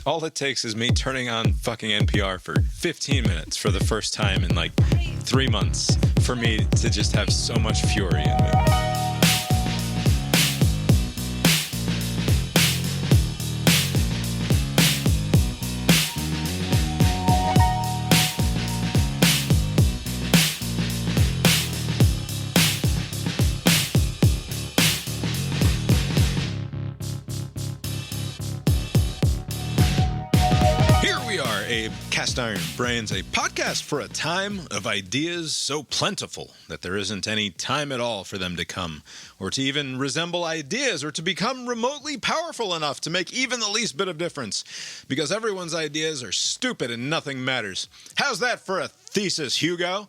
All it takes is me turning on fucking NPR for 15 minutes for the first time in like 3 months for me to just have so much fury in me. Cast Iron Brains, a podcast for a time of ideas so plentiful that there isn't any time at all for them to come, or to even resemble ideas, or to become remotely powerful enough to make even the least bit of difference, because everyone's ideas are stupid and nothing matters. How's that for a thesis, Hugo?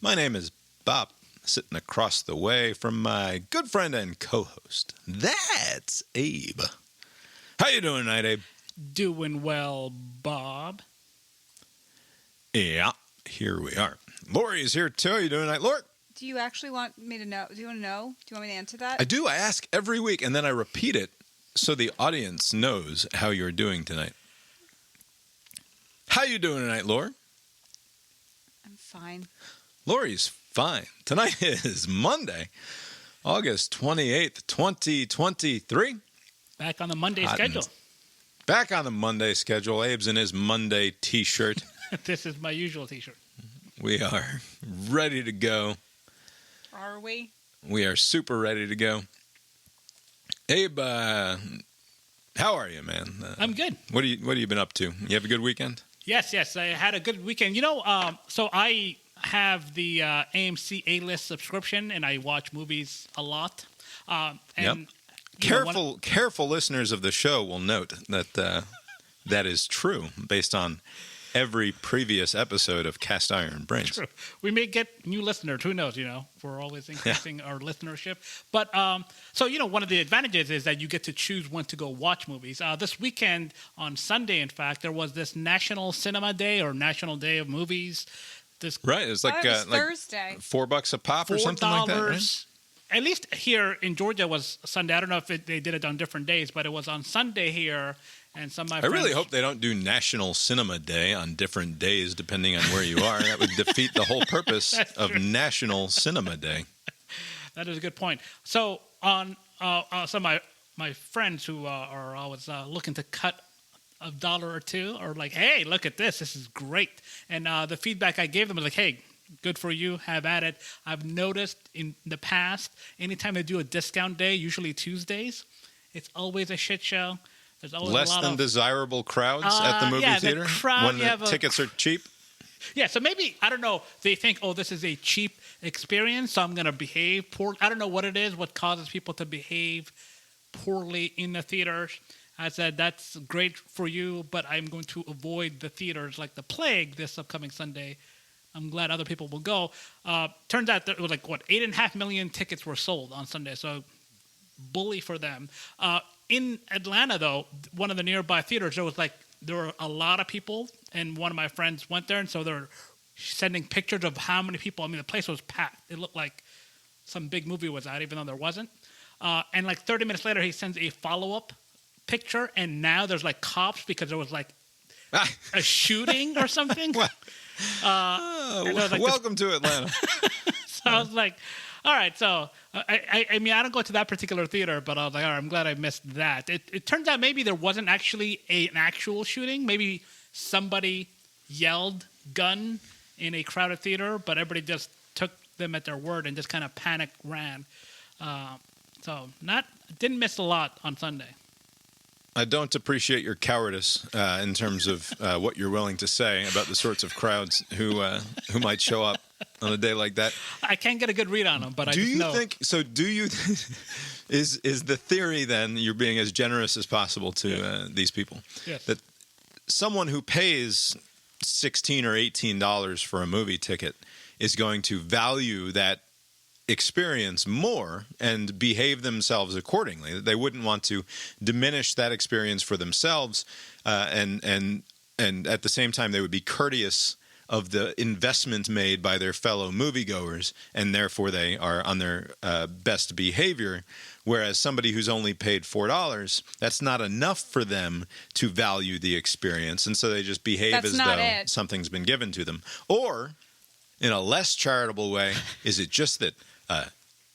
My name is Bob, sitting across the way from my good friend and co-host. That's Abe. How you doing tonight, Abe? Doing well, Bob. Yeah, here we are. Lori is here too. How you doing tonight, Lori? Do you actually want me to know? Do you want to know? Do you want me to answer that? I do. I ask every week, and then I repeat it so the audience knows how you're doing tonight. How you doing tonight, Lori? I'm fine. Lori's fine. Tonight is Monday, August 28th, 2023. Back on the Monday schedule. Back on the Monday schedule. Abe's in his Monday t-shirt. This is my usual t-shirt. We are ready to go. Are we? We are super ready to go. Abe, how are you, man? I'm good. What have you been up to? You have a good weekend? Yes. I had a good weekend. You know, so I have the AMC A-List subscription, and I watch movies a lot. Yep. Careful listeners of the show will note that that is true based on every previous episode of Cast Iron Brains. True. We may get new listeners. Who knows? We're always increasing our listenership. But so one of the advantages is that you get to choose when to go watch movies. This weekend on Sunday, in fact, there was this National Cinema Day or National Day of Movies. Right, it's like Thursday. $4 a pop or something like that, right? At least here in Georgia was Sunday. I don't know if they did it on different days, but it was on Sunday here. And some of my friends... really hope they don't do National Cinema Day on different days depending on where you are. That would defeat the whole purpose of National Cinema Day. That is a good point. So on some of my friends who are always looking to cut a dollar or two are like, hey, look at this. This is great. And the feedback I gave them was like, hey, good for you. Have at it. I've noticed in the past, anytime they do a discount day, usually Tuesdays, it's always a shit show. There's always less a lot than desirable crowds at the movie theater when the tickets are cheap? Yeah, so maybe, I don't know, they think, oh, this is a cheap experience, so I'm going to behave poorly. I don't know what it is, what causes people to behave poorly in the theaters. I said, that's great for you, but I'm going to avoid the theaters like the plague this upcoming Sunday. I'm glad other people will go. Turns out there was 8.5 million tickets were sold on Sunday, so bully for them. In Atlanta, though, one of the nearby theaters, there were a lot of people, and one of my friends went there, and so they're sending pictures of how many people. I mean, the place was packed. It looked like some big movie was out, even though there wasn't. And 30 minutes later, he sends a follow-up picture, and now there's cops because there was a shooting or something. Welcome to Atlanta. So I was like, all right, so I mean, I don't go to that particular theater, but I was like, all right, I'm glad I missed that. It turns out maybe there wasn't actually an actual shooting. Maybe somebody yelled gun in a crowded theater, but everybody just took them at their word and just kind of panic ran. So didn't miss a lot on Sunday. I don't appreciate your cowardice in terms of what you're willing to say about the sorts of crowds who might show up on a day like that. I can't get a good read on them, but do you think? Is the theory then you're being as generous as possible to these people? Yes. That someone who pays $16 or $18 for a movie ticket is going to value that experience more and behave themselves accordingly. They wouldn't want to diminish that experience for themselves, and at the same time they would be courteous of the investment made by their fellow moviegoers, and therefore they are on their best behavior Whereas somebody who's only paid $4, that's not enough for them to value the experience. And so they just behave That's as not though it. something's been given to them. Or, in a less charitable way, is it just that a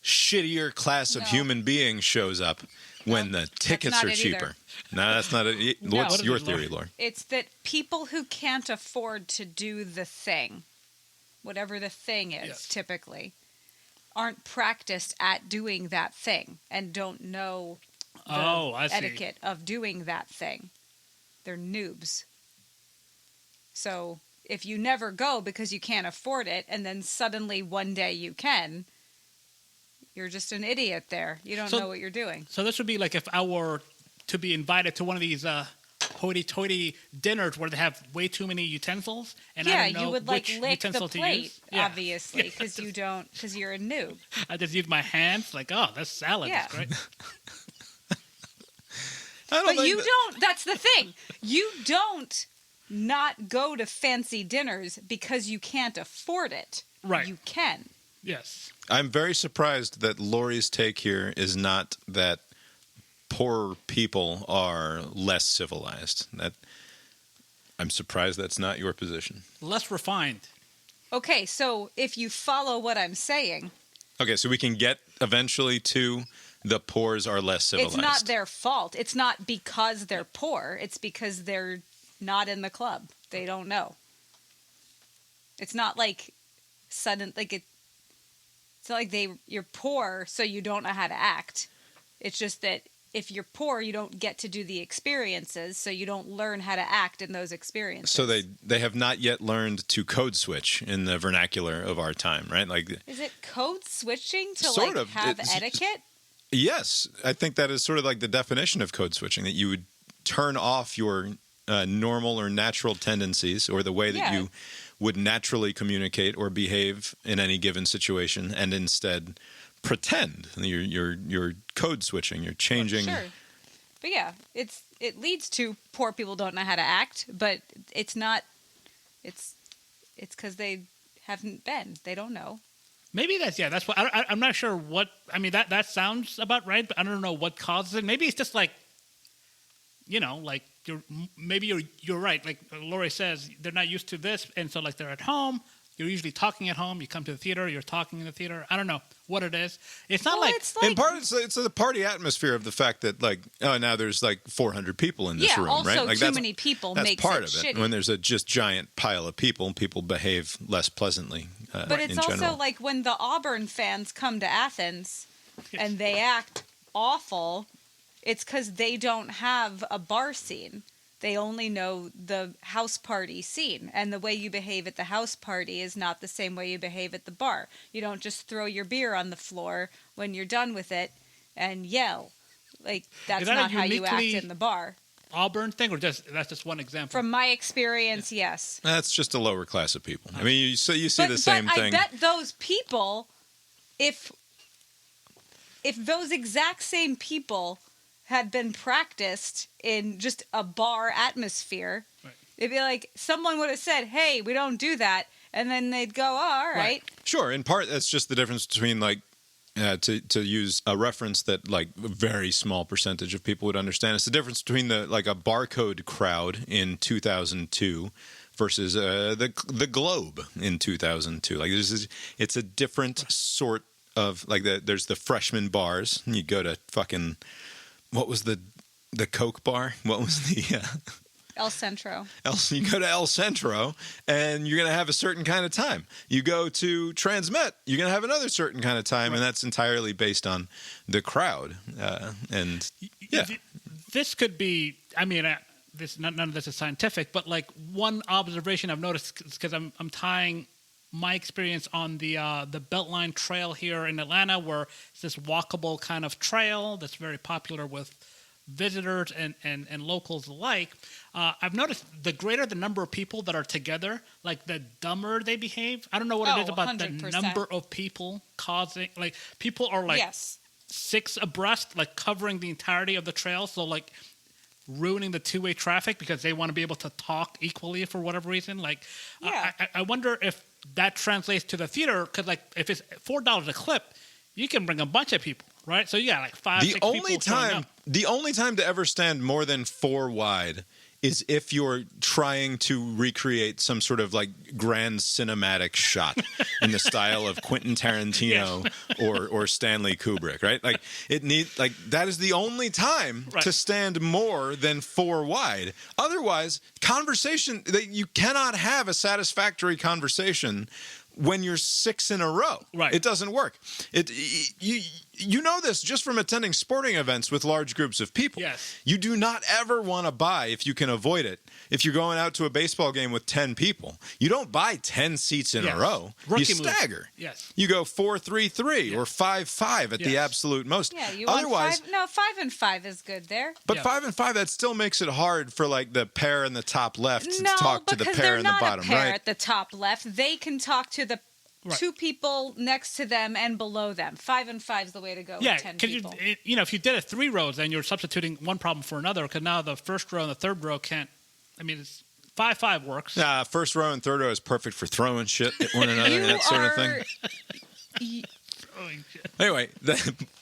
shittier class of No. human beings shows up when the tickets not are it cheaper? either. No, that's not it. No. What's What is your it, Laura? theory, Laura? It's that people who can't afford to do the thing, whatever the thing is, Yes. typically, aren't practiced at doing that thing and don't know the I see. etiquette of doing that thing. They're noobs. So if you never go because you can't afford it, and then suddenly one day you can, you're just an idiot there. You don't So- know what you're doing. So this would be like if I were to be invited to one of these hoity-toity dinners where they have way too many utensils, and Yeah, I don't know you would like which lick the utensil to plate, use. Yeah. obviously, because because you're a noob. I just use my hands, like, oh, this salad Yeah. is great. I don't But think you that- don't. That's the thing. You don't not go to fancy dinners because you can't afford it. Right. You can. Yes. I'm very surprised that Lori's take here is not that poor people are less civilized. I'm surprised that's not your position. Less refined. Okay, so if you follow what I'm saying, Okay, so we can get eventually to the poors are less civilized. it's not their fault. It's not because they're poor. It's because they're not in the club. They don't know. It's not like sudden like it. It's not like you're poor, so you don't know how to act. It's just that if you're poor, you don't get to do the experiences, so you don't learn how to act in those experiences. So they have not yet learned to code switch in the vernacular of our time, right? Like, Is it code switching to Sort like of. have It's- etiquette? yes, I think that is sort of like the definition of code switching, that you would turn off your normal or natural tendencies or the way that Yeah. you would naturally communicate or behave in any given situation, and instead pretend. You're code switching. You're changing. Sure. But yeah, it leads to poor people don't know how to act, but it's not. It's because they haven't been. They don't know. Maybe that's what I'm not sure what. I mean, that sounds about right, but I don't know what causes it. Maybe it's just like, like you're right. Like Lori says, they're not used to this, and so like they're at home. You're usually talking at home. You come to the theater. You're talking in the theater. I don't know what it is. It's not Well, like it's like In part, it's the party atmosphere of the fact that, like, oh, now there's like 400 people in this yeah. room, Also, right? Like too many people that's makes part it of it. shitty. When there's a just giant pile of people behave less pleasantly. But it's in also general. like when the Auburn fans come to Athens and they act awful, it's because they don't have a bar scene. They only know the house party scene. And the way you behave at the house party is not the same way you behave at the bar. You don't just throw your beer on the floor when you're done with it and yell. Like, that's Is that a not how you act uniquely- in the bar. Auburn thing, or that's just one example. From my experience, yes. That's just a lower class of people. I mean, you see But the same I thing. bet those people, if those exact same people had been practiced in just a bar atmosphere, Right. it'd be like someone would have said, "Hey, we don't do that," and then they'd go, "Oh, all right." Sure, in part, that's just the difference between, like, to use a reference that, like, a very small percentage of people would understand. It's the difference between a barcode crowd in 2002 versus the Globe in 2002. Like, it's a different sort of, like, there's the freshman bars. And you go to fucking, what was the Coke bar? What was the El Centro. You go to El Centro, and you're going to have a certain kind of time. You go to Transmet, you're going to have another certain kind of time, and that's entirely based on the crowd. And yeah, This could be. I mean, none of this is scientific, but like one observation I've noticed, because I'm tying my experience on the Beltline Trail here in Atlanta, where it's this walkable kind of trail that's very popular with visitors and locals alike. I've noticed the greater the number of people that are together, like the dumber they behave. I don't know what it is about 100%. the number of people causing, like people are like Yes. 6 abreast, like covering the entirety of the trail. So like ruining the two-way traffic because they want to be able to talk equally for whatever reason. Like, Yeah. I wonder if that translates to the theater, because like if it's $4 a clip, you can bring a bunch of people. right? So you got like five, The six only people showing time, up. the only time to ever stand more than 4 wide is if you're trying to recreate some sort of like grand cinematic shot in the style of Quentin Tarantino or Stanley Kubrick, right? Like that is the only time Right. to stand more than 4 wide. Otherwise, you cannot have a satisfactory conversation when you're 6 in a row. Right. It doesn't work. You know this just from attending sporting events with large groups of people. Yes. You do not ever want to buy, if you can avoid it, if you're going out to a baseball game with 10 people, you don't buy 10 seats in Yes. a row. Rookie you move. stagger. Yes. You go 4-3-3 or 5-5 at the Yes. absolute most. Yeah, you Otherwise, want 5? No, 5 and 5 is good there. but Yeah. 5 and 5, that still makes it hard for like the pair in the top left to No, talk to the because pair they're in the not bottom a pair right. at the top left. They can talk to the Right. 2 people next to them and below them. 5 and 5 is the way to go Yeah, with 10 because people. if you did it 3 rows, then you're substituting one problem for another. Because now the first row and the third row can't. I mean, it's 5-5 works. First row and third row is perfect for throwing shit at one another and that sort of thing. Anyway,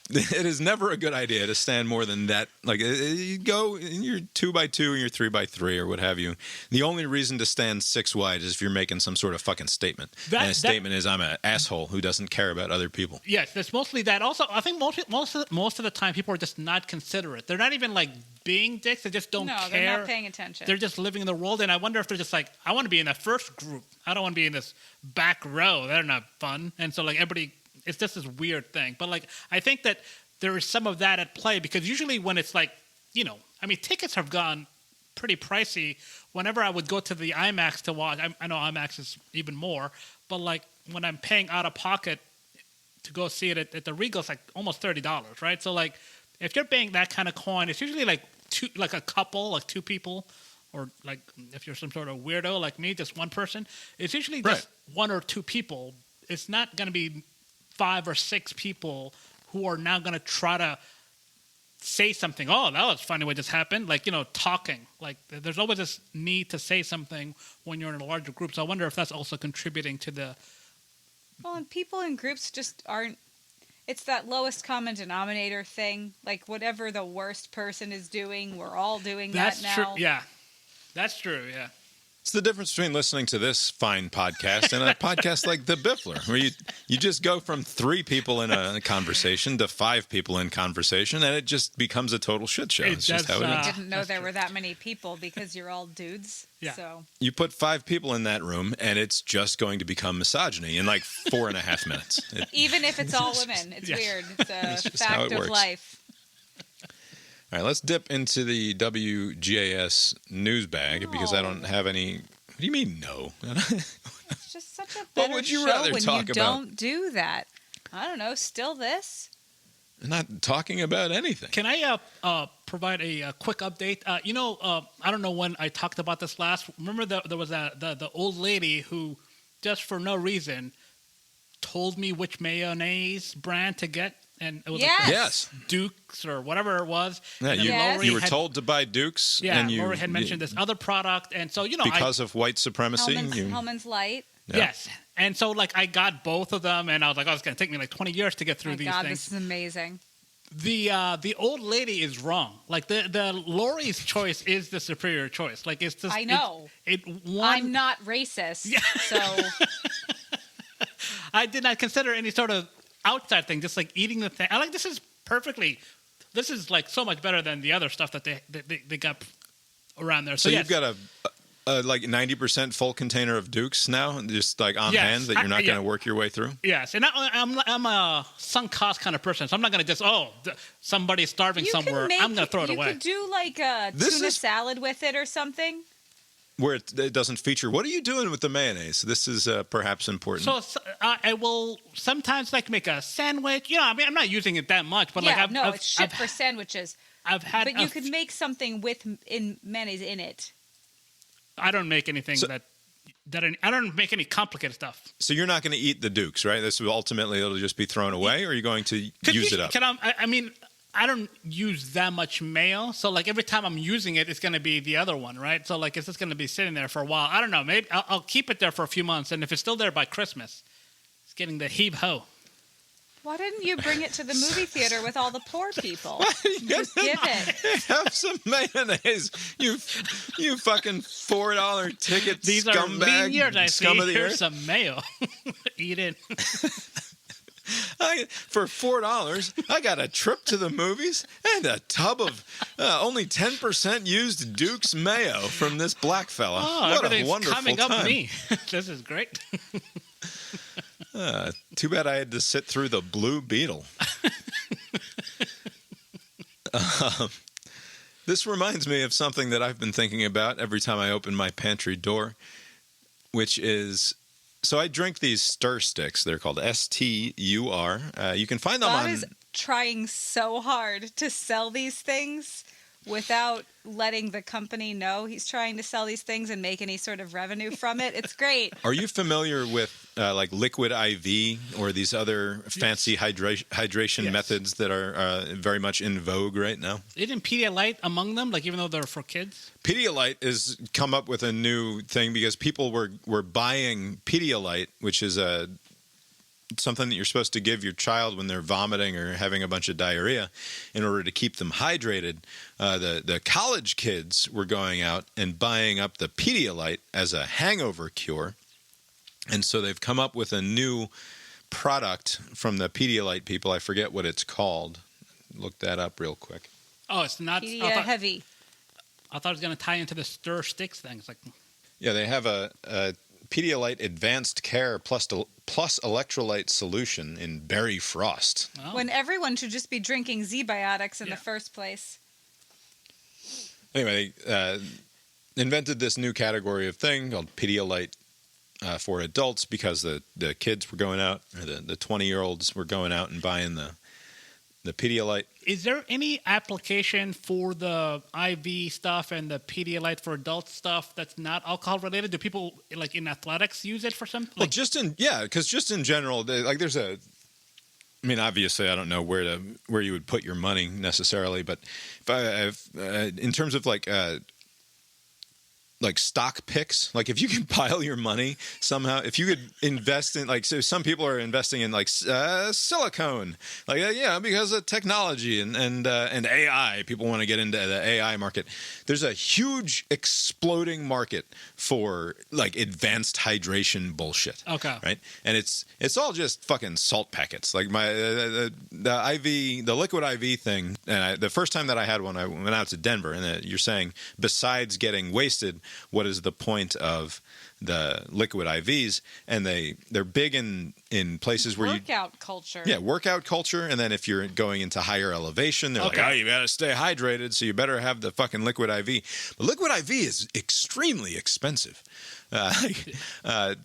it is never a good idea to stand more than that. Like, you go in your 2x2 and your 3x3 or what have you. The only reason to stand 6 wide is if you're making some sort of fucking statement. And the statement is, I'm an asshole who doesn't care about other people. Yes, that's mostly that. Also, I think most of the time people are just not considerate. They're not even like being dicks. They just don't care. They're not paying attention. They're just living in the world. And I wonder if they're just like, I want to be in the first group. I don't want to be in this back row. They're not fun. And so like everybody, it's just this weird thing. But like, I think that there is some of that at play because usually when it's like, tickets have gone pretty pricey. Whenever I would go to the IMAX to watch, I know IMAX is even more, but like when I'm paying out of pocket to go see it at the Regal, it's like almost $30, right? So like if you're paying that kind of coin, it's usually like a couple, like 2 people, or like if you're some sort of weirdo like me, just one person. It's usually just 1 or 2 people. It's not going to be 5 or 6 people who are now going to try to say something. Oh, that was funny what just happened. Like, talking. Like, there's always this need to say something when you're in a larger group. So I wonder if that's also contributing to the... Well, and people in groups just aren't... It's that lowest common denominator thing. Like, whatever the worst person is doing, we're all doing that now. That's true, yeah. That's true, yeah. It's the difference between listening to this fine podcast and a podcast like The Biffler, where you just go from 3 people in a conversation to 5 people in conversation, and it just becomes a total shit show. It's just how it I is. didn't know there were that many people because you're all dudes. Yeah. So You put 5 people in that room, and it's just going to become misogyny in like 4.5 minutes. even if it's all women, it's Yeah. weird. It's a just how fact it of works. life. All right, let's dip into the WGAS news bag because I don't have any. What do you mean, no? It's just such a better would you show rather when talk you about? don't do that. I don't know. Still this? I'm not talking about anything. Can I provide a quick update? I don't know when I talked about this last. Remember there was the old lady who, just for no reason, told me which mayonnaise brand to get, and it was Yes. Yes. like Duke's or whatever it was. Yeah, And then Yes. Lori you were had- told to buy Dukes, Yeah, and Lori had mentioned this other product, and so because of white supremacy. Hellmann's Light. Yeah. Yes, and so like I got both of them, and I was like, oh, it's gonna take me like 20 years to get through My these God, things. this is amazing. The old lady is wrong. Like the Lori's choice is the superior choice. Like it's just I know. I'm not racist, so I did not consider any sort of outside thing. Just like eating the thing. I like this is perfectly. This is like so much better than the other stuff that they got around there. So yes. you've got a like 90% full container of Dukes now, just like on Yes. hand that you're not Yeah. going to work your way through. Yes, and I'm a sunk cost kind of person, so I'm not going to just somebody's starving you somewhere. can I'm going to throw it you away. could do like a This tuna is- salad with it or something. Where it doesn't feature. What are you doing with the mayonnaise? This is perhaps important. So I will sometimes like make a sandwich. I mean, I'm not using it that much, but Yeah, like it's shit for sandwiches. I've had. But you could make something with mayonnaise in it. I don't make anything I don't make any complicated stuff. So you're not going to eat the Dukes, right? This will ultimately it'll just be thrown away, or are you going to use it up? I mean, I don't use that much mayo, so like every time I'm using it, it's going to be the other one, right? So like it's just going to be sitting there for a while. I don't know. Maybe I'll keep it there for a few months, and if it's still there by Christmas, it's getting the heave ho. Why didn't you bring it to the movie theater with all the poor people? Just give it. Have some mayonnaise. You fucking $4 ticket These are lean scumbag. years, I see. Scum of the Here's earth. some mayo. Eat it. For $4, I got a trip to the movies and a tub of only 10% used Duke's mayo from this black fella. Oh, what a everything's wonderful coming time. up me. This is great. Too bad I had to sit through the Blue Beetle. This reminds me of something that I've been thinking about every time I open my pantry door, which is, so I drink these stir sticks. They're called STUR. You can find them Bob on... is trying so hard to sell these things without letting the company know he's trying to sell these things and make any sort of revenue from it. It's great. Are you familiar with like liquid IV or these other fancy hydration Yes. methods that are very much in vogue right now? Isn't Pedialyte among them? Like, even though they're for kids? Pedialyte has come up with a new thing because people were buying Pedialyte, which is something that you're supposed to give your child when they're vomiting or having a bunch of diarrhea in order to keep them hydrated. The college kids were going out and buying up the Pedialyte as a hangover cure. And so they've come up with a new product from the Pedialyte people. I forget what it's called. Look that up real quick. Oh, it's not. Heavy. I thought it was going to tie into the stir sticks thing. It's like, Yeah, they have a Pedialyte Advanced Care plus electrolyte solution in berry frost. oh. When everyone should just be drinking Z-biotics in Yeah. the first place. Anyway, they invented this new category of thing called Pedialyte for adults because the kids were going out, or the 20-year-olds were going out and buying the Pedialyte. Is there any application for the IV stuff and the Pedialyte for adult stuff that's not alcohol related? Do people like in athletics use it for something? Well, just in general, there's a. I mean, obviously, I don't know where you would put your money necessarily, but in terms of like stock picks, like if you can pile your money somehow, if you could invest in, like, so some people are investing in like silicone, because of technology and AI. People want to get into the AI market. There's a huge exploding market for like advanced hydration bullshit. Okay. Right, and it's all just fucking salt packets. Like the liquid IV thing. And the first time that I had one, I went out to Denver, and you're saying besides getting wasted, what is the point of the liquid IVs? And they're big in places where Workout culture. Yeah, workout culture. And then if you're going into higher elevation, they're like, oh, you got to stay hydrated, so you better have the fucking liquid IV. But liquid IV is extremely expensive. $2 or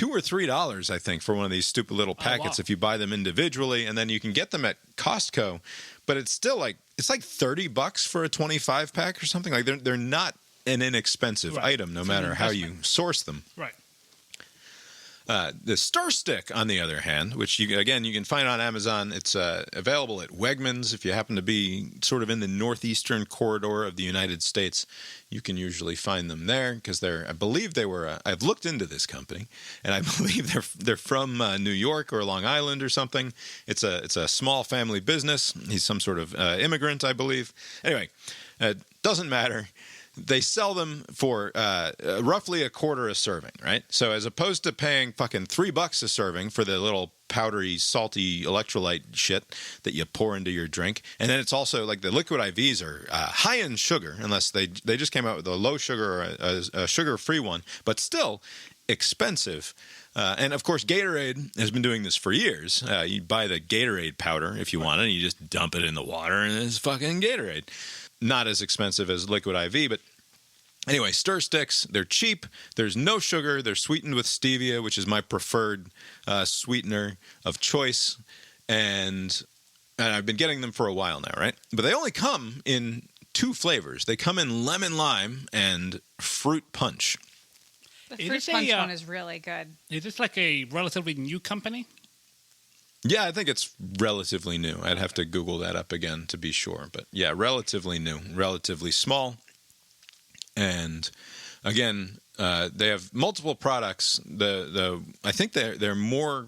$3, I think, for one of these stupid little packets if you buy them individually, and then you can get them at Costco. But it's still like $30 for a 25 pack or something. Like they're not an inexpensive item, no matter how you source them. Right. The Stir Stick, on the other hand, which you can find on Amazon. It's available at Wegmans. If you happen to be sort of in the northeastern corridor of the United States, you can usually find them there because I believe they were. I've looked into this company, and I believe they're from New York or Long Island or something. It's a small family business. He's some sort of immigrant, I believe. Anyway, doesn't matter. They sell them for roughly a quarter a serving, right? So as opposed to paying fucking $3 a serving for the little powdery, salty electrolyte shit that you pour into your drink, and then it's also like the liquid IVs are high in sugar, unless they just came out with a low sugar or a sugar-free one, but still expensive. And of course, Gatorade has been doing this for years. You buy the Gatorade powder if you want it, and you just dump it in the water, and it's fucking Gatorade. Not as expensive as liquid IV, but anyway, Stir Sticks, they're cheap. There's no sugar. They're sweetened with stevia, which is my preferred sweetener of choice. And I've been getting them for a while now, right? But they only come in 2 flavors. They come in lemon lime and fruit punch. The fruit punch one is really good. Is this like a relatively new company? Yeah, I think it's relatively new. I'd have to Google that up again to be sure. But yeah, relatively new, relatively small. And again, they have multiple products. I think they're more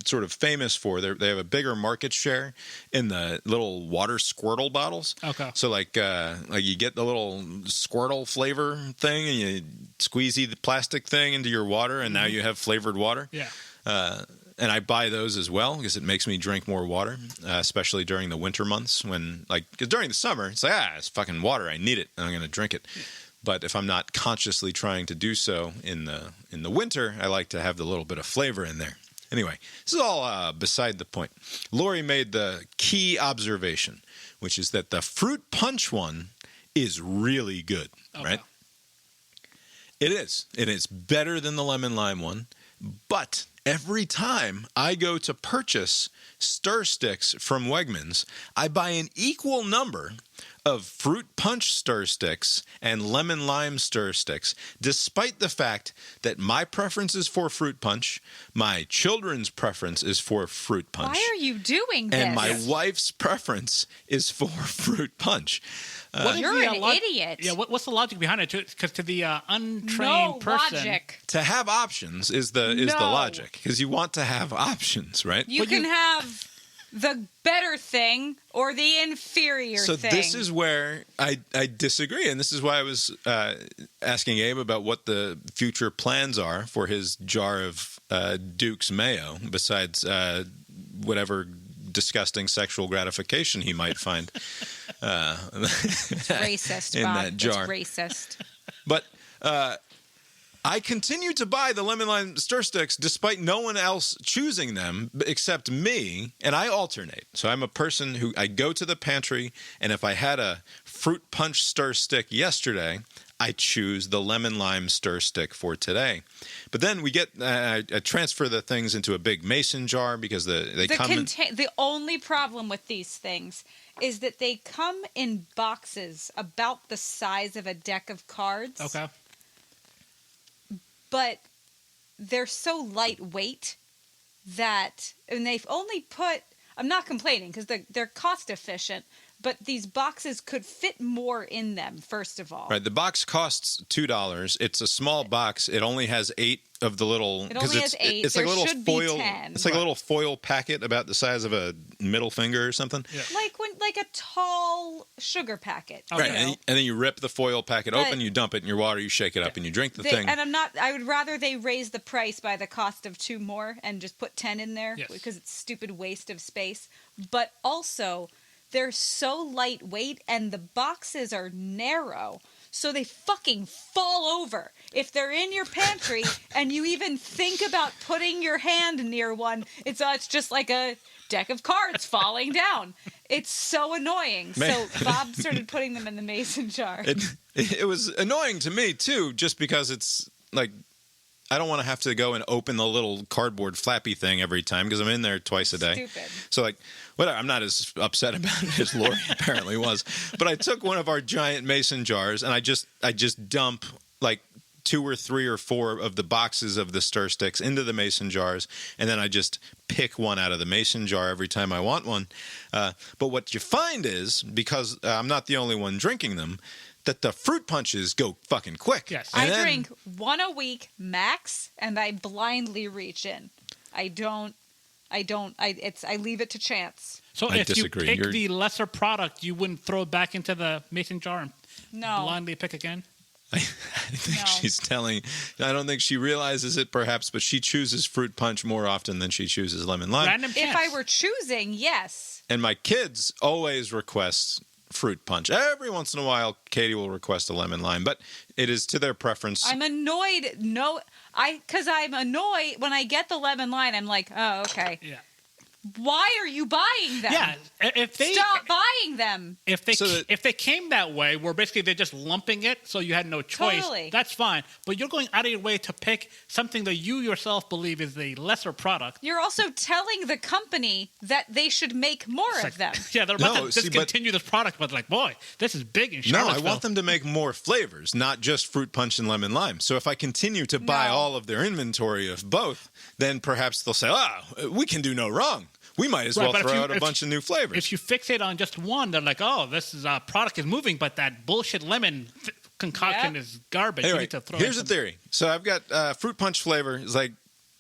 sort of famous for. They have a bigger market share in the little water Squirtle bottles. Okay. So like you get the little Squirtle flavor thing, and you squeezy the plastic thing into your water, and now you have flavored water. Yeah. And I buy those as well because it makes me drink more water, especially during the winter months because during the summer, it's like, it's fucking water. I need it, and I'm going to drink it. Yeah. But if I'm not consciously trying to do so in the winter, I like to have the little bit of flavor in there. Anyway, this is all beside the point. Lori made the key observation, which is that the fruit punch one is really good, right? It is. It is better than the lemon lime one, but every time I go to purchase stir sticks from Wegmans, I buy an equal number of fruit punch stir sticks and lemon lime stir sticks, despite the fact that my preference is for fruit punch, my children's preference is for fruit punch. Why are you doing this? And my wife's preference is for fruit punch. You're an idiot. Yeah, what's the logic behind it? Because to the untrained person, logic. To have options is the logic, because you want to have options, right? You can have the better thing or the inferior thing. So this is where I disagree, and this is why I was asking Abe about what the future plans are for his jar of Duke's mayo, besides whatever disgusting sexual gratification he might find it's racist, in Bob. that jar. It's racist. But I continue to buy the lemon lime stir sticks despite no one else choosing them except me, and I alternate. So I'm a person who I go to the pantry, and if I had a fruit punch stir stick yesterday, I choose the lemon lime stir stick for today. But then we get I transfer the things into a big mason jar because they come in. The only problem with these things is that they come in boxes about the size of a deck of cards. Okay. But they're so lightweight that, and they've only put, I'm not complaining because they're cost efficient, but these boxes could fit more in them, first of all. Right. The box costs $2. It's a small box. It only has 8 of the little. It only has 8. It's like a little should foil. Be 10. It's like a little foil packet about the size of a middle finger or something. Yeah. Like a tall sugar packet. Right. You know? And then you rip the foil packet open, you dump it in your water, you shake it up, and you drink the thing. And I would rather they raise the price by the cost of 2 more and just put 10 in there because it's stupid waste of space. But also, they're so lightweight and the boxes are narrow, so they fucking fall over. If they're in your pantry and you even think about putting your hand near one, it's just like a deck of cards falling down. It's so annoying. So Bob started putting them in the mason jar. It was annoying to me, too, just because it's like, I don't want to have to go and open the little cardboard flappy thing every time because I'm in there twice a day. Stupid. So, like, whatever. I'm not as upset about it as Lori apparently was. But I took one of our giant mason jars and I just dump like 2 or 3 or 4 of the boxes of the stir sticks into the mason jars, and then I just pick one out of the mason jar every time I want one. But what you find is, because I'm not the only one drinking them, that the fruit punches go fucking quick. Yes. I drink 1 a week max, and I blindly reach in. I leave it to chance. So I if disagree. you pick the lesser product, you wouldn't throw it back into the mason jar and blindly pick again? I think she's telling. I don't think she realizes it, perhaps, but she chooses fruit punch more often than she chooses lemon lime. Random chance. If I were choosing, yes. And my kids always request fruit punch. Every once in a while, Katie will request a lemon lime, but it is to their preference. I'm annoyed. Because I'm annoyed when I get the lemon lime. I'm like, oh, okay. Yeah. Why are you buying them? Yeah, if they stop buying them. If they came that way, where basically they're just lumping it, so you had no choice. Totally. That's fine. But you're going out of your way to pick something that you yourself believe is the lesser product. You're also telling the company that they should make more of them. Yeah, they're about to discontinue this product, but like, boy, this is big in Charlottesville. No, I want them to make more flavors, not just fruit punch and lemon lime. So if I continue to buy all of their inventory of both, then perhaps they'll say, we can do no wrong. We might as well throw out a bunch of new flavors. If you fixate on just one, they're like, oh, this is product is moving, but that bullshit lemon concoction is garbage. Anyway, you need to throw here's the theory. So I've got fruit punch flavor. Is like,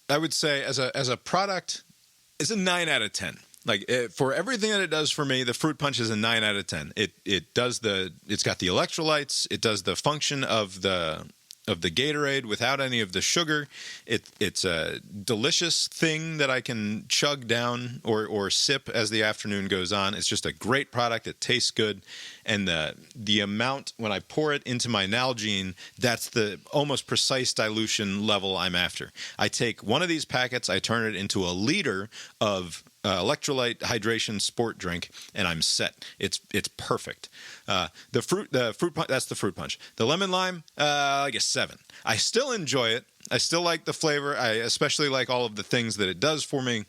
I would say as a product, It's a 9 out of 10. Like for everything that it does for me, the fruit punch is a 9 out of 10. It's got the electrolytes. It does the function of the Gatorade without any of the sugar. It's a delicious thing that I can chug down or sip as the afternoon goes on. It's just a great product. It tastes good. And the amount, when I pour it into my Nalgene, that's the almost precise dilution level I'm after. I take one of these packets, I turn it into a liter of electrolyte hydration sport drink, and I'm set. It's perfect. The fruit punch, that's the fruit punch. The lemon lime, I guess 7. I still enjoy it. I still like the flavor. I especially like all of the things that it does for me.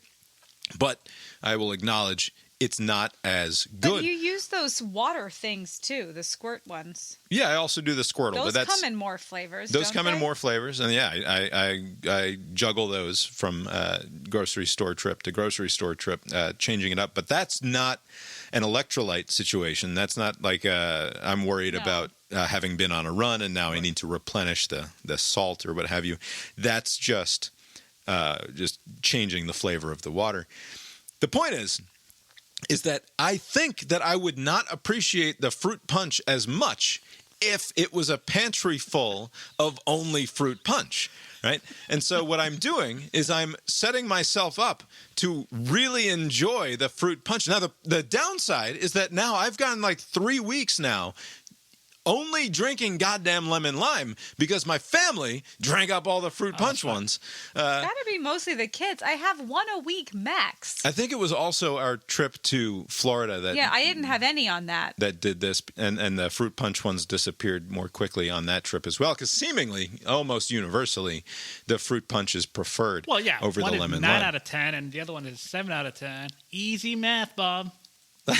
But I will acknowledge it's not as good. But you use those water things too, the squirt ones. Yeah, I also do the Squirtle. Those but come in more flavors. Those don't come they? in more flavors, and yeah, I juggle those from grocery store trip to grocery store trip, changing it up. But that's not an electrolyte situation. That's not like I'm worried about having been on a run and now I need to replenish the salt or what have you. That's just changing the flavor of the water. The point is that I think that I would not appreciate the fruit punch as much if it was a pantry full of only fruit punch, right? And so what I'm doing is I'm setting myself up to really enjoy the fruit punch. Now, the downside is that now I've gotten like 3 weeks now only drinking goddamn lemon lime because my family drank up all the fruit punch ones. Gotta be mostly the kids. I have one a week max. I think it was also our trip to Florida that I didn't have any on that. That did this, and the fruit punch ones disappeared more quickly on that trip as well, because seemingly, almost universally, the fruit punch is preferred over the lemon lime. One is 9 out of 10, and the other one is 7 out of 10. Easy math, Bob.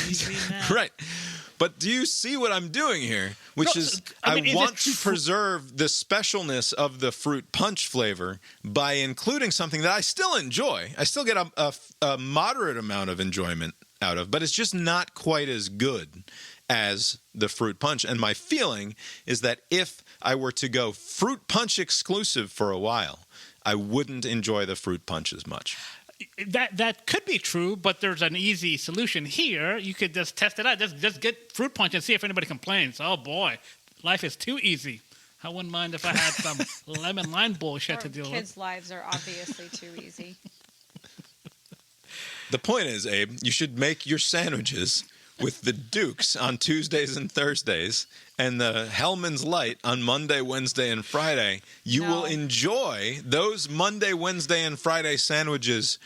Easy math. Right. But do you see what I'm doing here? Which is I want to preserve the specialness of the fruit punch flavor by including something that I still enjoy. I still get a moderate amount of enjoyment out of, but it's just not quite as good as the fruit punch. And my feeling is that if I were to go fruit punch exclusive for a while, I wouldn't enjoy the fruit punch as much. That could be true, but there's an easy solution here. You could just test it out. Just get fruit punch and see if anybody complains. Oh boy, life is too easy. I wouldn't mind if I had some lemon lime bullshit to deal with. Kids' lives are obviously too easy. The point is, Abe, you should make your sandwiches with the Dukes on Tuesdays and Thursdays and the Hellmann's Light on Monday, Wednesday, and Friday. You will enjoy those Monday, Wednesday, and Friday sandwiches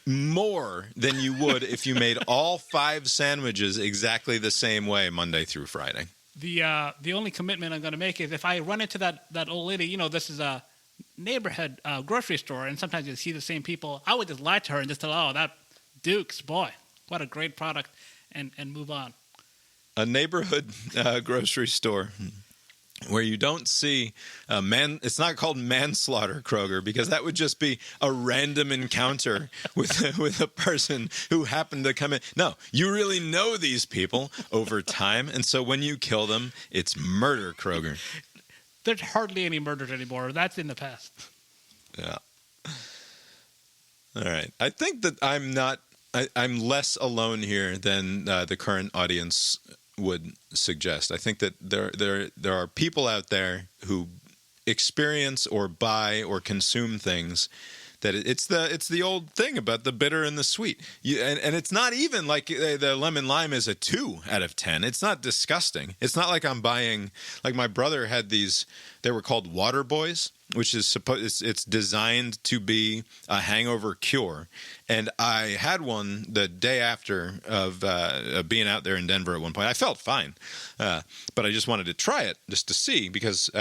more than you would if you made all 5 sandwiches exactly the same way Monday through Friday. The only commitment I'm going to make is if I run into that old lady, this is a neighborhood grocery store, and sometimes you see the same people, I would just lie to her and just tell her, oh, that Dukes, boy, what a great product. And move on. A neighborhood grocery store where you don't see it's not called manslaughter, Kroger, because that would just be a random encounter with a person who happened to come in. No, you really know these people over time, and so when you kill them, it's murder, Kroger. There's hardly any murders anymore. That's in the past. Yeah. All right. I think that I'm less alone here than the current audience would suggest. I think that there are people out there who experience or buy or consume things that it's the old thing about the bitter and the sweet. And it's not even like the lemon lime is a 2 out of 10. It's not disgusting. It's not like I'm buying, like my brother had these, they were called Water Boys, which is it's designed to be a hangover cure. And I had one the day after of being out there in Denver at one point. I felt fine, but I just wanted to try it just to see, because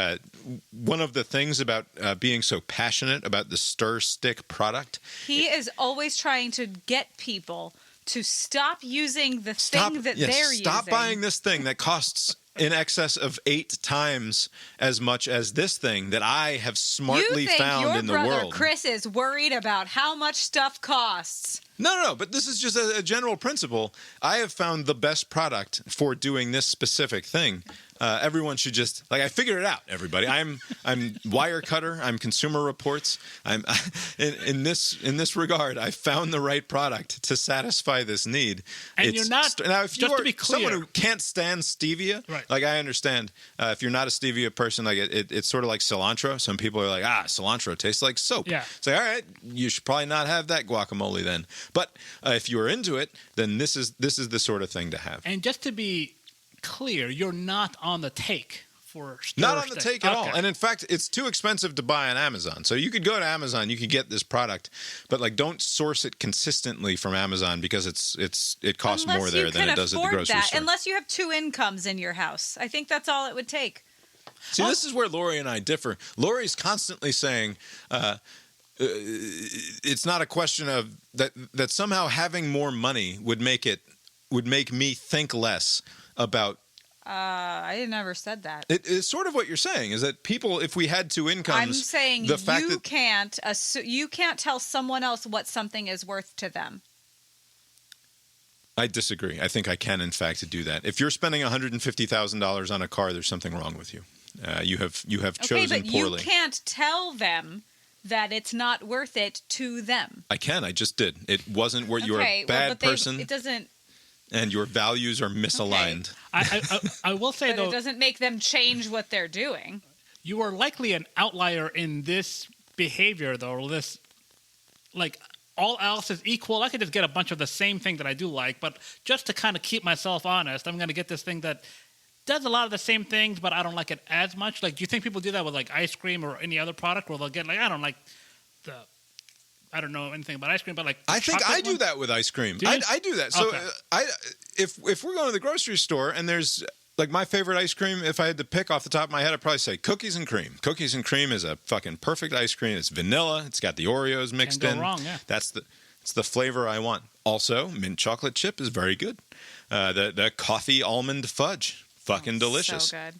one of the things about being so passionate about the Stir Stick product. He is always trying to get people to stop using the thing that they're using. Stop buying this thing that costs in excess of 8 times as much as this thing that I have smartly found in the world. Your brother Chris is worried about how much stuff costs. No, but this is just a general principle. I have found the best product for doing this specific thing everyone should just I figured it out. Everybody, I'm Wirecutter. I'm Consumer Reports. I'm in this regard. I found the right product to satisfy this need. And you're not now. If you just are to be clear, someone who can't stand stevia, right. like I understand. If you're not a stevia person, like it's sort of like cilantro. Some people are like, cilantro tastes like soap. Yeah. It's like, all right, you should probably not have that guacamole then. But if you are into it, then this is the sort of thing to have. And just to be clear, you're not on the take for not on the take at all. Okay. And in fact, it's too expensive to buy on Amazon. So you could go to Amazon, you could get this product, but don't source it consistently from Amazon because it costs more there than it does at the grocery store. Unless you have two incomes in your house. I think that's all it would take. See, this is where Lori and I differ. Lori's constantly saying it's not a question of that somehow having more money would make me think less about. I never said that. It's sort of what you're saying is that people, if we had two incomes, I'm saying the fact you that you can't tell someone else what something is worth to them. I disagree. I think I can, in fact, do that. If you're spending $150,000 on a car, there's something wrong with you. You have chosen but poorly. You can't tell them that it's not worth it to them. I can. I just did. It wasn't where you're a bad person. It doesn't. And your values are misaligned. Okay. I will say, though, it doesn't make them change what they're doing. You are likely an outlier in this behavior, though. This, all else is equal. I could just get a bunch of the same thing that I do like, but just to kind of keep myself honest, I'm going to get this thing that does a lot of the same things, but I don't like it as much. Do you think people do that with ice cream or any other product, where they'll get I don't like I don't know anything about ice cream, but I think I do that with ice cream. I do that. So okay. If we're going to the grocery store and there's my favorite ice cream, if I had to pick off the top of my head, I'd probably say cookies and cream. Cookies and cream is a fucking perfect ice cream. It's vanilla. It's got the Oreos mixed in. Can't go wrong, yeah. It's the flavor I want. Also, mint chocolate chip is very good. The coffee almond fudge, fucking delicious. So good.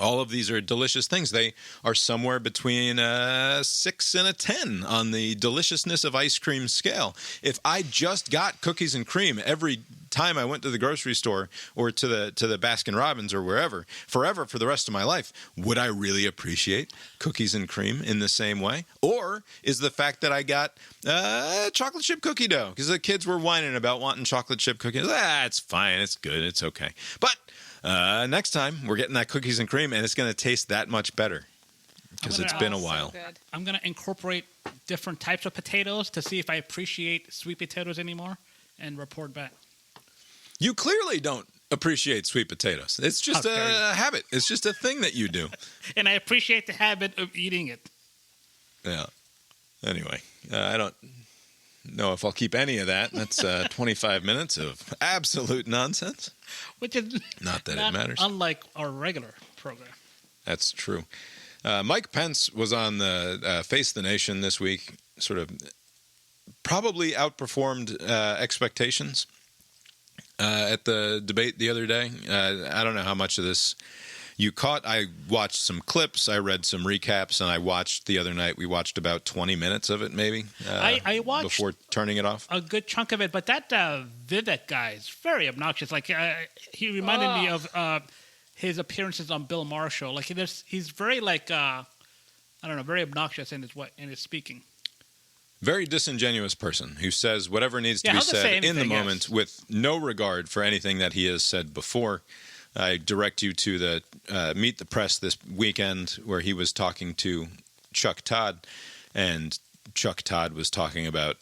All of these are delicious things. They are somewhere between a 6 and a 10 on the deliciousness of ice cream scale. If I just got cookies and cream every time I went to the grocery store or to the Baskin Robbins or wherever, forever for the rest of my life, would I really appreciate cookies and cream in the same way? Or is the fact that I got chocolate chip cookie dough because the kids were whining about wanting chocolate chip cookies? It's fine. It's good. It's okay. But next time, we're getting that cookies and cream, and it's going to taste that much better because it's been a while. So good. I'm going to incorporate different types of potatoes to see if I appreciate sweet potatoes anymore and report back. You clearly don't appreciate sweet potatoes. It's just a habit. It's just a thing that you do. And I appreciate the habit of eating it. Yeah. Anyway, I don't know if I'll keep any of that. That's 25 minutes of absolute nonsense. Which is not that it matters. Unlike our regular program. That's true. Mike Pence was on the Face the Nation this week, sort of probably outperformed expectations at the debate the other day. I don't know how much of this you caught. I watched some clips, I read some recaps, and I watched the other night. We watched about 20 minutes of it, maybe. I watched before turning it off. A good chunk of it, but that Vivek guy is very obnoxious. He reminded me of his appearances on Bill Maher show. He's very very obnoxious in his speaking. Very disingenuous person who says whatever needs to be said in the moment with no regard for anything that he has said before. I direct you to the Meet the Press this weekend where he was talking to Chuck Todd, and Chuck Todd was talking about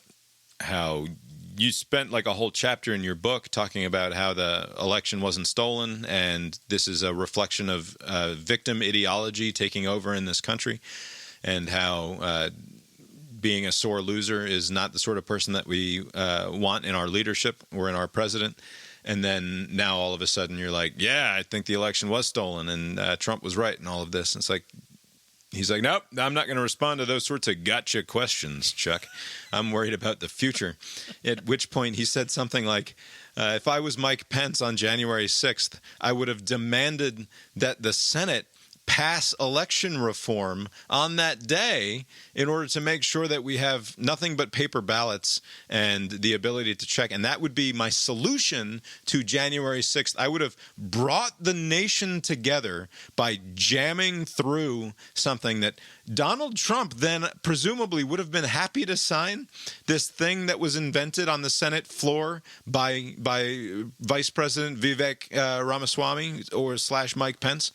how you spent a whole chapter in your book talking about how the election wasn't stolen, and this is a reflection of victim ideology taking over in this country, and how being a sore loser is not the sort of person that we want in our leadership or in our president. And then now all of a sudden you're like, yeah, I think the election was stolen and Trump was right and all of this. And it's he's like, nope, I'm not going to respond to those sorts of gotcha questions, Chuck. I'm worried about the future. At which point he said something like, if I was Mike Pence on January 6th, I would have demanded that the Senate pass election reform on that day in order to make sure that we have nothing but paper ballots and the ability to check. And that would be my solution to January 6th. I would have brought the nation together by jamming through something that Donald Trump then presumably would have been happy to sign, this thing that was invented on the Senate floor by Vice President Vivek Ramaswamy or / Mike Pence.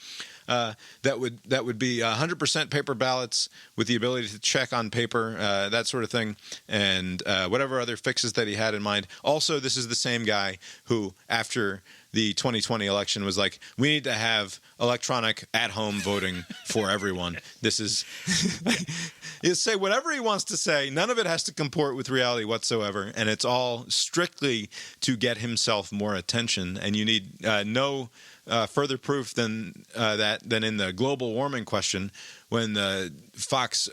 That would be 100% paper ballots with the ability to check on paper, that sort of thing, and whatever other fixes that he had in mind. Also, this is the same guy who, after the 2020 election, was like, we need to have electronic at-home voting for everyone. This is he'll say whatever he wants to say. None of it has to comport with reality whatsoever, and it's all strictly to get himself more attention. And you need no further proof than in the global warming question, when the Fox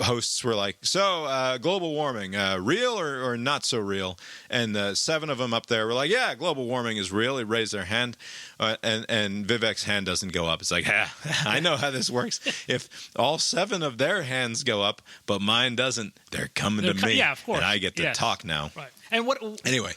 hosts were like, so global warming, real or not so real? And the 7 of them up there were like, yeah, global warming is real. They raised their hand, and Vivek's hand doesn't go up. It's like, I know how this works. If all 7 of their hands go up, but mine doesn't, they're coming to me. Yeah, of course. And I get to talk now. Right. And what? Anyway.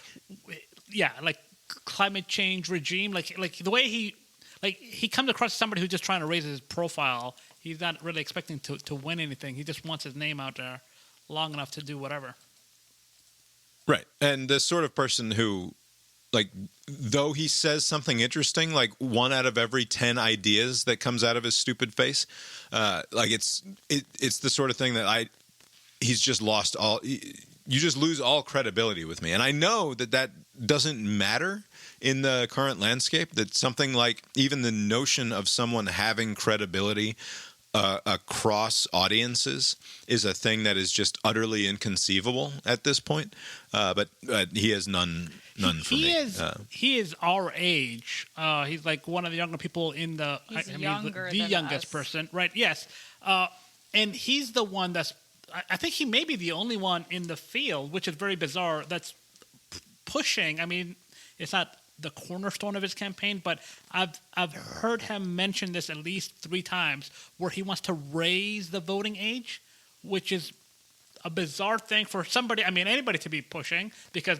Yeah, like climate change regime, like the way he comes across as somebody who's just trying to raise his profile. He's not really expecting to win anything. He just wants his name out there long enough to do whatever. Right. And the sort of person who, like, though he says something interesting, like 1 out of every 10 ideas that comes out of his stupid face, like it's the sort of thing that he's just lost all. You just lose all credibility with me. And I know that doesn't matter in the current landscape, that something like even the notion of someone having credibility across audiences is a thing that is just utterly inconceivable at this point. But he has none for me. He is our age. He's like one of the younger people in the. He's the youngest us. person, right? Yes, and he's the one that's. I think he may be the only one in the field, which is very bizarre, that's pushing. I mean, it's not the cornerstone of his campaign, but I've heard him mention this at least 3 times, where he wants to raise the voting age, which is a bizarre thing for somebody, I mean, anybody to be pushing, because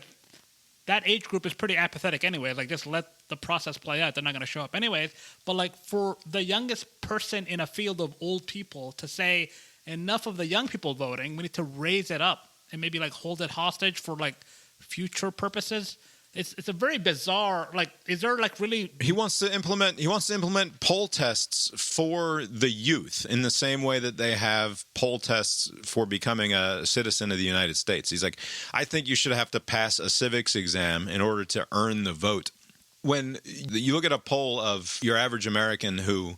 that age group is pretty apathetic anyway. Like, just let the process play out. They're not going to show up anyways. But, like, for the youngest person in a field of old people to say, enough of the young people voting, we need to raise it up and maybe, like, hold it hostage for, like, future purposes. It's a very bizarre, like, is there, like, really... He wants to implement poll tests for the youth in the same way that they have poll tests for becoming a citizen of the United States. He's like, I think you should have to pass a civics exam in order to earn the vote. When you look at a poll of your average American who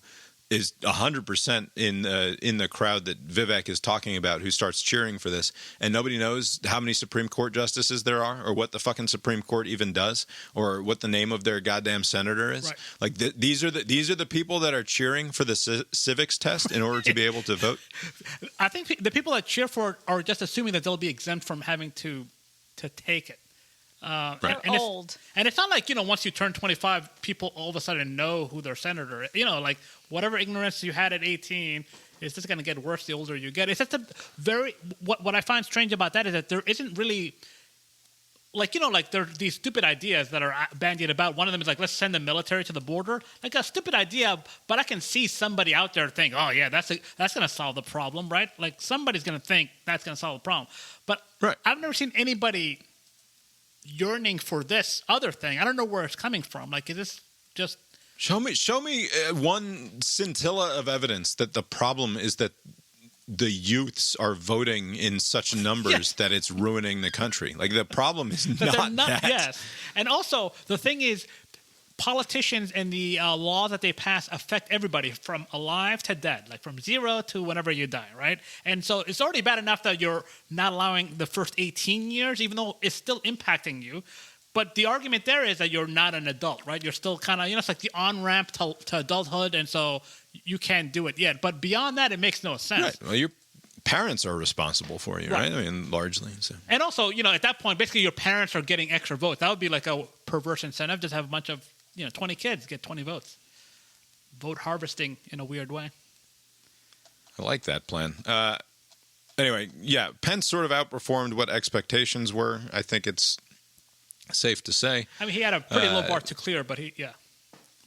is 100% in the crowd that Vivek is talking about, who starts cheering for this, and nobody knows how many Supreme Court justices there are, or what the fucking Supreme Court even does, or what the name of their goddamn senator is. Right. Like these are the people that are cheering for the civics test in order to be able to vote. I think the people that cheer for it are just assuming that they'll be exempt from having to take it. Right. They're old. And it's not like, once you turn 25, people all of a sudden know who their senator is. Like, whatever ignorance you had at 18 is just going to get worse the older you get. It's just what I find strange about that is that there isn't really, like, there are these stupid ideas that are bandied about. One of them is like, let's send the military to the border. Like, a stupid idea, but I can see somebody out there think, oh yeah, that's going to solve the problem, right? Like, somebody's going to think that's going to solve the problem. But right. I've never seen anybody yearning for this other thing. I don't know where it's coming from. Like, is this just... Show me one scintilla of evidence that the problem is that the youths are voting in such numbers that it's ruining the country. Like, the problem is not that. Yes. And also, the thing is, politicians and the laws that they pass affect everybody from alive to dead, like from 0 to whenever you die, right? And so it's already bad enough that you're not allowing the first 18 years, even though it's still impacting you. But the argument there is that you're not an adult, right? You're still kind of, it's like the on-ramp to adulthood, and so you can't do it yet. But beyond that, it makes no sense. Right. Well, your parents are responsible for you, right? I mean, largely. So. And also, at that point, basically your parents are getting extra votes. That would be like a perverse incentive. Just have a bunch of 20 kids get 20 votes. vote harvesting in a weird way. I like that plan. Anyway, yeah, Pence sort of outperformed what expectations were. I think it's safe to say. I mean, he had a pretty low bar to clear, but yeah.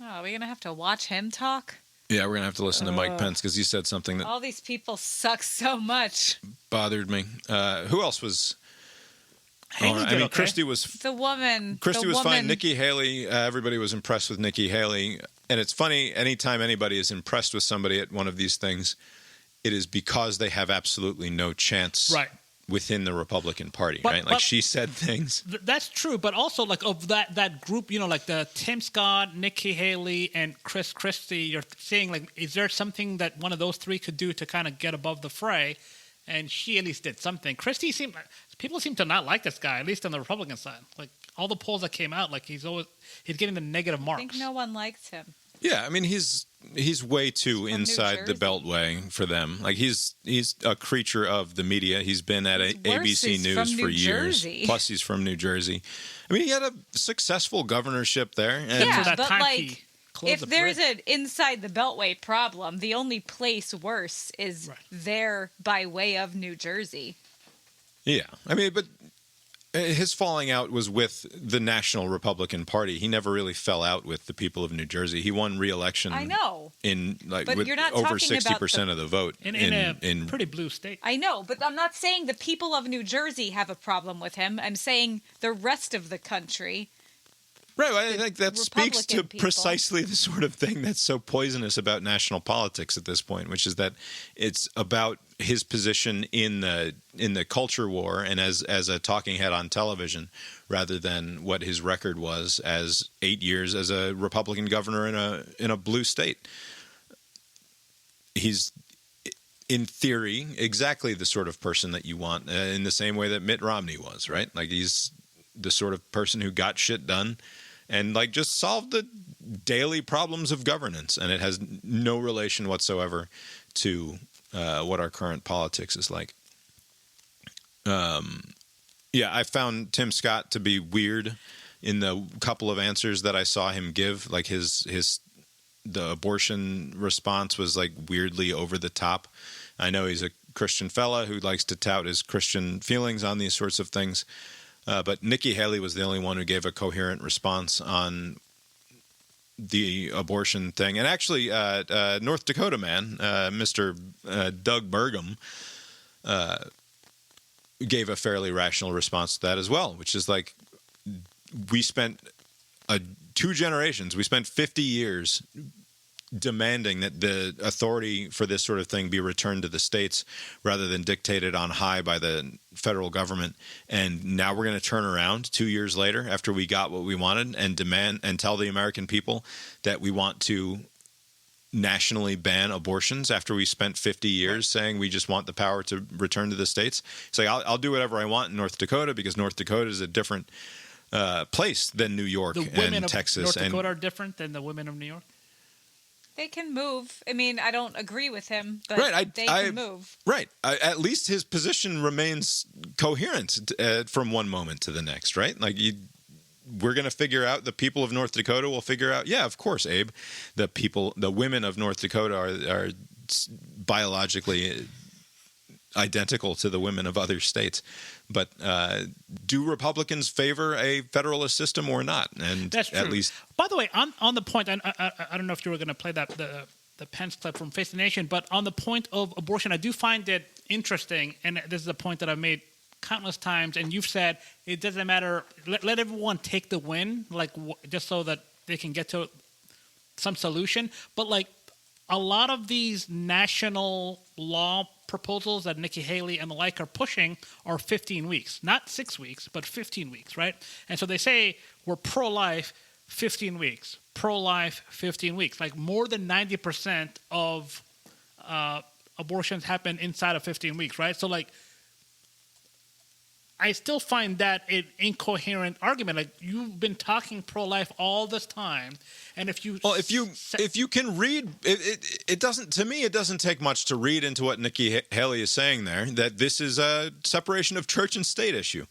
Oh, are we going to have to watch him talk? Yeah, we're going to have to listen to Mike Pence because he said something that All these people suck so much. bothered me. Who else was... Haley did okay. Christie was... The woman. Christie the was woman. fine. Nikki Haley, everybody was impressed with Nikki Haley. And it's funny, anytime anybody is impressed with somebody at one of these things, it is because they have absolutely no chance within the Republican Party, right? Like, she said things. That's true, but also, like, of that group, like the Tim Scott, Nikki Haley, and Chris Christie, you're saying, like, is there something that one of those three could do to kind of get above the fray? And she at least did something. Christie people seem to not like this guy, at least on the Republican side. Like, all the polls that came out, like, he's getting the negative marks. I think no one likes him. Yeah, I mean, he's way too inside the Beltway for them. Like, he's a creature of the media. He's been at ABC News for years. Plus, he's from New Jersey. I mean, he had a successful governorship there. And yeah, but like, if there's an inside the Beltway problem, the only place worse is there by way of New Jersey. Yeah, I mean, but his falling out was with the National Republican Party. He never really fell out with the people of New Jersey. He won re-election. I know. But with you're not over talking 60% of the vote. In a pretty blue state. I know, but I'm not saying the people of New Jersey have a problem with him. I'm saying the rest of the country. Right, I think that speaks to people. precisely the sort of thing that's so poisonous about national politics at this point, which is that it's about his position in the culture war and as a talking head on television, rather than what his record was as 8 years as a Republican governor in a blue state. He's, in theory, exactly the sort of person that you want, in the same way that Mitt Romney was, right? Like, he's the sort of person who got shit done and, like, just solved the daily problems of governance. And it has no relation whatsoever to what our current politics is like. Yeah, I found Tim Scott to be weird in the couple of answers that I saw him give. Like, the abortion response was, like, weirdly over the top. I know he's a Christian fella who likes to tout his Christian feelings on these sorts of things. But Nikki Haley was the only one who gave a coherent response on the abortion thing. And actually, North Dakota man, Mr. Doug Burgum, gave a fairly rational response to that as well, which is like, we spent 2 generations, we spent 50 years demanding that the authority for this sort of thing be returned to the states rather than dictated on high by the federal government. And now we're going to turn around 2 years later after we got what we wanted and demand and tell the American people that we want to nationally ban abortions after we spent 50 years saying we just want the power to return to the states. It's like, I'll do whatever I want in North Dakota because North Dakota is a different place than New York and Texas. The women of North Dakota are different than the women of New York? They can move. I mean, I don't agree with him, but they can move. Right. At least his position remains coherent from one moment to the next, right? Like, we're going to figure out, the people of North Dakota will figure out, yeah, of course, Abe, the women of North Dakota are biologically identical to the women of other states. But do Republicans favor a federalist system or not? And that's true. At least, by the way, on the point, I don't know if you were going to play that the Pence clip from Face the Nation, but on the point of abortion, I do find it interesting, and this is a point that I've made countless times, and you've said it doesn't matter. Let everyone take the win, like, just so that they can get to some solution. But, like, a lot of these national law proposals that Nikki Haley and the like are pushing are 15 weeks. Not 6 weeks, but 15 weeks, right? And so they say we're pro-life 15 weeks. Pro-life 15 weeks. Like, more than 90% of abortions happen inside of 15 weeks, right? So, like, I still find that an incoherent argument. Like, you've been talking pro-life all this time, and if you can read it doesn't, to me, it doesn't take much to read into what Nikki Haley is saying there, that this is a separation of church and state issue.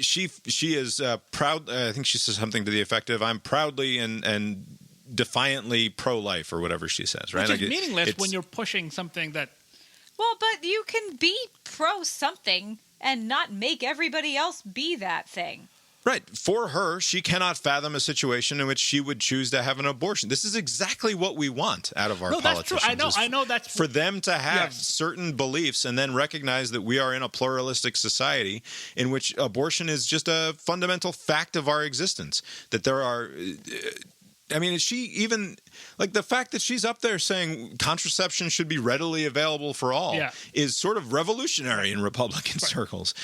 She is proud. I think she says something to the effect of, "I'm proudly and defiantly pro-life or whatever she says, right? Which is meaningless when you're pushing something that... Well, but you can be pro something and not make everybody else be that thing. Right. For her, she cannot fathom a situation in which she would choose to have an abortion. This is exactly what we want out of our politicians. That's true. I know that's... For them to have Yes. certain beliefs and then recognize that we are in a pluralistic society in which abortion is just a fundamental fact of our existence. That there are... I mean, is she even like the fact that she's up there saying contraception should be readily available for all is sort of revolutionary in Republican circles,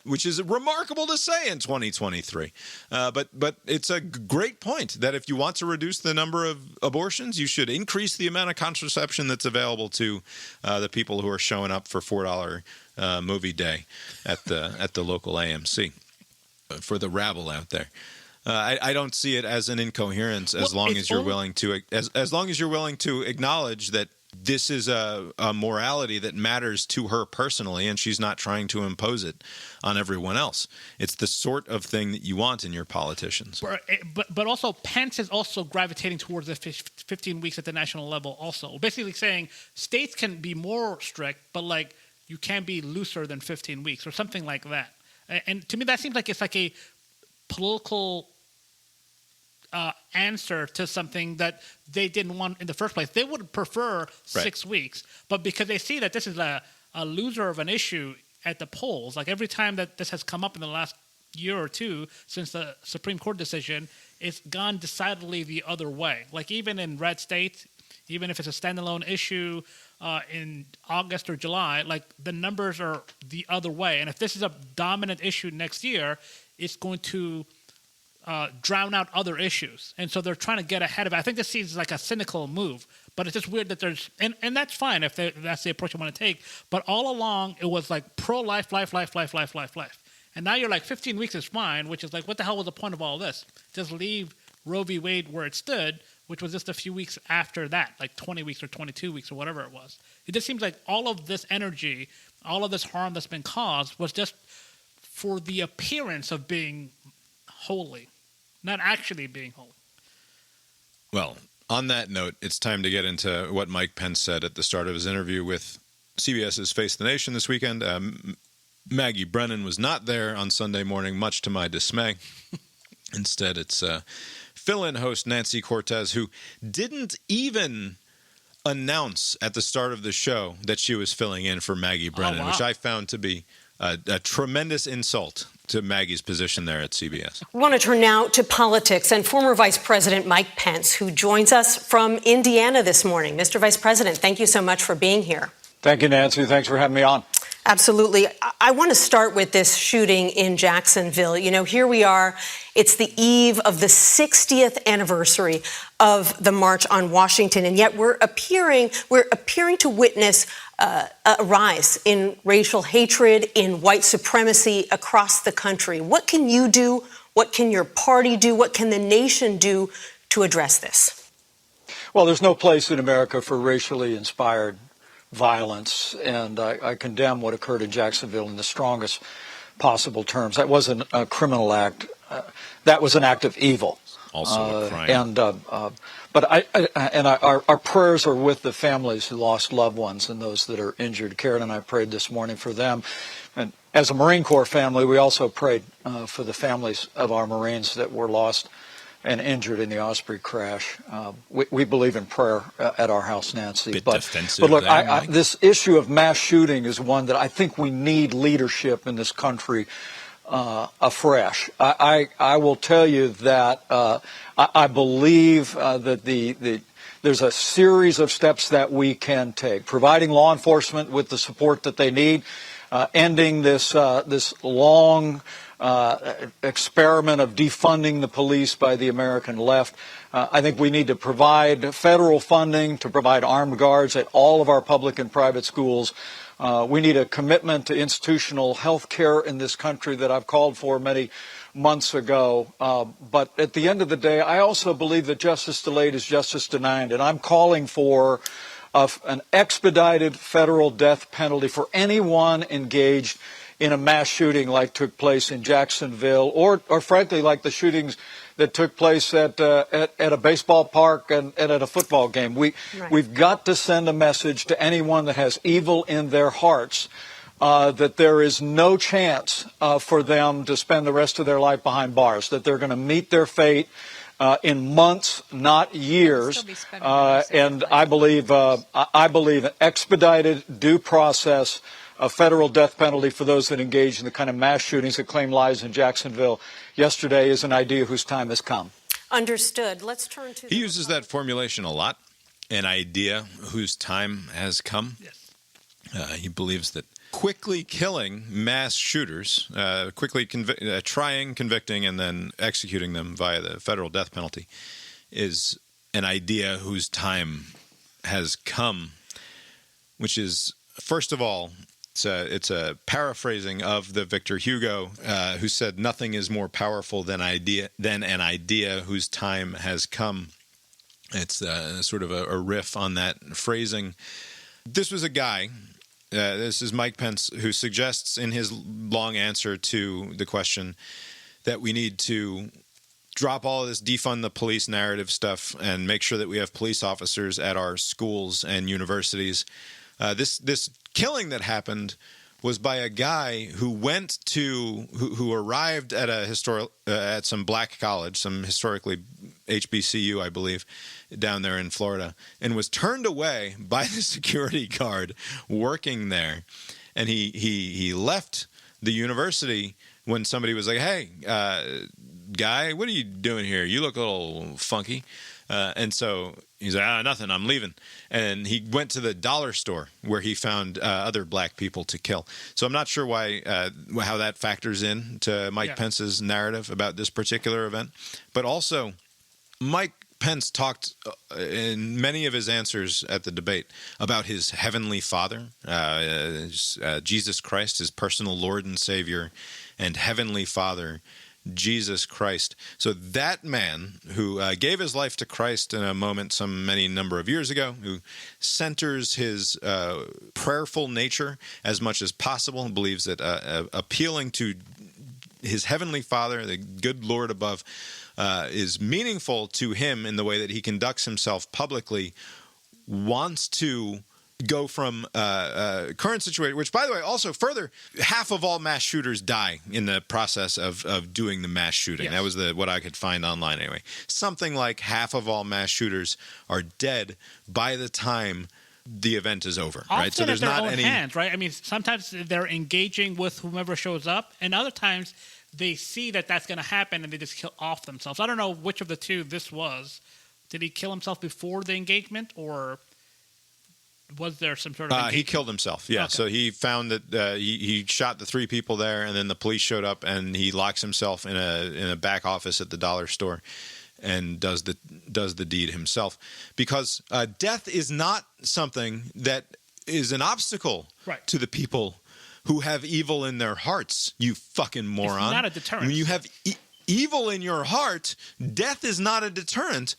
which is remarkable to say in 2023. But it's a great point that if you want to reduce the number of abortions, you should increase the amount of contraception that's available to the people who are showing up for $4 movie day at the local AMC for the rabble out there. I don't see it as an incoherence as long as you're willing to as long as you're willing to acknowledge that this is a morality that matters to her personally, and she's not trying to impose it on everyone else. It's the sort of thing that you want in your politicians. But also Pence is also gravitating towards the 15 weeks at the national level. Also, basically saying states can be more strict, but like you can be looser than 15 weeks or something like that. And to me, that seems like it's like a political answer to something that they didn't want in the first place. They would prefer 6 weeks, but because they see that this is a loser of an issue at the polls, like every time that this has come up in the last year or two since the Supreme Court decision, it's gone decidedly the other way. Like even in red states, even if it's a standalone issue in August or July, like the numbers are the other way. And if this is a dominant issue next year, it's going to drown out other issues. And so they're trying to get ahead of it. I think this seems like a cynical move, but it's just weird that there's, and that's fine if that's the approach you want to take. But all along, it was like pro-life, life. And now you're like 15 weeks is fine, which is like, what the hell was the point of all this? Just leave Roe v. Wade where it stood, which was just a few weeks after that, like 20 weeks or 22 weeks or whatever it was. It just seems like all of this energy, all of this harm that's been caused was just for the appearance of being holy, not actually being holy. Well, on that note, it's time to get into what Mike Pence said at the start of his interview with CBS's Face the Nation this weekend. Maggie Brennan was not there on Sunday morning, much to my dismay. Instead, it's fill-in host Nancy Cortez, who didn't even announce at the start of the show that she was filling in for Maggie Brennan, which I found to be a tremendous insult to Maggie's position there at CBS. We want to turn now to politics and former Vice President Mike Pence, who joins us from Indiana this morning. Mr. Vice President, thank you so much for being here. Thank you, Nancy. Thanks for having me on. Absolutely. I want to start with this shooting in Jacksonville. You know, here we are. It's the eve of the 60th anniversary of the March on Washington, and yet we're appearing to witness a rise in racial hatred, in white supremacy across the country. What can you do? What can your party do? What can the nation do to address this? Well, there's no place in America for racially inspired violence, and I condemn what occurred in Jacksonville in the strongest possible terms. That wasn't a criminal act. That was an act of evil. Also a crime. Our prayers are with the families who lost loved ones and those that are injured. Karen and I prayed this morning for them. And as a Marine Corps family, we also prayed for the families of our Marines that were lost and injured in the Osprey crash. We believe in prayer at our house, Nancy. But look, this issue of mass shooting is one that I think we need leadership in this country afresh. I will tell you that I believe that there's a series of steps that we can take, providing law enforcement with the support that they need, ending this long experiment of defunding the police by the American left. I think we need to provide federal funding to provide armed guards at all of our public and private schools. We need a commitment to institutional health care in this country that I've called for many months ago. But at the end of the day, I also believe that justice delayed is justice denied. And I'm calling for an expedited federal death penalty for anyone engaged in a mass shooting like took place in Jacksonville or frankly, like the shootings that took place at a baseball park and at a football game. We've got to send a message to anyone that has evil in their hearts that there is no chance for them to spend the rest of their life behind bars, that they're going to meet their fate in months, not years. And I believe an expedited due process, a federal death penalty for those that engage in the kind of mass shootings that claim lives in Jacksonville yesterday is an idea whose time has come. Understood. Let's turn to... He uses that formulation a lot, an idea whose time has come. Yes. He believes that quickly killing mass shooters, quickly trying, convicting, and then executing them via the federal death penalty is an idea whose time has come, which is, first of all, it's a paraphrasing of the Victor Hugo, who said, "Nothing is more powerful than an idea whose time has come." It's sort of a riff on that phrasing. This was a guy, this is Mike Pence, who suggests in his long answer to the question that we need to drop all of this defund the police narrative stuff and make sure that we have police officers at our schools and universities. This killing that happened was by a guy who who arrived at at some black college, some historically HBCU, I believe, down there in Florida, and was turned away by the security guard working there. And he left the university when somebody was like, "Hey, guy, what are you doing here? You look a little funky." And so he's like, "Nothing, I'm leaving." And he went to the dollar store where he found other black people to kill. So I'm not sure how that factors in to Mike Pence's narrative about this particular event. But also, Mike Pence talked in many of his answers at the debate about his heavenly Father, Jesus Christ, his personal Lord and Savior, and heavenly Father, Jesus Christ. So that man who gave his life to Christ in a moment many number of years ago, who centers his prayerful nature as much as possible, and believes that appealing to his heavenly Father, the good Lord above, is meaningful to him in the way that he conducts himself publicly, wants to go from current situation, which, by the way, also further, half of all mass shooters die in the process of doing the mass shooting. Yes. That was what I could find online anyway. Something like half of all mass shooters are dead by the time the event is over. Often right? So there's at their not own any hands, right? I mean, sometimes they're engaging with whomever shows up, and other times they see that that's going to happen and they just kill off themselves. I don't know which of the two this was. Did he kill himself before the engagement, or was there some sort of engagement? He killed himself, yeah. Okay. So he found that he shot the three people there, and then the police showed up, and he locks himself in a back office at the dollar store and does the deed himself. Because death is not something that is an obstacle to the people who have evil in their hearts, you fucking moron. It's not a deterrent. When you have evil in your heart, death is not a deterrent.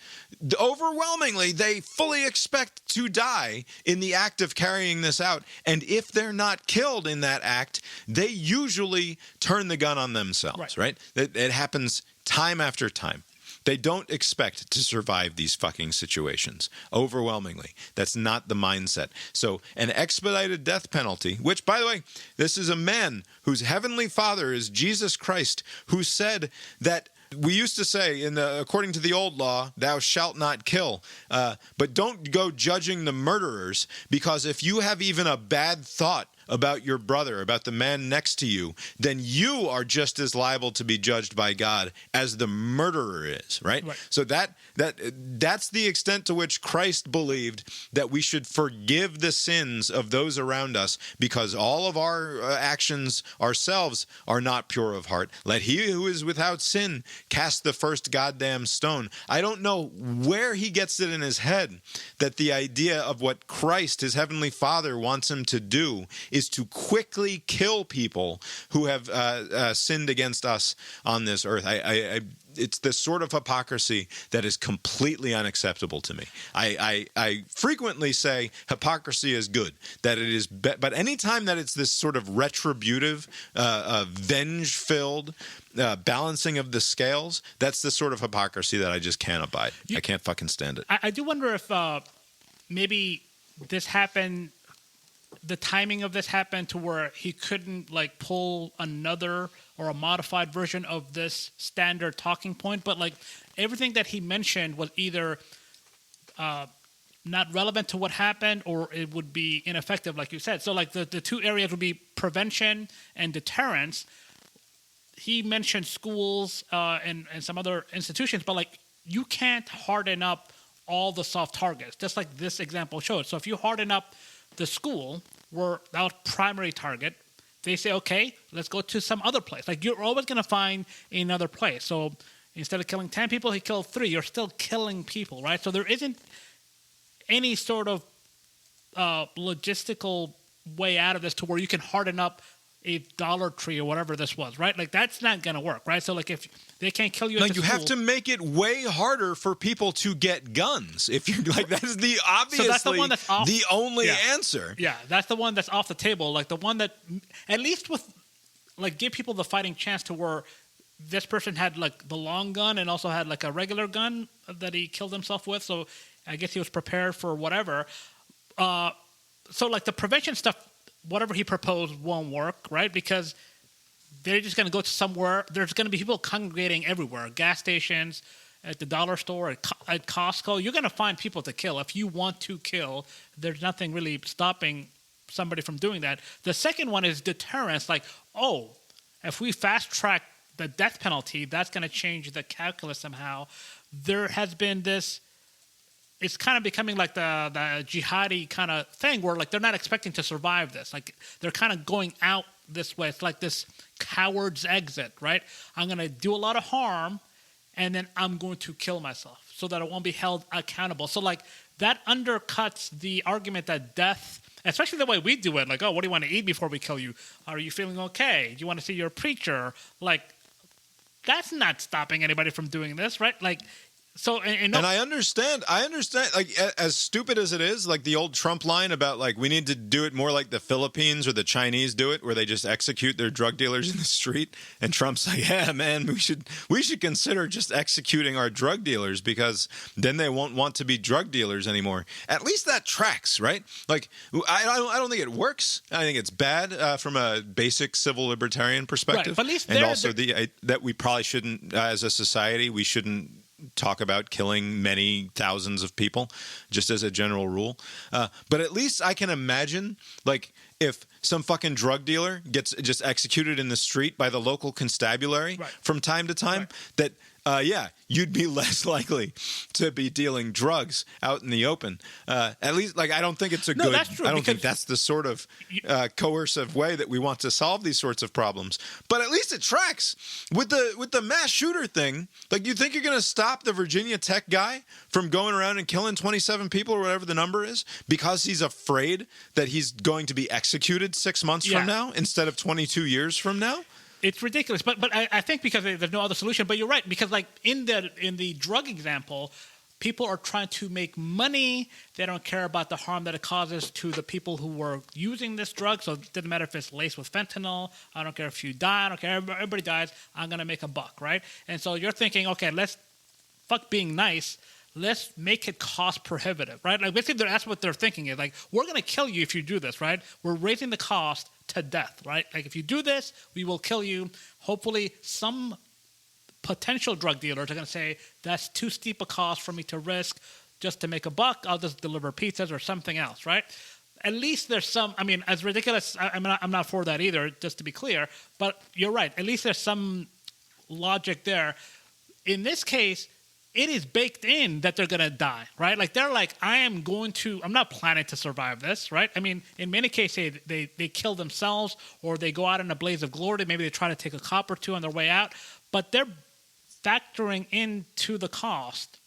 Overwhelmingly, they fully expect to die in the act of carrying this out. And if they're not killed in that act, they usually turn the gun on themselves, right? It happens time after time. They don't expect to survive these fucking situations. Overwhelmingly. That's not the mindset. So an expedited death penalty, which, by the way, this is a man whose heavenly Father is Jesus Christ, who said that we used to say, according to the old law, thou shalt not kill. But don't go judging the murderers, because if you have even a bad thought about your brother, about the man next to you, then you are just as liable to be judged by God as the murderer is, right? So that's the extent to which Christ believed that we should forgive the sins of those around us, because all of our actions ourselves are not pure of heart. Let he who is without sin cast the first goddamn stone. I don't know where he gets it in his head that the idea of what Christ, his heavenly Father, wants him to do is to quickly kill people who have sinned against us on this earth. It's this sort of hypocrisy that is completely unacceptable to me. I frequently say hypocrisy is good, that it is, but anytime that it's this sort of retributive, venge-filled balancing of the scales, that's the sort of hypocrisy that I just can't abide. I can't fucking stand it. I do wonder if maybe this happened, the timing of this happened to where he couldn't like pull another or a modified version of this standard talking point, but like everything that he mentioned was either not relevant to what happened or it would be ineffective, like you said. So like the two areas would be prevention and deterrence. He mentioned schools and some other institutions, but like you can't harden up all the soft targets, just like this example showed. So if you harden up the school, where our primary target, they say, okay, let's go to some other place. Like you're always going to find another place. So instead of killing 10 people, he killed 3. You're still killing people, right? So there isn't any sort of logistical way out of this to where you can harden up a Dollar Tree or whatever this was, right? Like that's not going to work, right? So like if they can't kill you, you have to make it way harder for people to get guns. If you're like, that is the obviously so that's the one that's off, the only answer. Yeah, that's the one that's off the table. Like the one that, at least with, like, give people the fighting chance to where this person had like the long gun and also had like a regular gun that he killed himself with. So I guess he was prepared for whatever. So like the prevention stuff, whatever he proposed won't work, right? Because they're just going to go to somewhere. There's going to be people congregating everywhere, gas stations, at the dollar store, at Costco. You're going to find people to kill. If you want to kill, there's nothing really stopping somebody from doing that. The second one is deterrence. Like, oh, if we fast track the death penalty, that's going to change the calculus somehow. There has been this, it's kind of becoming like the jihadi kind of thing where like they're not expecting to survive this. Like they're kind of going out this way. It's like this coward's exit, right? I'm going to do a lot of harm and then I'm going to kill myself so that I won't be held accountable. So like that undercuts the argument that death, especially the way we do it, like, oh, what do you want to eat before we kill you? Are you feeling okay? Do you want to see your preacher? Like, that's not stopping anybody from doing this, right? Like, so, and I understand, like, as stupid as it is, like the old Trump line about, like, we need to do it more like the Philippines or the Chinese do it, where they just execute their drug dealers in the street. And Trump's like, yeah, man, we should consider just executing our drug dealers because then they won't want to be drug dealers anymore. At least that tracks, right? Like, I don't think it works. I think it's bad from a basic civil libertarian perspective. Right, but at least and also that we probably shouldn't, as a society, we shouldn't talk about killing many thousands of people just as a general rule. But at least I can imagine, like, if some fucking drug dealer gets just executed in the street by the local constabulary from time to time, that, yeah, you'd be less likely to be dealing drugs out in the open. At least, like, I don't think it's a good, that's true, I don't think that's the sort of coercive way that we want to solve these sorts of problems. But at least it tracks. With the mass shooter thing, like, you think you're going to stop the Virginia Tech guy from going around and killing 27 people or whatever the number is because he's afraid that he's going to be executed 6 months from now instead of 22 years from now? It's ridiculous, but I think because there's no other solution. But you're right, because like in the drug example, people are trying to make money. They don't care about the harm that it causes to the people who were using this drug. So it doesn't matter if it's laced with fentanyl. I don't care if you die. I don't care. Everybody dies. I'm gonna make a buck, right? And so you're thinking, okay, let's fuck being nice. Let's make it cost prohibitive, right? Like basically, that's what they're thinking is like, we're gonna kill you if you do this, right? We're raising the cost to death, right? Like if you do this, we will kill you. Hopefully some potential drug dealers are going to say, that's too steep a cost for me to risk just to make a buck. I'll just deliver pizzas or something else, right? At least there's some, I mean, as ridiculous, I'm not for that either, just to be clear, but you're right. At least there's some logic there. In this case, it is baked in that they're going to die, right? Like, they're like, I'm not planning to survive this, right? I mean, in many cases, they kill themselves or they go out in a blaze of glory. Maybe they try to take a cop or two on their way out, but they're factoring into the cost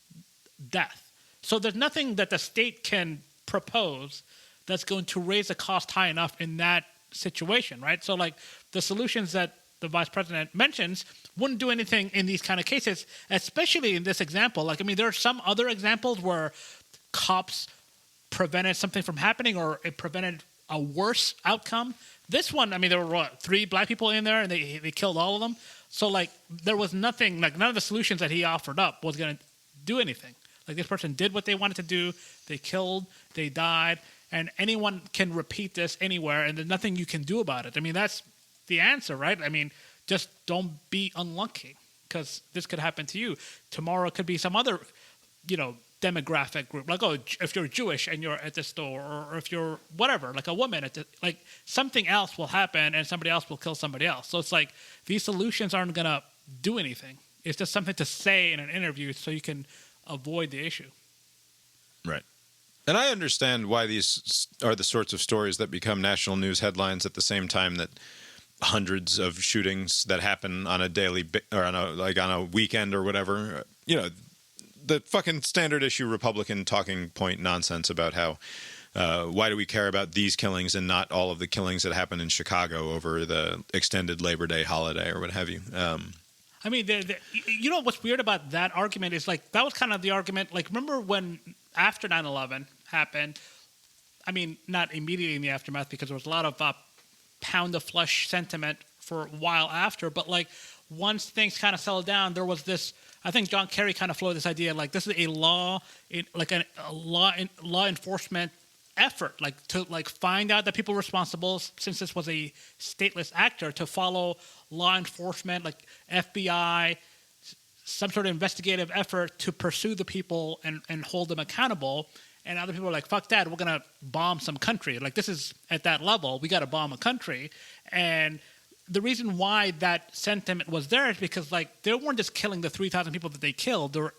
death. So there's nothing that the state can propose that's going to raise the cost high enough in that situation, right? So like the solutions that the vice president mentions wouldn't do anything in these kind of cases, especially in this example. Like, I mean, there are some other examples where cops prevented something from happening or it prevented a worse outcome. This one, I mean, there were 3 black people in there and they killed all of them. So like there was nothing, like none of the solutions that he offered up was going to do anything. Like this person did what they wanted to do. They killed, they died, and anyone can repeat this anywhere and there's nothing you can do about it. I mean, that's the answer, right? I mean, just don't be unlucky because this could happen to you. Tomorrow it could be some other, demographic group. Like, if you're Jewish and you're at the store, or if you're whatever, like a woman, like something else will happen and somebody else will kill somebody else. So it's like these solutions aren't going to do anything. It's just something to say in an interview so you can avoid the issue. Right. And I understand why these are the sorts of stories that become national news headlines at the same time that hundreds of shootings that happen on a daily or on a weekend or whatever. The fucking standard issue Republican talking point nonsense about how why do we care about these killings and not all of the killings that happen in Chicago over the extended Labor Day holiday or what have you. I mean, you know what's weird about that argument is like that was kind of the argument. Like, remember when after 9/11 happened? I mean, not immediately in the aftermath because there was a lot of pound of flesh sentiment for a while after. But like once things kind of settled down, there was this. I think John Kerry kind of floated this idea like this is a law enforcement effort, like to like find out the people responsible, since this was a stateless actor, to follow law enforcement, like FBI, some sort of investigative effort to pursue the people and hold them accountable. And other people are like, fuck that, we're going to bomb some country. Like, this is at that level, we got to bomb a country. And the reason why that sentiment was there is because, like, they weren't just killing the 3,000 people that they killed. They were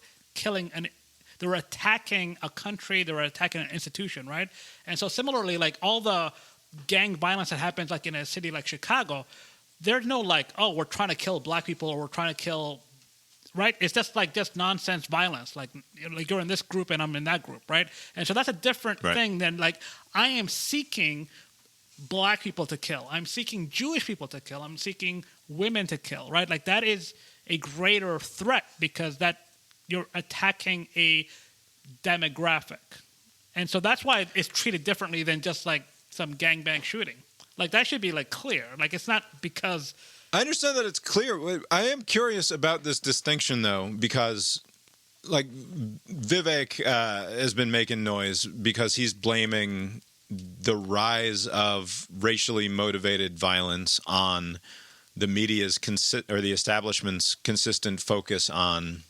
they were attacking a country, they were attacking an institution, right? And so similarly, like, all the gang violence that happens, like, in a city like Chicago, there's no, like, oh, we're trying to kill black people or we're trying to kill, right? It's just nonsense violence. Like you're in this group and I'm in that group, right? And so that's a different thing than, like, I am seeking black people to kill. I'm seeking Jewish people to kill. I'm seeking women to kill, right? Like, that is a greater threat because that you're attacking a demographic. And so that's why it's treated differently than just like some gangbang shooting. Like, that should be like clear. Like, it's not because... I understand that it's clear. I am curious about this distinction, though, because, like, Vivek has been making noise because he's blaming the rise of racially motivated violence on the media's or the establishment's consistent focus on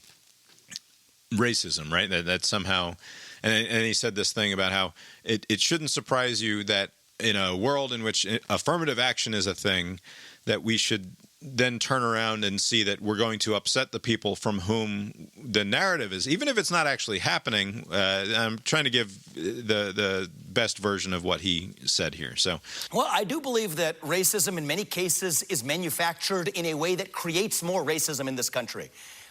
racism, right? That somehow, and he said this thing about how it shouldn't surprise you that in a world in which affirmative action is a thing, that we should then turn around and see that we're going to upset the people from whom the narrative is, even if it's not actually happening. I'm trying to give the best version of what he said here. So, well, I do believe that racism in many cases is manufactured in a way that creates more racism in this country.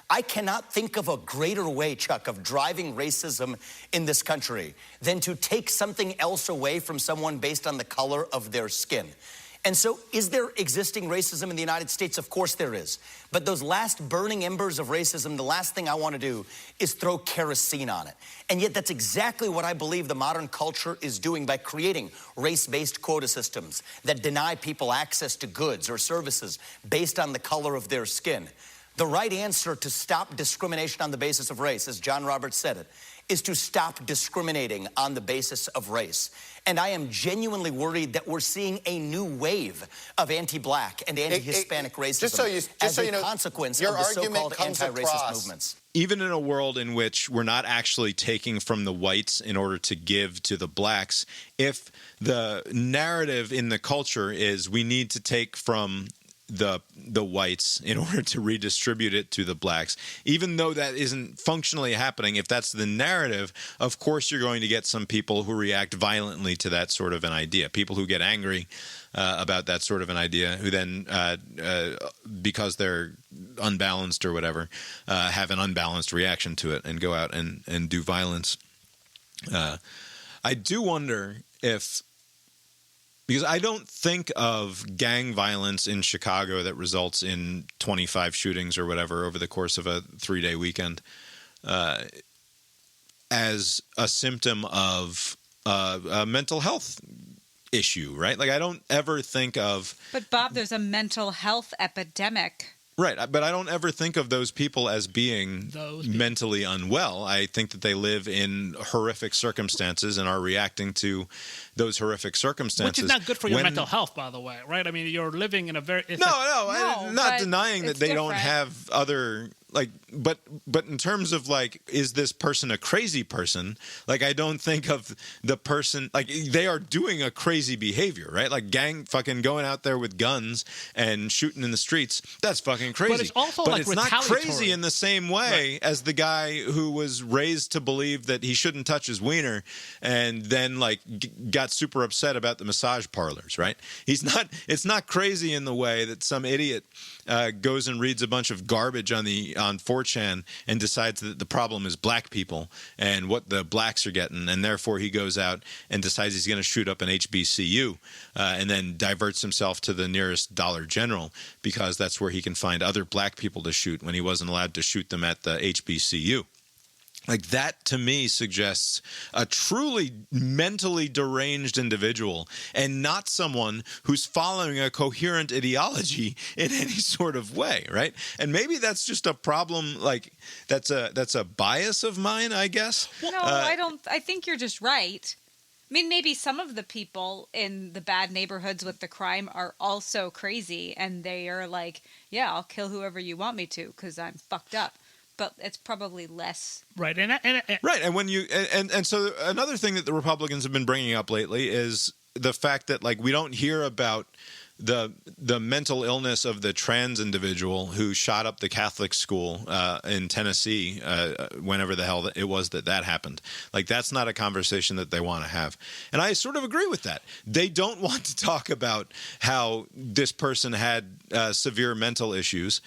I cannot think of a greater way, Chuck, of driving racism in this country than to take something else away from someone based on the color of their skin. And so, is there existing racism in the United States? Of course there is. But those last burning embers of racism, the last thing I want to do is throw kerosene on it. And yet that's exactly what I believe the modern culture is doing by creating race-based quota systems that deny people access to goods or services based on the color of their skin. The right answer to stop discrimination on the basis of race, as John Roberts said it, is to stop discriminating on the basis of race. And I am genuinely worried that we're seeing a new wave of anti-black and anti-Hispanic racism as a consequence of the so-called anti-racist movements. Even in a world in which we're not actually taking from the whites in order to give to the blacks, if the narrative in the culture is we need to take from the whites in order to redistribute it to the blacks, even though that isn't functionally happening, if that's the narrative, of course you're going to get some people who react violently to that sort of an idea, people who get angry about that sort of an idea, who then, because they're unbalanced or whatever, have an unbalanced reaction to it and go out and do violence. I do wonder if Because I don't think of gang violence in Chicago that results in 25 shootings or whatever over the course of a 3-day weekend as a symptom of a mental health issue, right? Like I don't ever think of... But Bob, there's a mental health epidemic. Right, but I don't ever think of those people as being mentally unwell. I think that they live in horrific circumstances and are reacting to those horrific circumstances. Which is not good for your mental health, by the way, right? I mean, you're living in a very... I'm not denying that they don't have other... Like, but in terms of like, is this person a crazy person? Like, I don't think of the person like they are doing a crazy behavior, right? Like fucking going out there with guns and shooting in the streets. That's fucking crazy. But it's also like it's not crazy in the same way as the guy who was raised to believe that he shouldn't touch his wiener and then like got super upset about the massage parlors, right? It's not crazy in the way that some idiot goes and reads a bunch of garbage on 4chan and decides that the problem is black people and what the blacks are getting, and therefore he goes out and decides he's going to shoot up an HBCU and then diverts himself to the nearest Dollar General because that's where he can find other black people to shoot when he wasn't allowed to shoot them at the HBCU. Like that, to me, suggests a truly mentally deranged individual and not someone who's following a coherent ideology in any sort of way, right? And maybe that's just a problem, like that's a bias of mine, I guess. No, I don't. I think you're just right. I mean, maybe some of the people in the bad neighborhoods with the crime are also crazy, and they are like, yeah, I'll kill whoever you want me to because I'm fucked up. But it's probably less. Right. Right. And when you and so another thing that the Republicans have been bringing up lately is the fact that like we don't hear about the mental illness of the trans individual who shot up the Catholic school in Tennessee whenever the hell it was that happened. Like that's not a conversation that they want to have. And I sort of agree with that. They don't want to talk about how this person had severe mental issues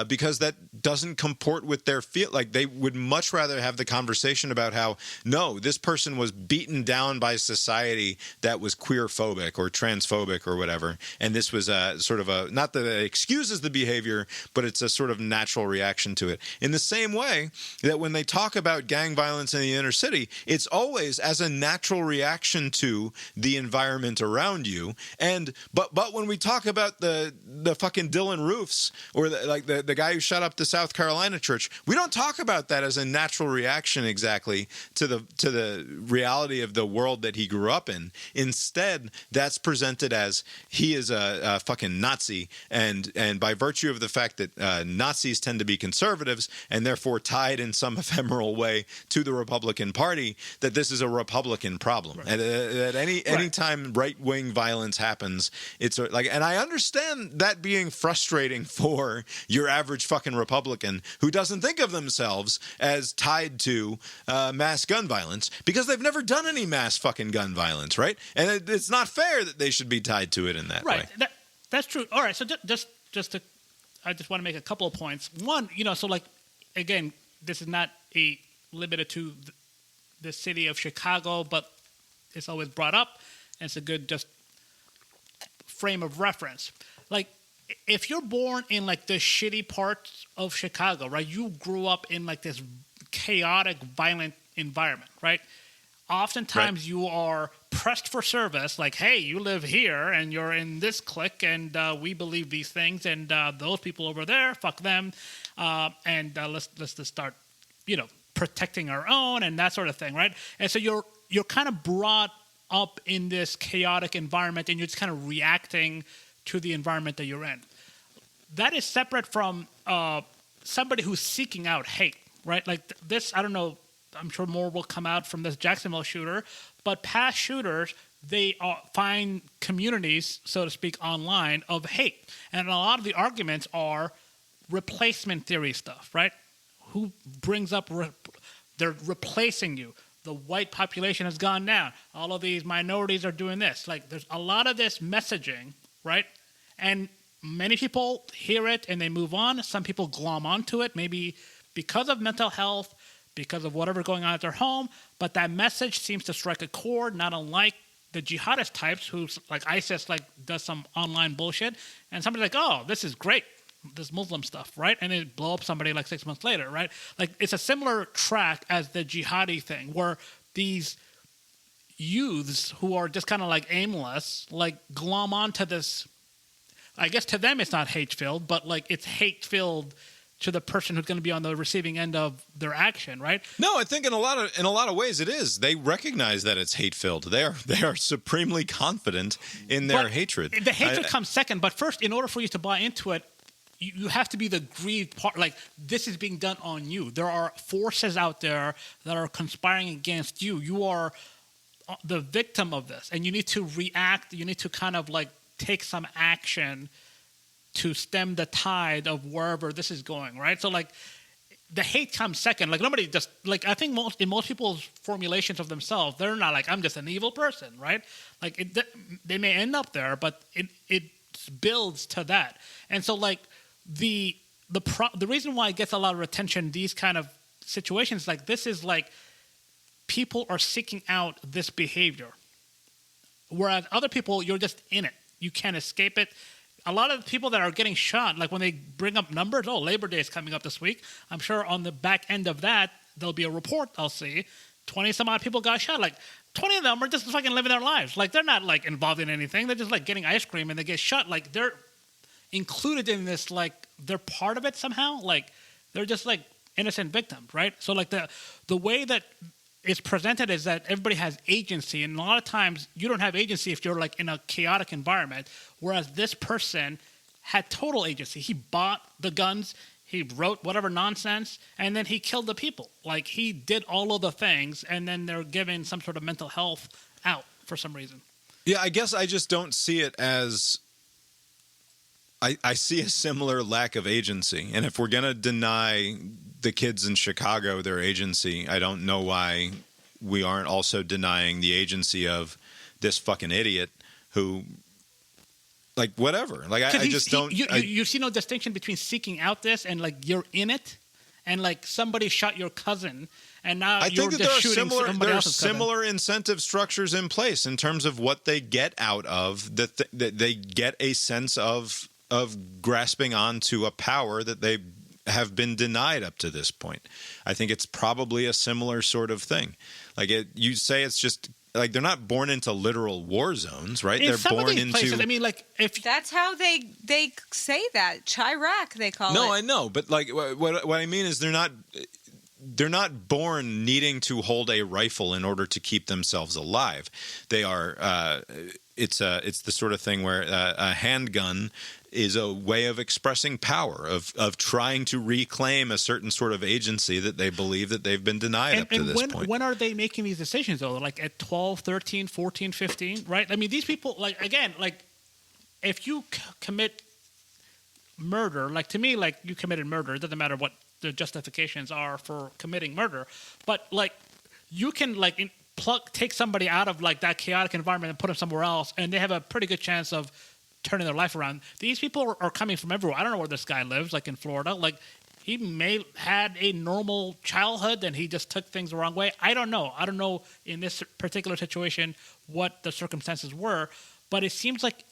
because that doesn't comport with their feel. Like they would much rather have the conversation about how, no, this person was beaten down by society that was queer-phobic or transphobic or whatever. And this was sort of a, not that it excuses the behavior, but it's a sort of natural reaction to it. In the same way that when they talk about gang violence in the inner city, it's always as a natural reaction to the environment around you. And but when we talk about the fucking Dylan Roofs or the guy who shot up the South Carolina church, we don't talk about that as a natural reaction exactly to the reality of the world that he grew up in. Instead, that's presented as he is a fucking Nazi, and by virtue of the fact that Nazis tend to be conservatives and therefore tied in some ephemeral way to the Republican Party, that this is a Republican problem. Right. And that any time right-wing violence happens, it's like, and I understand that being frustrating for your average fucking Republican who doesn't think of themselves as tied to mass gun violence because they've never done any mass fucking gun violence, right? And it's not fair that they should be tied to it in that way. That's true. All right, so I just want to make a couple of points. One, so like, again, this is not limited to the city of Chicago, but it's always brought up, and it's a good just frame of reference. Like, if you're born in like the shitty parts of Chicago, right? You grew up in like this chaotic, violent environment, right? Oftentimes you are pressed for service, like, hey, you live here and you're in this clique and we believe these things, and those people over there, fuck them, and let's just start, protecting our own and that sort of thing, right? And so you're kind of brought up in this chaotic environment and you're just kind of reacting to the environment that you're in. That is separate from somebody who's seeking out hate, right? Like this, I don't know, I'm sure more will come out from this Jacksonville shooter, but past shooters, they find communities, so to speak, online of hate. And a lot of the arguments are replacement theory stuff, right? Who brings up, they're replacing you. The white population has gone down. All of these minorities are doing this. Like, there's a lot of this messaging, right? And many people hear it and they move on. Some people glom onto it, maybe because of mental health, because of whatever's going on at their home, but that message seems to strike a chord, not unlike the jihadist types who's like ISIS, like does some online bullshit, and somebody's like, oh, this is great, this Muslim stuff, right? And they blow up somebody like 6 months later, right? Like it's a similar track as the jihadi thing, where these youths who are just kind of like aimless, like glom onto this. I guess to them it's not hate-filled, but like it's hate-filled to the person who's going to be on the receiving end of their action, right? No, I think in a lot of ways it is. They recognize that it's hate-filled. They are supremely confident in their hatred. The hatred comes second, but first, in order for you to buy into it, you have to be the grieved part. Like, this is being done on you. There are forces out there that are conspiring against you. You are the victim of this, and you need to react. You need to kind of like take some action to stem the tide of wherever this is going, right? So like the hate comes second. Like nobody just like, I think in most people's formulations of themselves, they're not like, I'm just an evil person, right? Like they may end up there, but it builds to that. And so like the reason why it gets a lot of attention, these kind of situations like this, is like people are seeking out this behavior, whereas other people, you're just in it. You can't escape it. A lot of the people that are getting shot, like when they bring up numbers, oh, Labor Day is coming up this week. I'm sure on the back end of that, there'll be a report I'll see. 20 some odd people got shot. Like 20 of them are just fucking living their lives. Like they're not like involved in anything. They're just like getting ice cream and they get shot. Like they're included in this, like they're part of it somehow. Like they're just like innocent victims, right? So like the way that it's presented is that everybody has agency, and a lot of times you don't have agency if you're like in a chaotic environment, whereas this person had total agency. He bought the guns, he wrote whatever nonsense, and then he killed the people. Like he did all of the things, and then they're given some sort of mental health out for some reason. Yeah, I guess I just don't see it as I see a similar lack of agency. And if we're going to deny the kids in Chicago their agency, I don't know why we aren't also denying the agency of this fucking idiot who, like, whatever. Like, I just don't. You see no distinction between seeking out this and, like, you're in it, and, like, somebody shot your cousin, and now you're just shooting somebody else's cousin. Similar incentive structures in place in terms of what they get out of that they get a sense of grasping onto a power that they have been denied up to this point. I think it's probably a similar sort of thing. Like you say, it's just like they're not born into literal war zones, right? They're born into places, I mean, like if that's how they say that Chirac they call it. No, I know, but like what I mean is they're not born needing to hold a rifle in order to keep themselves alive. They are. It's the sort of thing where a handgun is a way of expressing power, of trying to reclaim a certain sort of agency that they believe that they've been denied up to this point. When are they making these decisions, though? Like at 12, 13, 14, 15, right? I mean, these people, like, again, like, if you commit murder, like, to me, like, you committed murder. It doesn't matter what the justifications are for committing murder. But, like, you can, like, take somebody out of, like, that chaotic environment and put them somewhere else, and they have a pretty good chance of turning their life around. These people are coming from everywhere. I don't know where this guy lives, like in Florida. Like he may had a normal childhood and he just took things the wrong way. I don't know. I don't know in this particular situation what the circumstances were, but it seems like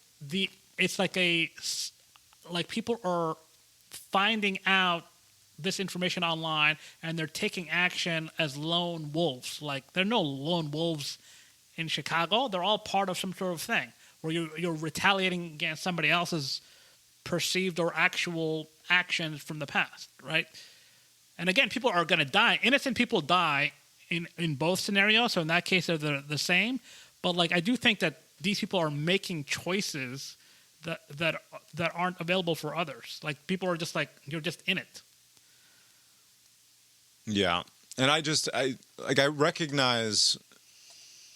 it's like people are finding out this information online and they're taking action as lone wolves. Like there are no lone wolves in Chicago. They're all part of some sort of thing where you're retaliating against somebody else's perceived or actual actions from the past, right? And again, people are going to die. Innocent people die in both scenarios, so in that case, they're the same. But like, I do think that these people are making choices that aren't available for others. Like, people are just like, you're just in it. Yeah, and I recognize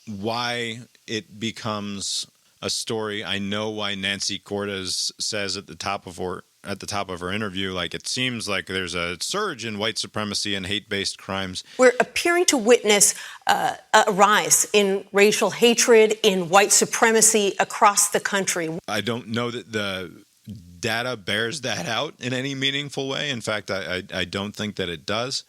why it becomes a story. I know why Nancy Cortez says at the top of her interview, like, it seems like there's a surge in white supremacy and hate-based crimes. We're appearing to witness a rise in racial hatred, in white supremacy across the country. I don't know that the data bears that out in any meaningful way. In fact, I don't think that it does.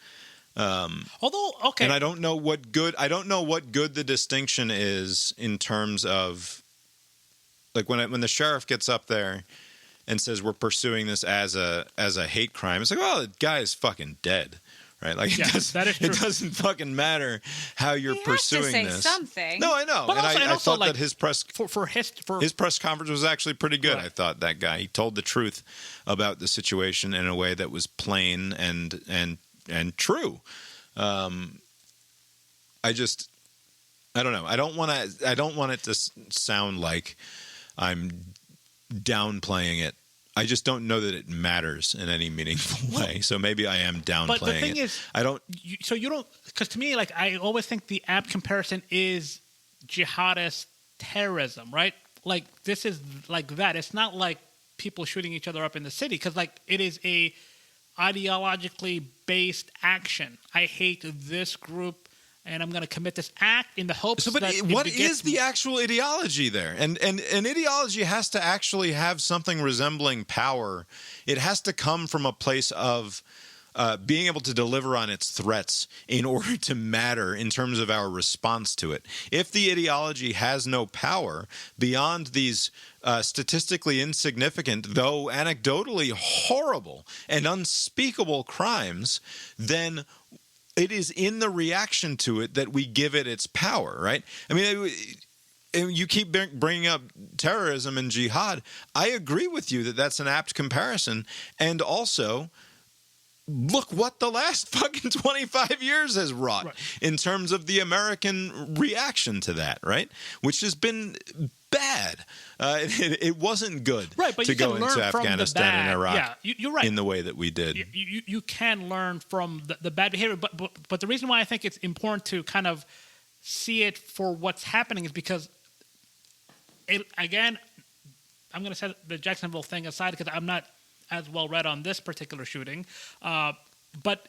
Although, okay. And I don't know what good the distinction is in terms of, like, when the sheriff gets up there and says we're pursuing this as a hate crime, it's like, well, the guy is fucking dead, right? Like, Yeah, that is true. it doesn't fucking matter how you're pursuing has to say this. something. No, I know, But and also- and I also, thought like, that his press conference was actually pretty good. Right. I thought that guy, he told the truth about the situation in a way that was plain and true. I don't know. I don't want it to sound like I'm downplaying it. I just don't know that it matters in any meaningful way. So maybe I am downplaying it. But the thing is, I don't. you don't, because to me, like, I always think the apt comparison is jihadist terrorism, right? Like, this is like that. It's not like people shooting each other up in the city, because, like, it is a ideologically based action. I hate this group, and I'm going to commit this act in the hopes But that what is the actual ideology there? And an ideology has to actually have something resembling power. It has to come from a place of being able to deliver on its threats in order to matter in terms of our response to it. If the ideology has no power beyond these statistically insignificant, though anecdotally horrible and unspeakable crimes, then it is in the reaction to it that we give it its power, right? I mean, you keep bringing up terrorism and jihad. I agree with you that that's an apt comparison. And also, look what the last fucking 25 years has wrought in terms of the American reaction to that, right? Which has been bad. It wasn't good to go into Afghanistan and Iraq you're right. in the way that we did. You can learn from the bad behavior, but the reason why I think it's important to kind of see it for what's happening is because, again, I'm going to set the Jacksonville thing aside because I'm not as well read on this particular shooting, but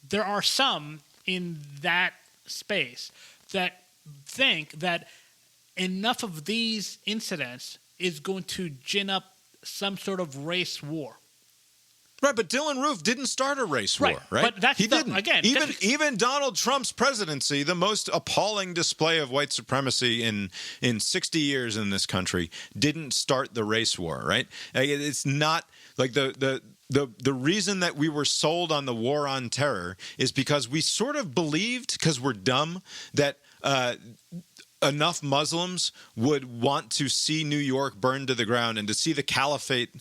there are some in that space that think that enough of these incidents is going to gin up some sort of race war. Right, but Dylan Roof didn't start a race war, right? But that's he didn't. Again, even Donald Trump's presidency, the most appalling display of white supremacy in 60 years in this country, didn't start the race war, right? It's not like the reason that we were sold on the war on terror is because we sort of believed, because we're dumb, that enough Muslims would want to see New York burn to the ground and to see the caliphate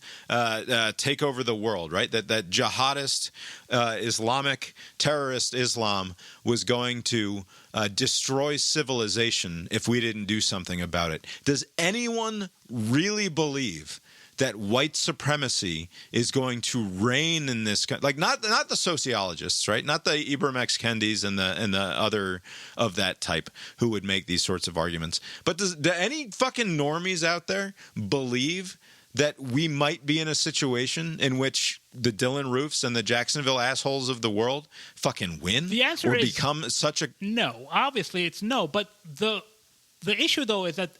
take over the world, right? That jihadist Islamic terrorist Islam was going to destroy civilization if we didn't do something about it. Does anyone really believe that white supremacy is going to reign in this country? Like, not the sociologists, right? Not the Ibram X. Kendis and the other of that type who would make these sorts of arguments. But do any fucking normies out there believe that we might be in a situation in which the Dylan Roofs and the Jacksonville assholes of the world fucking win? The answer is become such a no. Obviously, it's no. But the issue, though, is that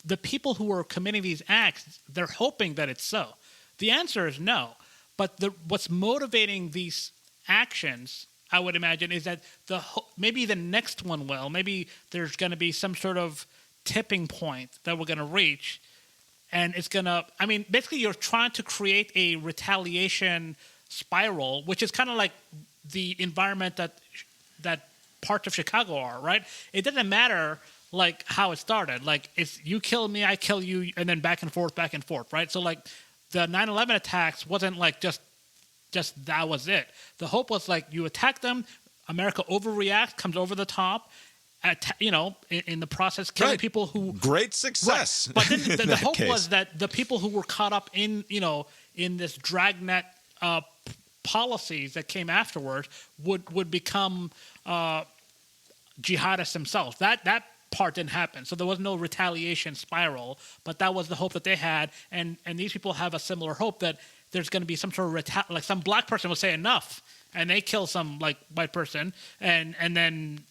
the people who are committing these acts, they're hoping that it's so. The answer is no. But what's motivating these actions, I would imagine, is that maybe the next one will. Maybe there's going to be some sort of tipping point that we're going to reach. And it's going to, I mean, basically you're trying to create a retaliation spiral, which is kind of like the environment that parts of Chicago are, right? It doesn't matter like how it started. Like, it's you kill me, I kill you, and then back and forth, right? So like the 9/11 attacks wasn't like just that was it. The hope was like you attack them, America overreacts, comes over the top, in the process killing people who great success. Right. But then the hope was that the people who were caught up in this dragnet policies that came afterwards would become jihadists themselves. That part didn't happen. So there was no retaliation spiral, but that was the hope that they had. And these people have a similar hope that there's going to be some sort of like some black person will say enough, and they kill some like white person, and then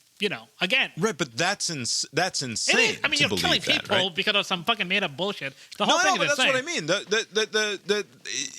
again. Right, but that's insane. It is. I mean, you're killing people because of some fucking made up bullshit. The whole thing is that's insane. what I mean.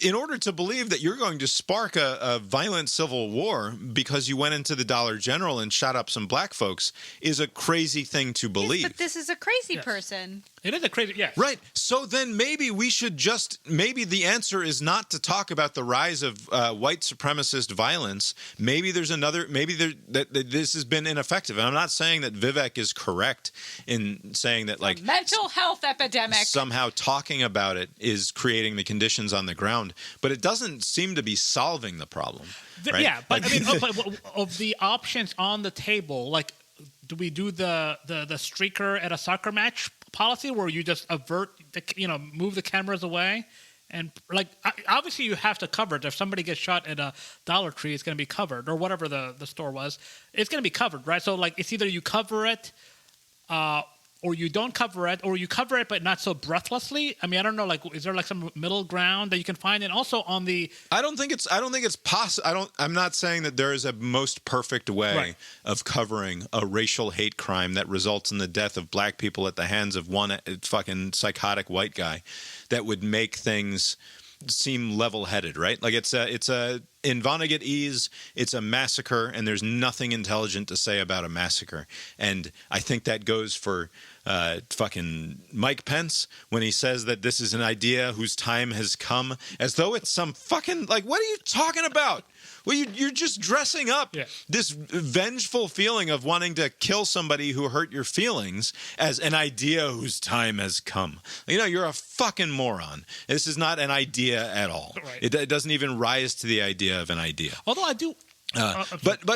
In order to believe that you're going to spark a violent civil war because you went into the Dollar General and shot up some black folks is a crazy thing to believe. Yes, but this is a crazy person. It is a crazy, yes. Right. So then maybe we should maybe the answer is not to talk about the rise of white supremacist violence. Maybe there's that this has been ineffective. And I'm not saying that Vivek is correct in saying that Mental health epidemic. Somehow talking about it is creating the conditions on the ground, but it doesn't seem to be solving the problem. Right? Yeah, but I mean, of the options on the table, do we do the streaker at a soccer match policy where you just move the cameras away? And obviously you have to cover it. If somebody gets shot at a Dollar Tree, it's going to be covered, or whatever the store was. It's going to be covered, right? So it's either you cover it, or you don't cover it, or you cover it but not so breathlessly. I mean, I don't know. Is there some middle ground that you can find? And also on the, I don't think it's possible. I'm not saying that there is a most perfect way of covering a racial hate crime that results in the death of black people at the hands of one fucking psychotic white guy that would make things seem level-headed, right? It's in Vonnegut-Ease, it's a massacre, and there's nothing intelligent to say about a massacre. And I think that goes for fucking Mike Pence when he says that this is an idea whose time has come, as though it's some fucking what are you talking about? Well, you're just dressing up this vengeful feeling of wanting to kill somebody who hurt your feelings as an idea whose time has come. You're a fucking moron. This is not an idea at all. Right. It doesn't even rise to the idea of an idea. Although I do. But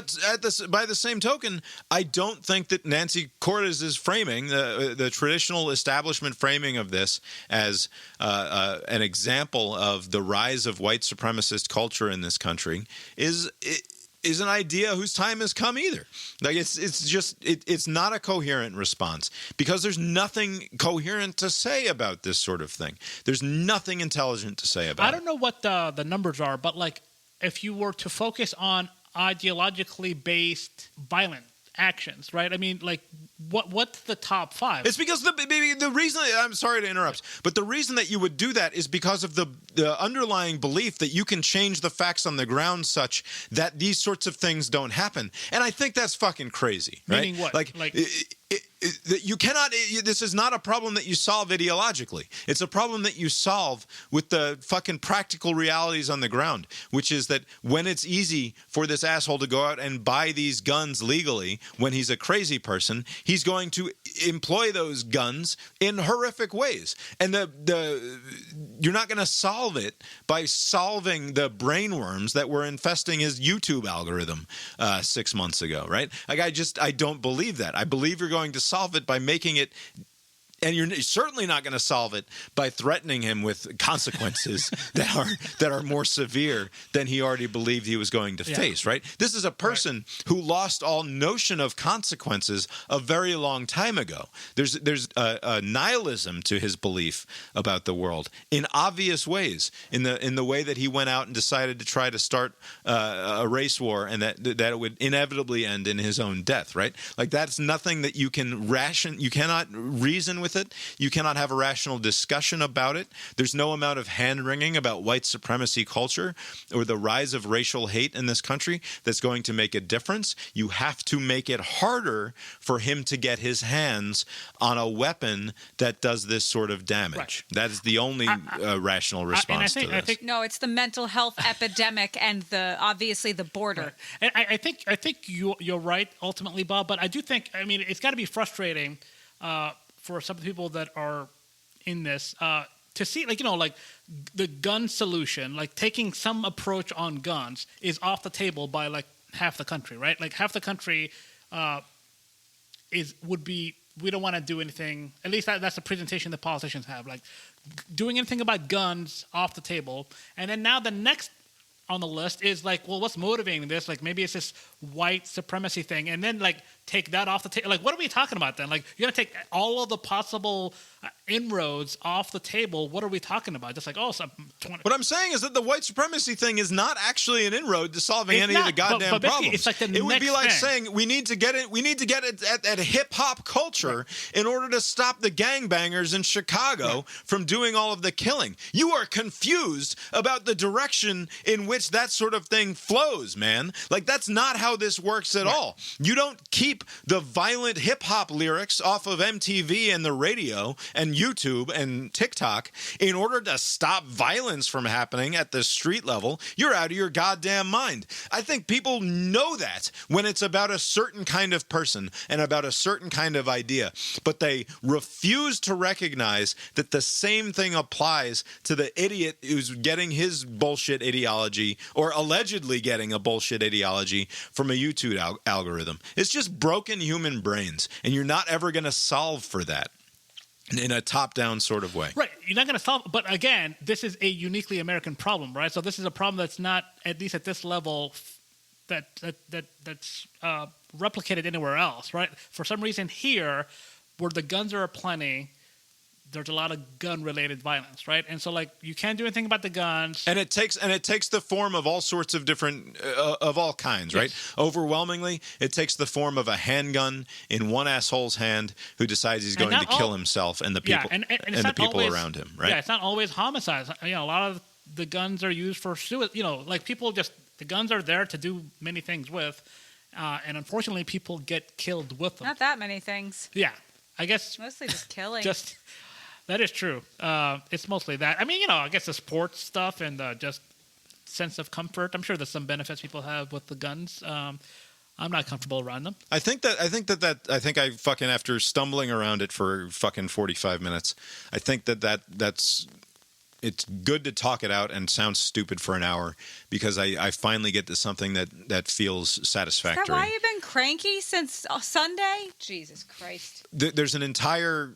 by the same token, I don't think that Nancy Cortez's framing, the traditional establishment framing of this as an example of the rise of white supremacist culture in this country is an idea whose time has come either. It's not a coherent response because there's nothing coherent to say about this sort of thing. There's nothing intelligent to say about it. I don't know what the numbers are, but if you were to focus on ideologically based violent actions, right? I mean, what's the top 5? It's because the reason, I'm sorry to interrupt, but the reason that you would do that is because of the underlying belief that you can change the facts on the ground such that these sorts of things don't happen. And I think that's fucking crazy, right? Meaning what? You cannot. This is not a problem that you solve ideologically. It's a problem that you solve with the fucking practical realities on the ground, which is that when it's easy for this asshole to go out and buy these guns legally, when he's a crazy person, he's going to employ those guns in horrific ways. And you're not going to solve it by solving the brainworms that were infesting his YouTube algorithm 6 months ago, right? I don't believe that. I believe you're going to solve it by making it, and you're certainly not going to solve it by threatening him with consequences that are more severe than he already believed he was going to face, right? This is a person who lost all notion of consequences a very long time ago. There's a nihilism to his belief about the world in obvious ways, in the way that he went out and decided to try to start a race war, and that it would inevitably end in his own death, right? That's nothing that you can you cannot reason with it. You cannot have a rational discussion about it. There's no amount of hand-wringing about white supremacy culture or the rise of racial hate in this country that's going to make a difference. You have to make it harder for him to get his hands on a weapon that does this sort of damage. Right. That is the only rational response to this. I think no, it's the mental health epidemic and obviously the border. Right. And I think you're right ultimately, Bob. But I do think, it's got to be frustrating for some people that are in this to see, the gun solution, taking some approach on guns is off the table by half the country, right? Half the country we don't want to do anything. At least that's the presentation the politicians have, doing anything about guns off the table. And then now the next on the list is what's motivating this? Maybe it's this white supremacy thing, and then take that off the table. What are we talking about then? You're gonna take all of the possible inroads off the table, what are we talking about? Just like, some 20. What I'm saying is that the white supremacy thing is not actually an inroad to solving It's any not, of the goddamn but basically problems. it's like the it would be next like thing. saying we need to get it at hip hop culture in order to stop the gangbangers in Chicago from doing all of the killing. You are confused about the direction in which that sort of thing flows, man. Like, that's not how this works at all. You don't keep the violent hip hop lyrics off of MTV and the radio and YouTube and TikTok in order to stop violence from happening at the street level. You're out of your goddamn mind. I think people know that when it's about a certain kind of person and about a certain kind of idea, but they refuse to recognize that the same thing applies to the idiot who's getting his bullshit ideology or allegedly getting a bullshit ideology from a YouTube algorithm. It's just broken human brains, and you're not ever going to solve for that in a top-down sort of way. Right. You're not going to solve, but again, this is a uniquely American problem, right? So this is a problem that's not, at least at this level, that's replicated anywhere else, right? For some reason here, where the guns are plenty, there's a lot of gun-related violence, right? And so, like, you can't do anything about the guns. And it takes the form of all sorts of different, of all kinds, right? Overwhelmingly, it takes the form of a handgun in one asshole's hand who decides he's going to kill himself and the people and the people around him, right? Yeah, it's not always homicides. A lot of the guns are used for suicide. Like, people the guns are there to do many things with, and unfortunately, people get killed with them. Not that many things. Yeah, I guess Mostly just killing. That is true. It's mostly that. I mean, I guess the sports stuff and the just sense of comfort. I'm sure there's some benefits people have with the guns. I'm not comfortable around them. I think I fucking, after stumbling around it for fucking 45 minutes, I think that's it's good to talk it out and sound stupid for an hour because I finally get to something that feels satisfactory. Is that why you've been cranky since Sunday? Jesus Christ. There's an entire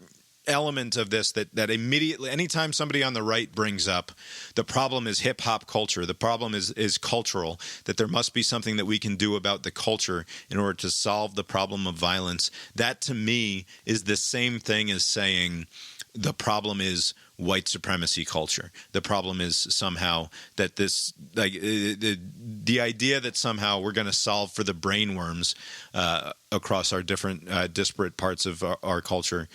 element of this that immediately, anytime somebody on the right brings up the problem is hip hop culture, the problem is cultural, that there must be something that we can do about the culture in order to solve the problem of violence. That to me is the same thing as saying the problem is white supremacy culture. The problem is somehow that this, like, the idea that somehow we're going to solve for the brainworms across our different disparate parts of our culture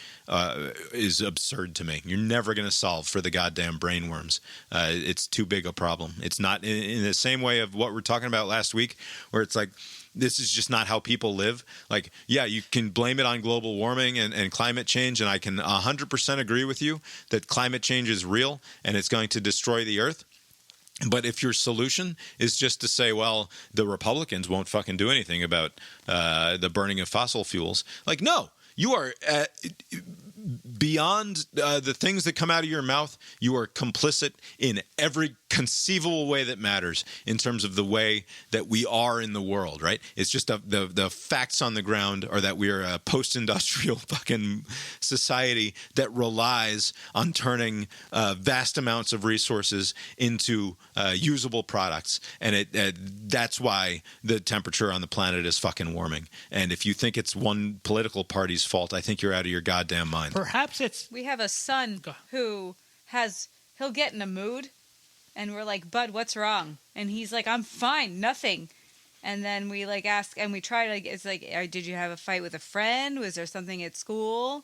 is absurd to me. You're never going to solve for the goddamn brainworms. It's too big a problem. It's not in the same way of what we're talking about last week, where it's like, this is just not how people live. Like, yeah, you can blame it on global warming and climate change, and I can 100% agree with you that climate change is real and it's going to destroy the earth. But if your solution is just to say, well, the Republicans won't fucking do anything about the burning of fossil fuels, like, no, you are beyond the things that come out of your mouth. You are complicit in every conceivable way that matters in terms of the way that we are in the world, right? It's just the facts on the ground are that we are a post-industrial fucking society that relies on turning vast amounts of resources into usable products. And that's why the temperature on the planet is fucking warming. And if you think it's one political party's fault, I think you're out of your goddamn mind. Perhaps it's... We have a son who he'll get in a mood, and we're like, Bud, what's wrong? And he's like, I'm fine, nothing. And then we like ask, and we try to, it's like, did you have a fight with a friend? Was there something at school?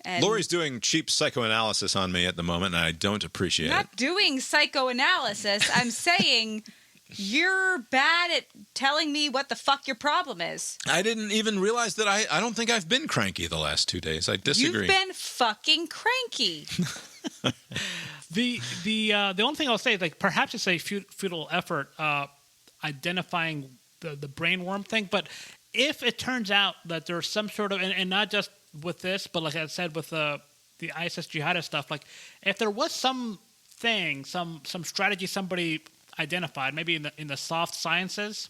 And Lori's doing cheap psychoanalysis on me at the moment, and I don't appreciate it. I'm not doing psychoanalysis. I'm saying you're bad at telling me what the fuck your problem is. I didn't even realize that I don't think I've been cranky the last 2 days. I disagree. You've been fucking cranky. The only thing I'll say is, like, perhaps it's a futile effort identifying the brainworm thing, but if it turns out that there's some sort of, and not just with this, but like I said with the ISIS jihadist stuff, like if there was some strategy somebody identified, maybe in the soft sciences,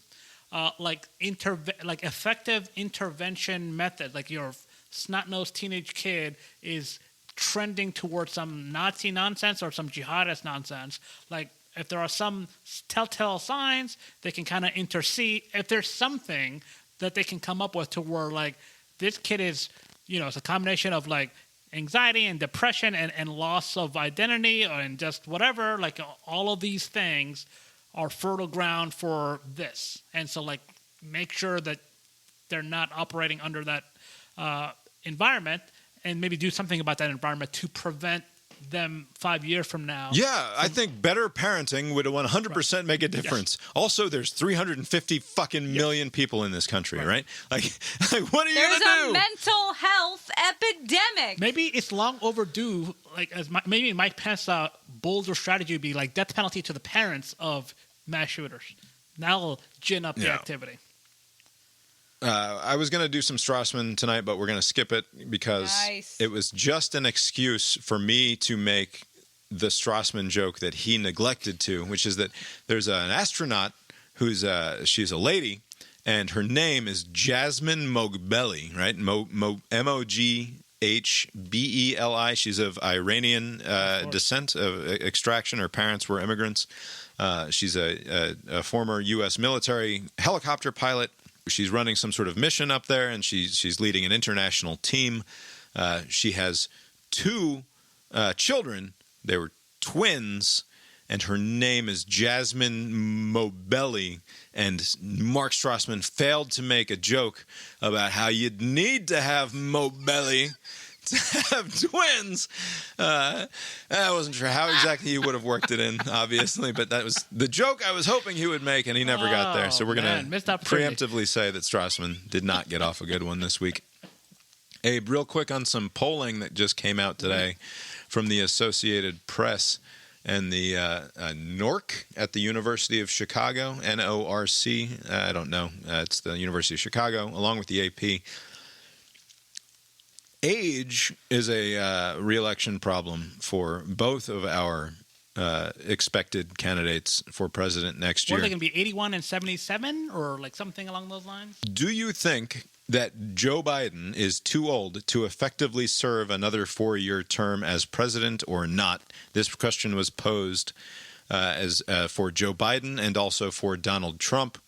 like effective intervention method, like your snot-nosed teenage kid is trending towards some Nazi nonsense or some jihadist nonsense, like if there are some telltale signs, they can kind of intercede. If there's something that they can come up with to where, like, this kid is, it's a combination of, like, anxiety and depression and loss of identity and just whatever, like all of these things are fertile ground for this. And so like make sure that they're not operating under that environment, and maybe do something about that environment to prevent them 5 years from now. Yeah, I think better parenting would 100% make a difference. Yes. Also, there's 350 fucking million people in this country, right? Like what are you going to do? There's a mental health epidemic. Maybe it's long overdue. Like maybe Mike Pence bolder strategy would be like death penalty to the parents of mass shooters. That'll gin up the activity. I was going to do some Strassman tonight, but we're going to skip it because it was just an excuse for me to make the Strassman joke that he neglected to, which is that there's an astronaut who's she's a lady, and her name is Jasmine Moghbeli, right? Moghbeli. She's of Iranian descent, of extraction. Her parents were immigrants. She's a former U.S. military helicopter pilot. She's running some sort of mission up there, and she's leading an international team. She has 2 children. They were twins, and her name is Jasmine Moghbeli. And Mark Strassman failed to make a joke about how you'd need to have Moghbeli to have twins. I wasn't sure how exactly he would have worked it in, obviously, but that was the joke I was hoping he would make, and he never got there. So we're going to preemptively say that Strassman did not get off a good one this week. Abe, real quick on some polling that just came out today from the Associated Press and the NORC at the University of Chicago, NORC. I don't know. It's the University of Chicago, along with the AP. Age is a re-election problem for both of our expected candidates for president next year. Are they going to be 81 and 77 or like something along those lines? Do you think that Joe Biden is too old to effectively serve another 4-year term as president or not? This question was posed as for Joe Biden and also for Donald Trump.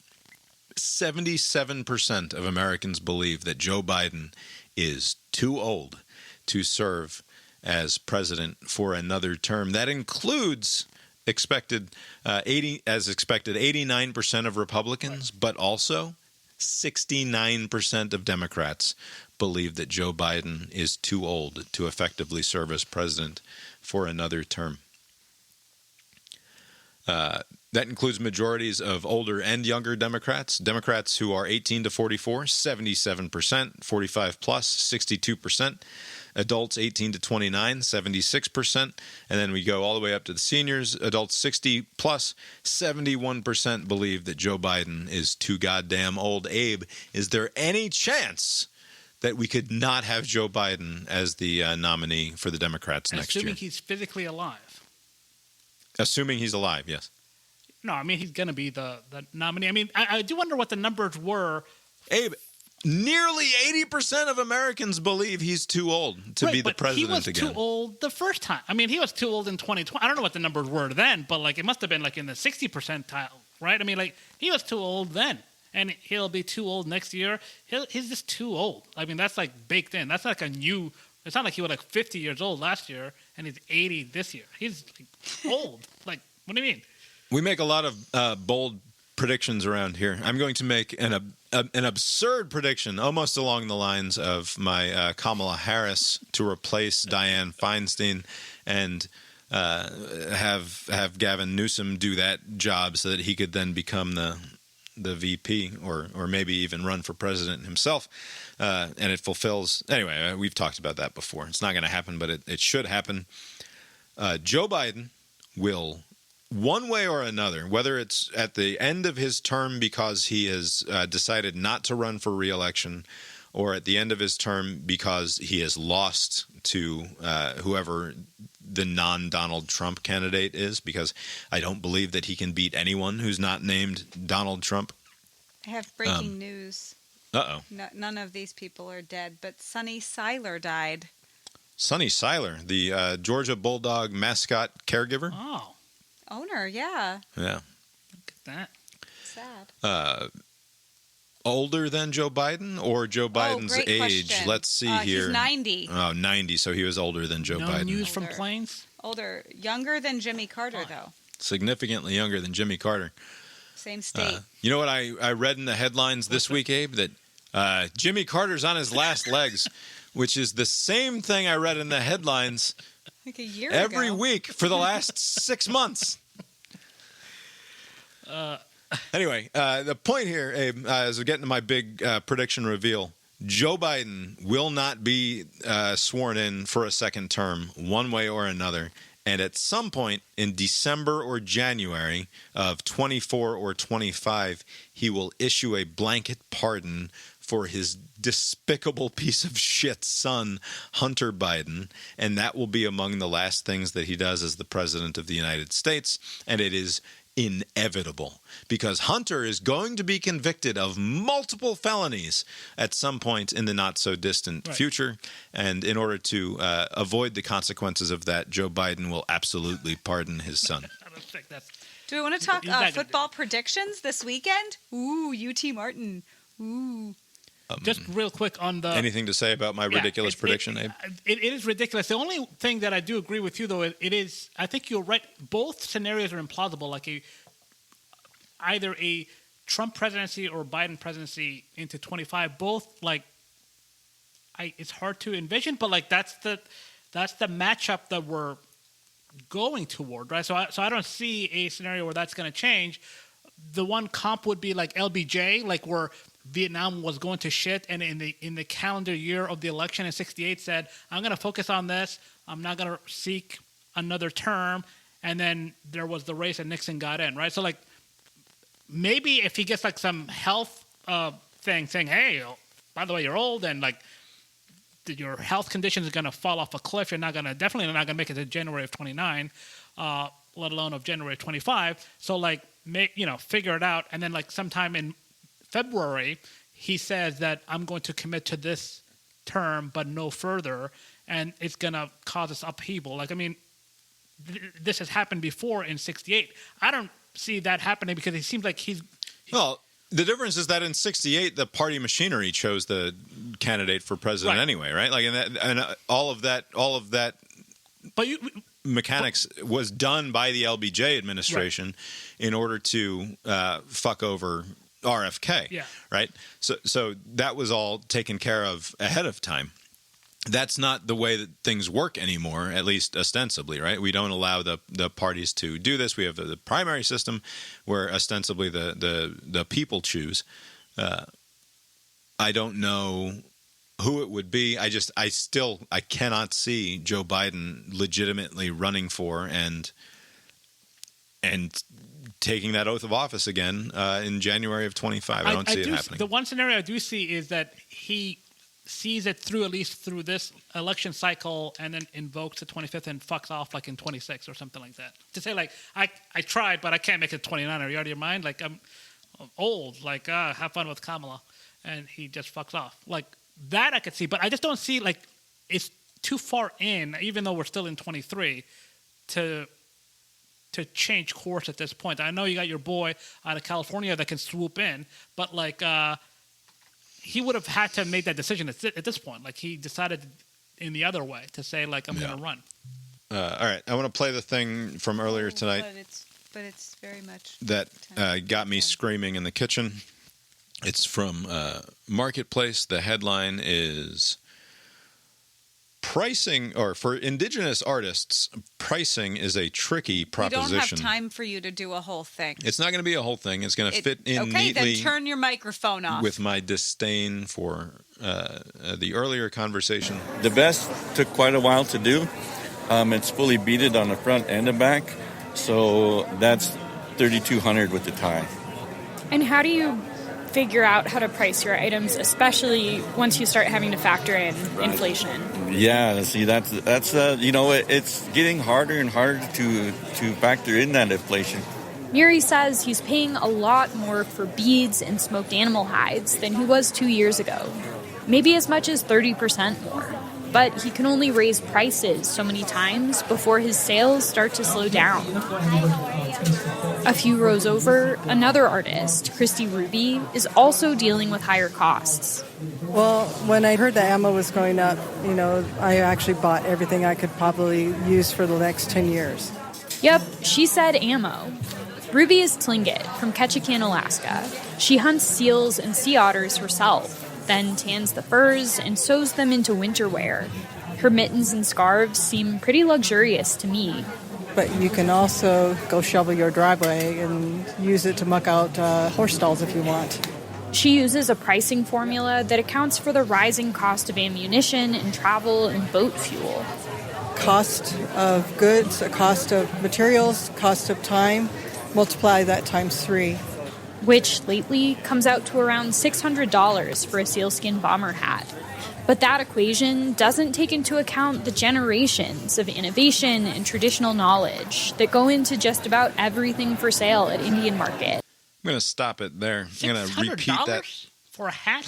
77% of Americans believe that Joe Biden is too old to serve as president for another term. That includes expected 89% of Republicans, but also 69% of Democrats believe that Joe Biden is too old to effectively serve as president for another term. That includes majorities of older and younger Democrats. Democrats who are 18 to 44, 77%, 45 plus, 62%. Adults 18 to 29, 76%. And then we go all the way up to the seniors. Adults 60 plus, 71% believe that Joe Biden is too goddamn old. Abe, is there any chance that we could not have Joe Biden as the nominee for the Democrats next year? Assuming he's physically alive. Assuming he's alive, yes. No, I mean, he's going to be the nominee. I mean, I do wonder what the numbers were. Abe, nearly 80% of Americans believe he's too old to be the president again. He was too old the first time. I mean, he was too old in 2020. I don't know what the numbers were then, but like it must have been like in the 60 percentile, right? I mean, like he was too old then, and he'll be too old next year. He's just too old. I mean, that's like baked in. That's like a new. It's not like he was like 50 years old last year and he's 80 this year. He's like old. Like, what do you mean? We make a lot of bold predictions around here. I'm going to make an absurd prediction, almost along the lines of my Kamala Harris to replace Dianne Feinstein and have Gavin Newsom do that job so that he could then become the VP or maybe even run for president himself. And it fulfills. Anyway, we've talked about that before. It's not going to happen, but it should happen. Joe Biden will, one way or another, whether it's at the end of his term because he has decided not to run for re-election, or at the end of his term because he has lost to whoever the non-Donald Trump candidate is, because I don't believe that he can beat anyone who's not named Donald Trump. I have breaking news. Uh-oh. No, none of these people are dead, but Sonny Seiler died. Sonny Seiler, the Georgia Bulldog mascot caregiver. Oh. Owner, yeah. Yeah. Look at that. Sad. older than Joe Biden or Joe Biden's great age? question. Let's see here. He's 90. Oh, 90, so he was older than Joe No Biden. news from Older. planes? Older. Younger than Jimmy Carter, though. Significantly younger than Jimmy Carter. Same state. You know what I read in the headlines this week, Abe? That Jimmy Carter's on his last legs, which is the same thing I read in the headlines Like a year every ago. week for the last 6 months. Anyway, the point here, Abe, as we get into my big prediction reveal, Joe Biden will not be sworn in for a second term, one way or another. And at some point in December or January of 24 or 25, he will issue a blanket pardon for his despicable piece of shit son, Hunter Biden. And that will be among the last things that he does as the president of the United States. And it is inevitable because Hunter is going to be convicted of multiple felonies at some point in the not so distant future, and in order to avoid the consequences of that, Joe Biden will absolutely pardon his son. I don't think that's... Do we want to talk He's not gonna football predictions this weekend? Ooh, UT Martin. Ooh. Just real quick on the... Anything to say about my ridiculous prediction, Abe? It is ridiculous. The only thing that I do agree with you, though, it is, I think you're right. Both scenarios are implausible. Like either a Trump presidency or Biden presidency into 25. Both it's hard to envision, but that's the matchup that we're going toward, right? So I don't see a scenario where that's going to change. The one comp would be like LBJ, like where Vietnam was going to shit, and in the calendar year of the election in '68 said, "I'm going to focus on this. I'm not going to seek another term." And then there was the race, and Nixon got in, right? So maybe if he gets some health thing saying, "Hey, by the way, you're old, and your health conditions are going to fall off a cliff. You're definitely not going to make it to January of 29, let alone of January of 25." So figure it out, and then sometime in February, he says that I'm going to commit to this term, but no further, and it's going to cause us upheaval. This has happened before in '68. I don't see that happening because it seems like he's Well, the difference is that in '68, the party machinery chose the candidate for president anyway, right? And all of that. But mechanics was done by the LBJ administration in order to fuck over RFK, right? So that was all taken care of ahead of time. That's not the way that things work anymore, at least ostensibly, right? We don't allow the parties to do this. We have the primary system where ostensibly the people choose. I don't know who it would be. I cannot see Joe Biden legitimately running for and taking that oath of office again in January of 25. I don't see it happening. The one scenario I do see is that he sees it through, at least through this election cycle, and then invokes the 25th and fucks off in 26 or something like that. To say I tried, but I can't make it 29. Are you out of your mind? I'm old. Have fun with Kamala, and he just fucks off. That I could see, but I just don't see it's too far in, even though we're still in 23, to change course at this point. I know you got your boy out of California that can swoop in, but he would have had to have made that decision at this point. He decided in the other way to say I'm going to run. All right, I want to play the thing from earlier tonight. But it's very much that got me screaming in the kitchen. It's from Marketplace. The headline is "Pricing, or for indigenous artists, pricing is a tricky proposition." We don't have time for you to do a whole thing. It's not going to be a whole thing. It's going to fit in neatly. Okay, then turn your microphone off. With my disdain for the earlier conversation. The vest took quite a while to do. It's fully beaded on the front and the back, so that's $3,200 with the tie. And how do you figure out how to price your items, especially once you start having to factor in inflation? Yeah, see, that's it's getting harder and harder to factor in that inflation. Muri says he's paying a lot more for beads and smoked animal hides than he was 2 years ago. Maybe as much as 30% more. but he can only raise prices so many times before his sales start to slow down. A few rows over, another artist, Christy Ruby, is also dealing with higher costs. Well, when I heard that ammo was going up, I actually bought everything I could probably use for the next 10 years. Yep, she said ammo. Ruby is Tlingit from Ketchikan, Alaska. She hunts seals and sea otters herself, then tans the furs and sews them into winter wear. Her mittens and scarves seem pretty luxurious to me. But you can also go shovel your driveway and use it to muck out horse stalls if you want. She uses a pricing formula that accounts for the rising cost of ammunition and travel and boat fuel. Cost of goods, a cost of materials, cost of time, multiply that times 3. Which lately comes out to around $600 for a sealskin bomber hat. But that equation doesn't take into account the generations of innovation and traditional knowledge that go into just about everything for sale at Indian Market. I'm going to stop it there. I'm going to repeat that. For a hat?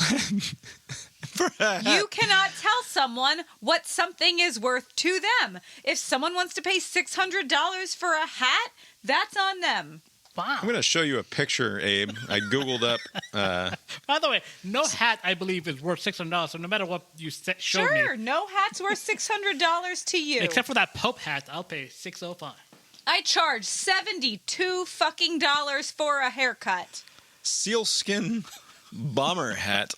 You cannot tell someone what something is worth to them. If someone wants to pay $600 for a hat, that's on them. Wow. I'm going to show you a picture, Abe. I Googled up. By the way, no hat, I believe, is worth $600. So no matter what you showed me. Sure, no hat's worth $600 to you. Except for that Pope hat, I'll pay $605. I charge $72 fucking dollars for a haircut. Sealskin bomber hat.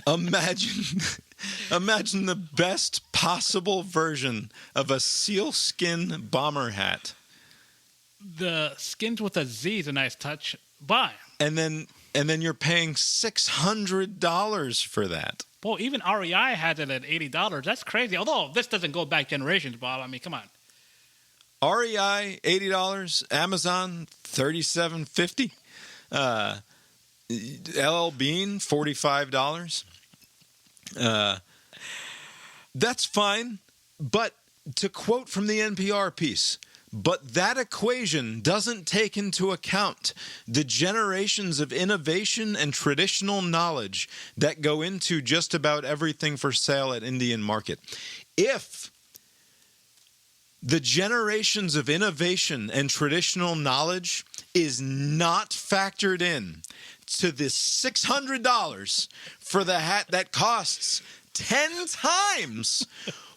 Imagine the best possible version of a sealskin bomber hat. The skins with a Z is a nice touch. Buy. And then you're paying $600 for that. Well, even REI had it at $80. That's crazy. Although this doesn't go back generations, Bob. I mean, come on. REI $80, Amazon $37.50, LL Bean $45. That's fine, but to quote from the NPR piece, but that equation doesn't take into account the generations of innovation and traditional knowledge that go into just about everything for sale at Indian Market. If the generations of innovation and traditional knowledge is not factored in to this $600 for the hat that costs 10 times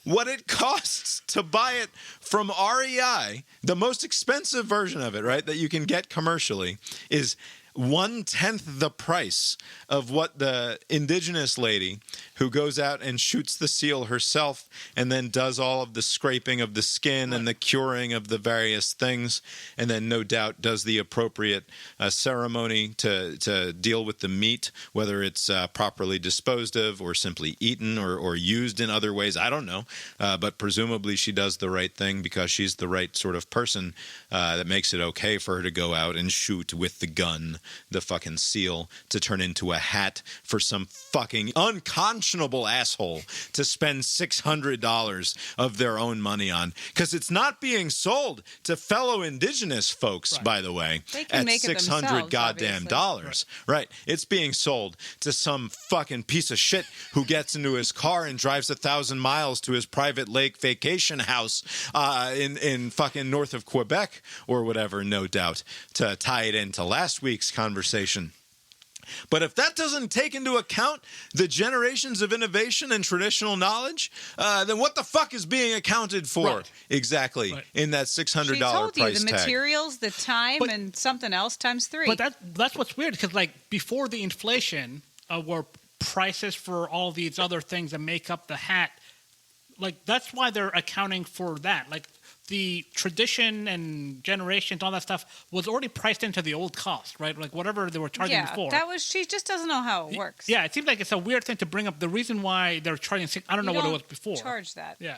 what it costs to buy it from REI, the most expensive version of it, right, that you can get commercially, is 1/10 the price of what the indigenous lady who goes out and shoots the seal herself and then does all of the scraping of the skin and the curing of the various things, and then no doubt does the appropriate ceremony to deal with the meat, whether it's properly disposed of or simply eaten or used in other ways. I don't know, but presumably she does the right thing because she's the right sort of person that makes it okay for her to go out and shoot with the gun the fucking seal to turn into a hat for some fucking unconscionable asshole to spend $600 of their own money on, because it's not being sold to fellow indigenous folks, by the way, at $600 goddamn dollars. Right. It's being sold to some fucking piece of shit who gets into his car and drives 1,000 miles to his private lake vacation house in fucking north of Quebec or whatever, no doubt, to tie it into last week's conversation. But if that doesn't take into account the generations of innovation and traditional knowledge, then what the fuck is being accounted for exactly in that $600 She told price you the tag? materials, the time, and something else times 3. But that's what's weird, because like before the inflation, were prices for all these other things that make up the hat. Like that's why they're accounting for that. Like the tradition and generations, all that stuff was already priced into the old cost, right? Like whatever they were charging before. She just doesn't know how it works. Yeah, it seems like it's a weird thing to bring up. The reason why they're charging I don't know what it was before. Charge that. Yeah,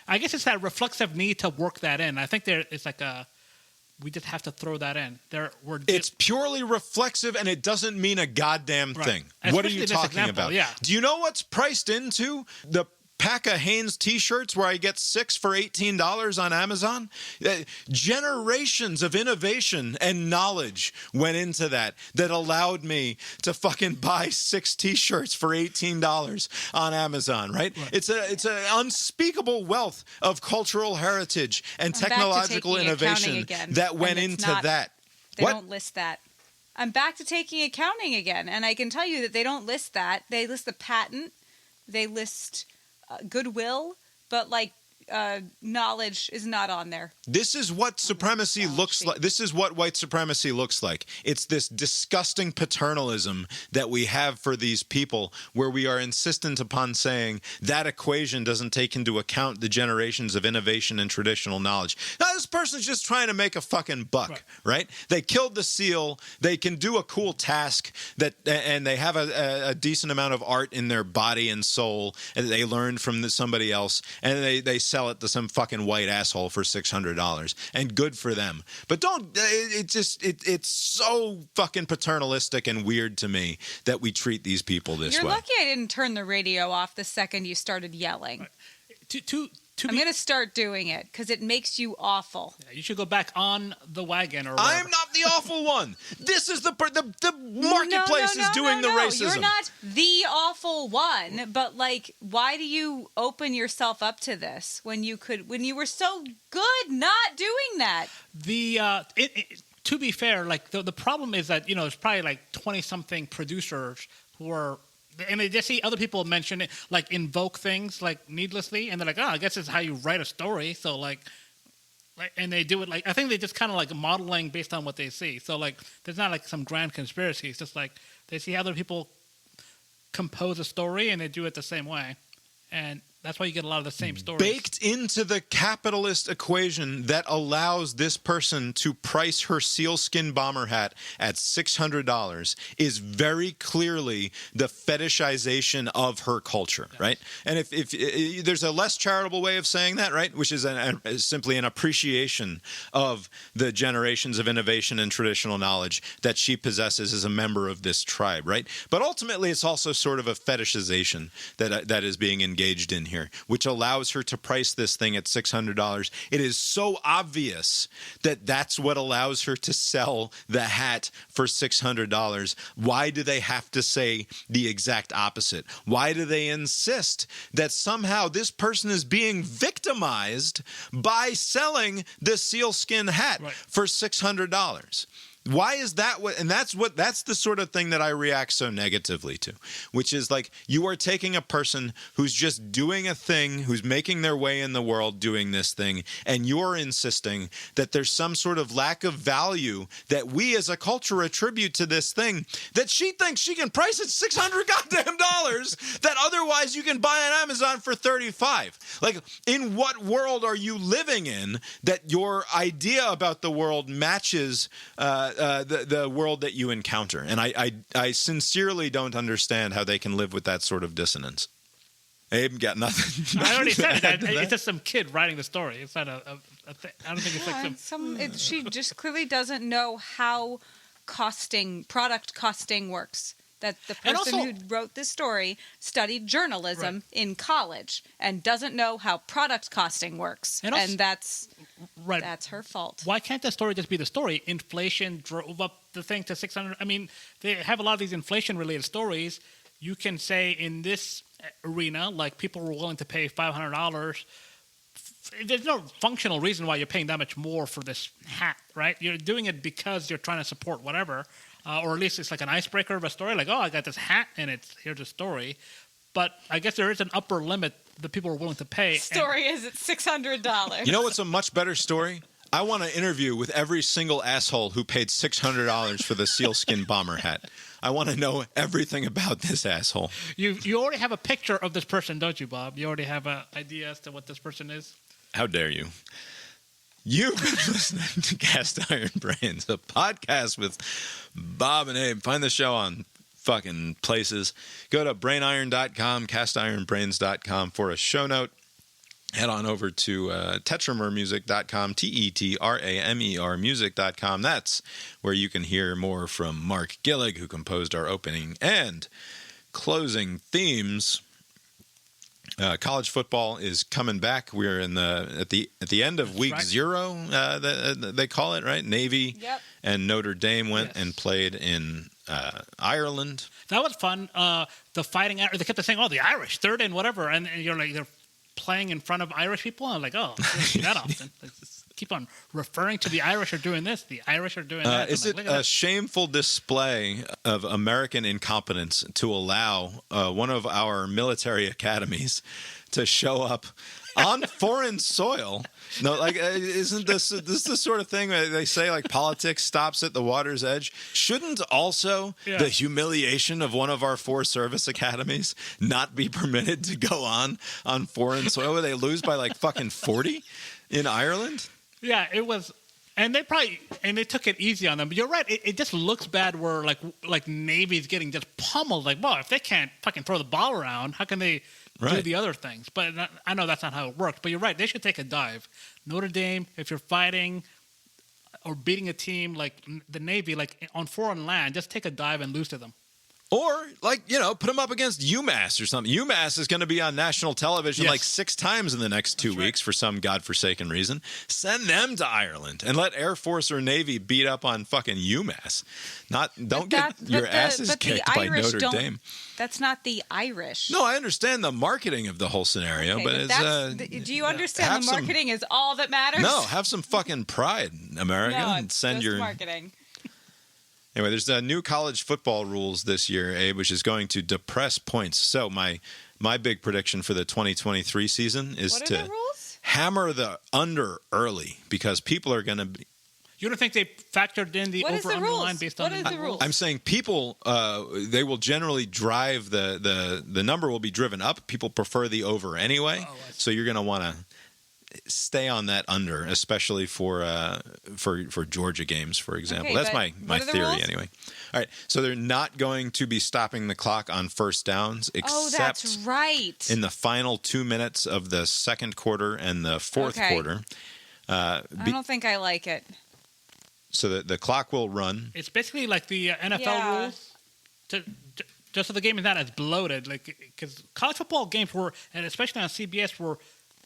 I guess it's that reflexive need to work that in. I think it's like we just have to throw that in. It's purely reflexive, and it doesn't mean a goddamn thing. Right. What are you talking example, about? Yeah. Do you know what's priced into the pack of Hanes t-shirts where I get 6 for $18 on Amazon? Generations of innovation and knowledge went into that allowed me to fucking buy 6 t-shirts for $18 on Amazon, right? It's an unspeakable wealth of cultural heritage and technological innovation that went into that. They don't list that. I'm back to taking accounting again, and I can tell you that they don't list that. They list the patent, they list goodwill, but like knowledge is not on there. This is what supremacy looks like. This is what white supremacy looks like. It's this disgusting paternalism that we have for these people, where we are insistent upon saying that equation doesn't take into account the generations of innovation and traditional knowledge. Now, this person's just trying to make a fucking buck, right? They killed the seal. They can do a cool task and they have a decent amount of art in their body and soul, and they learned from somebody else, and they sell it to some fucking white asshole for $600, and good for them. But it's so fucking paternalistic and weird to me that we treat these people this way. You're lucky I didn't turn the radio off the second you started yelling. I'm going to start doing it because it makes you awful. Yeah, you should go back on the wagon or whatever. I'm not the awful one. This is the marketplace is doing the racism. You're not the awful one, but like, why do you open yourself up to this when you were so good not doing that? To be fair, like the problem is that, there's probably like 20-something producers who are, and they just see other people mention it, like invoke things like needlessly, and they're like, oh, I guess it's how you write a story. So like, and they do it like, I think they just kind of like modeling based on what they see. So like, there's not like some grand conspiracy. It's just like they see other people compose a story and they do it the same way, and that's why you get a lot of the same stories. Baked into the capitalist equation that allows this person to price her sealskin bomber hat at $600 is very clearly the fetishization of her culture, right? And if there's a less charitable way of saying that, right, which is simply an appreciation of the generations of innovation and traditional knowledge that she possesses as a member of this tribe, right? But ultimately, it's also sort of a fetishization that is being engaged in here, which allows her to price this thing at $600. It is so obvious that that's what allows her to sell the hat for $600. Why do they have to say the exact opposite? Why do they insist that somehow this person is being victimized by selling the sealskin hat for $600? Why is that what? And that's the sort of thing that I react so negatively to, which is like, you are taking a person who's just doing a thing, who's making their way in the world doing this thing, and you're insisting that there's some sort of lack of value that we as a culture attribute to this thing that she thinks she can price at $600 goddamn dollars that otherwise you can buy on Amazon for $35. Like, in what world are you living in that your idea about the world matches the world that you encounter? And I sincerely don't understand how they can live with that sort of dissonance. Abe got nothing. I already said it. It's just some kid writing the story. It's not a thing. I don't think it's like some. She just clearly doesn't know how product costing works. That the person who wrote this story studied journalism in college and doesn't know how product costing works, and that's her fault. Why can't the story just be the story? Inflation drove up the thing to 600. I mean, they have a lot of these inflation-related stories. You can say in this arena, like, people were willing to pay $500. There's no functional reason why you're paying that much more for this hat, right? You're doing it because you're trying to support whatever. Or at least it's like an icebreaker of a story, like, oh, I got this hat and here's a story. But I guess there is an upper limit that people are willing to pay. Story is at $600. You know what's a much better story? I want to interview with every single asshole who paid $600 for the sealskin bomber hat. I want to know everything about this asshole. You already have a picture of this person, don't you, Bob? You already have an idea as to what this person is? How dare you? You've been listening to Cast Iron Brains, a podcast with Bob and Abe. Find the show on fucking places. Go to brainiron.com, castironbrains.com for a show note. Head on over to tetramermusic.com, TETRAMER music.com. That's where you can hear more from Mark Gillig, who composed our opening and closing themes. College football is coming back. We're at the end of week 0. They call it, right? Navy and Notre Dame went and played in Ireland. That was fun. The fighting, they kept saying, "Oh, the Irish, third and whatever," and you're like, they're playing in front of Irish people. And I'm like, oh, that often. Keep on referring to the Irish are doing this. The Irish are doing that. Is it a shameful display of American incompetence to allow one of our military academies to show up on foreign soil? No, like, isn't this the sort of thing that they say, like, politics stops at the water's edge? Shouldn't also the humiliation of one of our 4 service academies not be permitted to go on foreign soil where they lose by like fucking 40 in Ireland? Yeah, it was, and they took it easy on them. But you're right; it just looks bad. Where like Navy's getting just pummeled. Like, well, if they can't fucking throw the ball around, how can they do the other things? But I know that's not how it works. But you're right; they should take a dive. Notre Dame, if you're fighting or beating a team like the Navy, like on foreign land, just take a dive and lose to them. Or, like, put them up against UMass or something. UMass is going to be on national television like 6 times in the next 2 weeks for some godforsaken reason. Send them to Ireland and let Air Force or Navy beat up on fucking UMass. Don't get your asses kicked by Notre Dame. That's not the Irish. No, I understand the marketing of the whole scenario, okay, but it's... do you understand the marketing is all that matters? No, have some fucking pride, America. No, and send just your marketing. Anyway, there's new college football rules this year, Abe, which is going to depress points. So my big prediction for the 2023 season is to hammer the under early because people are going to be... You don't think they factored in the over-under line based on the rules? I'm saying people, they will generally drive the number will be driven up. People prefer the over anyway. So you're going to want to stay on that under, especially for Georgia games, for example. Okay, that's my theory rules? anyway. All right, so they're not going to be stopping the clock on first downs except that's right. in the final 2 minutes of the second quarter and the fourth quarter. I don't think I like it. So the clock will run. It's basically like the NFL rules. Just so the game is not as bloated, like because college football games were, and especially on CBS, were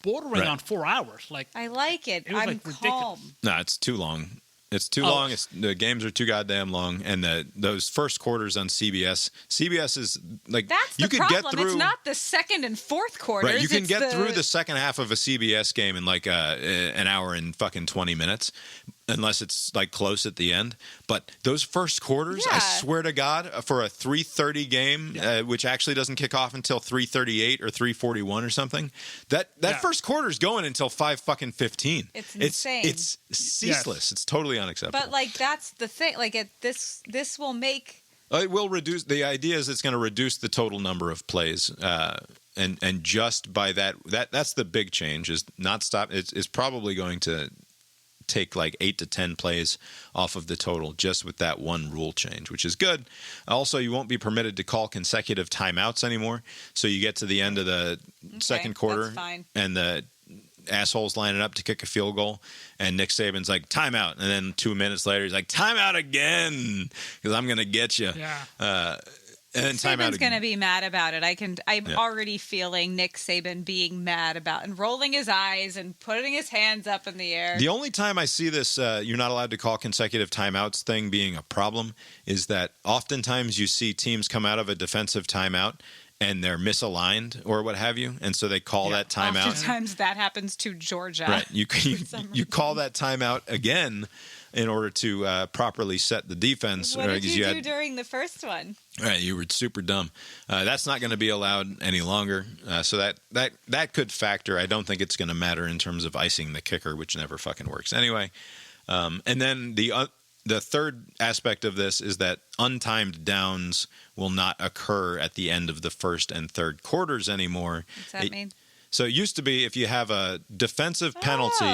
bordering on 4 hours. Like I like it. Was I'm like calm. No, it's too long. It's too long. The games are too goddamn long, and those first quarters on CBS. CBS is like that's you the could problem. get through. It's not the second and fourth quarters. Right, you can get through the second half of a CBS game in like an hour and fucking 20 minutes. Unless it's like close at the end, but those first quarters, I swear to God, for a 3:30 game, which actually doesn't kick off until 3:38 or 3:41 or something, that first quarter's going until 5:15. It's insane. It's ceaseless. It's totally unacceptable. But like that's the thing. Like this will make. It will reduce. The idea is it's going to reduce the total number of plays. And just by that's the big change. Is not stop. It's probably going to take like 8 to 10 plays off of the total just with that one rule change, which is good. Also, you won't be permitted to call consecutive timeouts anymore. So you get to the end of the second quarter and the assholes lining up to kick a field goal, and Nick Saban's like, timeout. And then 2 minutes later, he's like, timeout again because I'm going to get you. Yeah. And then Saban's going to be mad about it. I'm already feeling Nick Saban being mad about and rolling his eyes and putting his hands up in the air. The only time I see this you're not allowed to call consecutive timeouts thing being a problem is that oftentimes you see teams come out of a defensive timeout and they're misaligned or what have you, and so they call that timeout. Oftentimes that happens to Georgia. Right. You call that timeout again in order to properly set the defense. What did you do during the first one? Right, you were super dumb. That's not going to be allowed any longer. So that could factor. I don't think it's going to matter in terms of icing the kicker, which never fucking works anyway. And then the third aspect of this is that untimed downs will not occur at the end of the first and third quarters anymore. What's that mean? So it used to be if you have a defensive penalty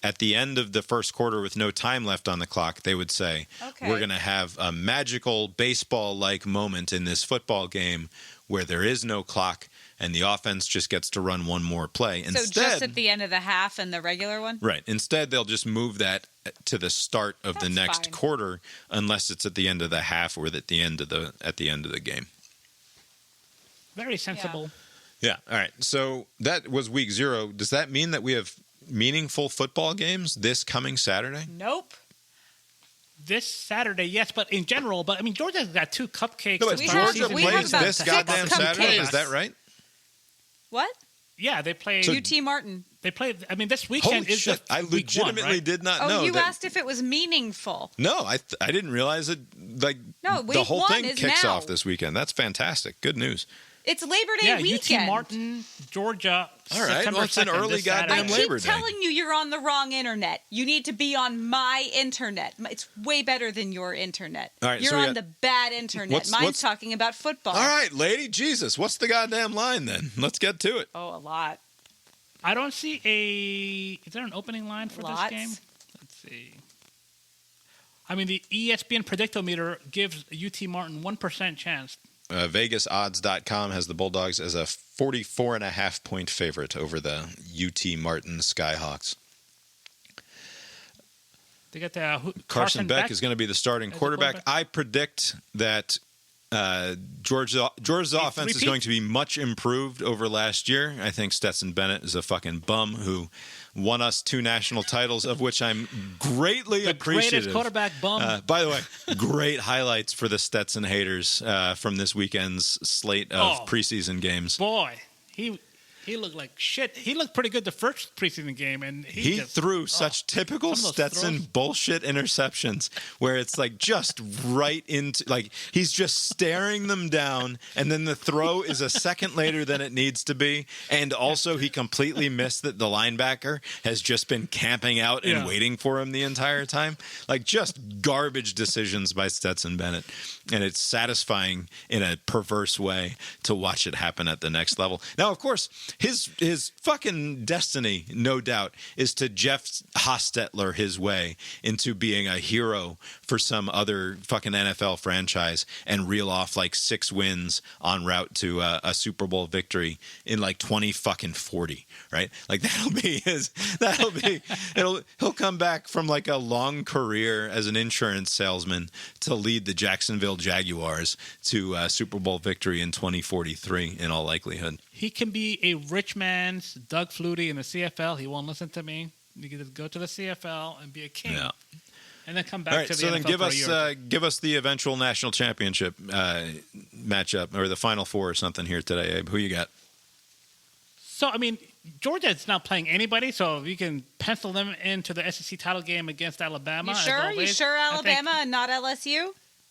at the end of the first quarter with no time left on the clock, they would say, we're going to have a magical baseball-like moment in this football game where there is no clock and the offense just gets to run one more play. Instead, so just at the end of the half and the regular one? Right. Instead, they'll just move that to the start of the next quarter unless it's at the end of the half or at the end of the game. Very sensible. Yeah. All right. So that was week 0. Does that mean that we have meaningful football games this coming Saturday? Nope. This Saturday, yes, but in general, but I mean, Georgia's got 2 cupcakes. No, but to We start have- the Georgia we season have plays about this 6 goddamn Saturday. cupcakes. Is that right? What? Yeah, they play. UT Martin. They play. I mean, this weekend Holy is shit! the I week legitimately 1, right? did not Oh, know. you that, asked if it was meaningful. No, I didn't realize it. Like No, the week whole 1 thing is kicks now. off this weekend. That's fantastic. Good news. It's Labor Day Yeah, weekend. UT Martin, Georgia. All right, September well, it's an 2nd, early this Saturday. I goddamn keep Labor Day. telling you you're on the wrong internet. You need to be on my internet. It's way better than your internet. All right, you're so we on got- the bad internet. Mine's what's- talking about football. All right, lady, Jesus, what's the goddamn line then? Let's get to it. Oh, a lot. I don't see a. Is there an opening line for Lots. this game? Let's see. I mean, the ESPN Predictometer gives UT Martin 1% chance. VegasOdds.com has the Bulldogs as a 44.5 point favorite over the UT Martin Skyhawks. They got the Carson Beck is going to be the starting as the quarterback. quarterback. I predict that Georgia's offense is three-peat? going to be much improved over last year. I think Stetson Bennett is a fucking bum who won us 2 national titles, of which I'm greatly the appreciative. greatest quarterback bum. By the way, great highlights for the Stetson haters from this weekend's slate of preseason games. Boy, he looked like shit. He looked pretty good the first preseason game, and He just, threw such typical some of those Stetson throws. bullshit interceptions where it's like just right into, like he's just staring them down, and then the throw is a second later than it needs to be. And also he completely missed that the linebacker has just been camping out and waiting for him the entire time. Like just garbage decisions by Stetson Bennett. And it's satisfying in a perverse way to watch it happen at the next level. Now, of course, his fucking destiny, no doubt, is to Jeff Hostetler his way into being a hero for some other fucking NFL franchise and reel off like 6 wins en route to a Super Bowl victory in like 2040, right? Like he'll come back from like a long career as an insurance salesman to lead the Jacksonville Jaguars to Super Bowl victory in 2043 in all likelihood. He can be a rich man's Doug Flutie in the CFL. He won't listen to me. You can just go to the CFL and be a king, and then come back All right, to the so NFL then for a year. give us the eventual national championship matchup or the Final Four or something here today, Abe. Who you got? So, I mean, Georgia is not playing anybody, so you can pencil them into the SEC title game against Alabama. You as sure? always. You sure I think- Alabama and not LSU?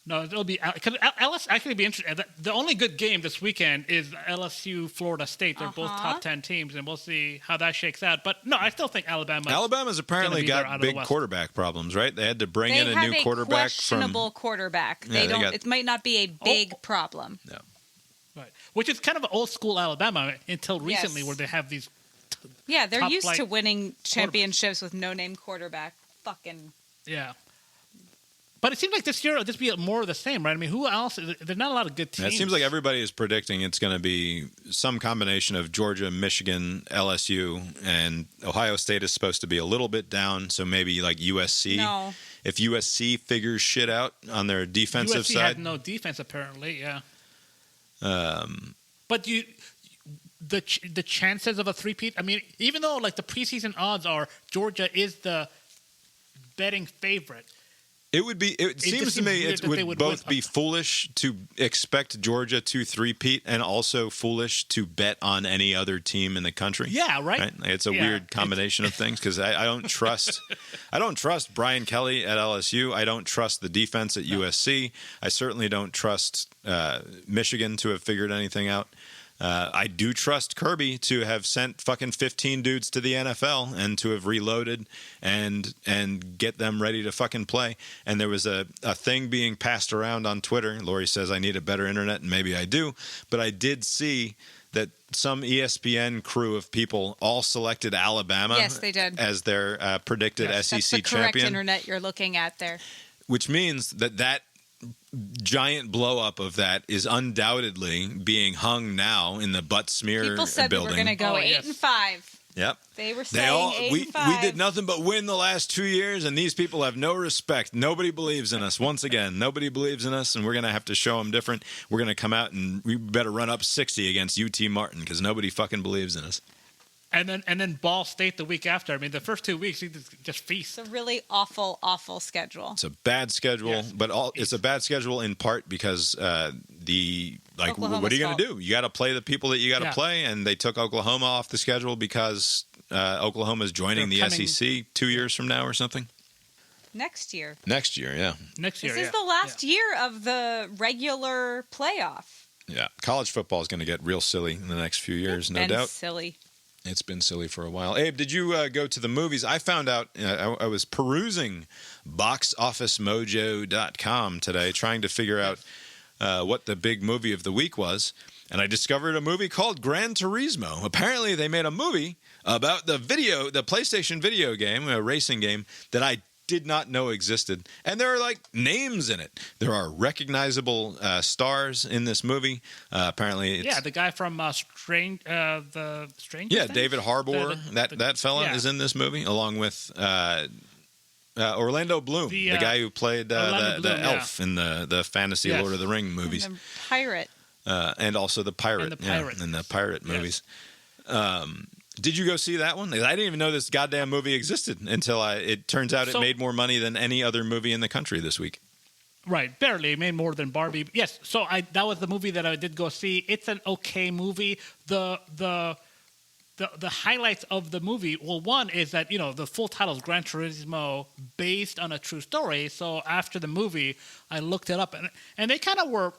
No, it'll be because LSU actually be interesting. The only good game this weekend is LSU Florida State. They're both top 10 teams, and we'll see how that shakes out. But no, I still think Alabama's apparently be there out got of the big West. quarterback problems, right? They had to bring They in a have new a quarterback questionable quarterback. Yeah, they They don't. got- It might not be a big problem. No. Right, which is kind of old school Alabama until recently, Yes. where they have these. Yeah, they're top used to flight winning championships with no-name quarterback. Fucking. Yeah. But it seems like this year it'll just be more of the same, right? I mean, who else? There's not a lot of good teams. It seems like everybody is predicting it's going to be some combination of Georgia, Michigan, LSU, and Ohio State is supposed to be a little bit down, so maybe like USC. No. If USC figures shit out on their defensive USC side. had no defense apparently. Yeah. But the chances of a three-peat. I mean, even though like the preseason odds are Georgia is the betting favorite. It would be. It seems just to me seems weird it that they would would both win. be foolish to expect Georgia to three-peat and also foolish to bet on any other team in the country. Yeah, right? It's a Yeah, weird combination of things because I don't trust. I don't trust Brian Kelly at LSU. I don't trust the defense at USC. I certainly don't trust Michigan to have figured anything out. I do trust Kirby to have sent fucking 15 dudes to the NFL and to have reloaded and get them ready to fucking play. And there was a thing being passed around on Twitter. Lori says I need a better internet, and maybe I do. But I did see that some ESPN crew of people all selected Alabama Yes, they did. as their predicted That's SEC the correct champion. internet you're looking at there. Which means that giant blow up of that is undoubtedly being hung now in the butt smear People said we building. were going to go Oh, 8 yes. and 5. Yep. They were saying 8 we and 5. did nothing but win the last 2 years, and these people have no respect. Nobody believes in us. Once again, nobody believes in us, and we're going to have to show them different. We're going to come out, and we better run up 60 against UT Martin because nobody fucking believes in us. And then Ball State the week after. I mean, the first 2 weeks, he just feast. It's a really awful, awful schedule. It's a bad schedule, Yes. but it's a bad schedule in part because Oklahoma's what are you going to fault. do? You got to play the people that you got to Yeah. play, and they took Oklahoma off the schedule because Oklahoma's joining They're the coming- SEC 2 years from now or something. Next year. Next year, yeah. Next year, This is the last year of the regular playoff. Yeah, college football is going to get real silly in the next few years, no And doubt. silly. It's been silly for a while. Abe, did you go to the movies? I found out, I was perusing boxofficemojo.com today, trying to figure out what the big movie of the week was. And I discovered a movie called Gran Turismo. Apparently, they made a movie about the PlayStation video game, a racing game, that I did not know existed. And there are like names in it. There are recognizable stars in this movie. Apparently, it's, the guy from the Stranger yeah, Things? David Harbour, The- that fella yeah. is in this movie, along with Orlando Bloom, the guy who played Orlando the Bloom, elf in the fantasy Yes. Lord of the Ring movies, And the pirate. and also the pirate, And the pirate. in the pirate Yes. movies. Did you go see that one? I didn't even know this goddamn movie existed until it turns out it So- made more money than any other movie in the country this week. Right, barely. It made more than Barbie. Yes, so that was the movie that I did go see. It's an okay movie. The highlights of the movie, well, one is that, the full title is Gran Turismo, based on a true story. So after the movie, I looked it up, and they kind of were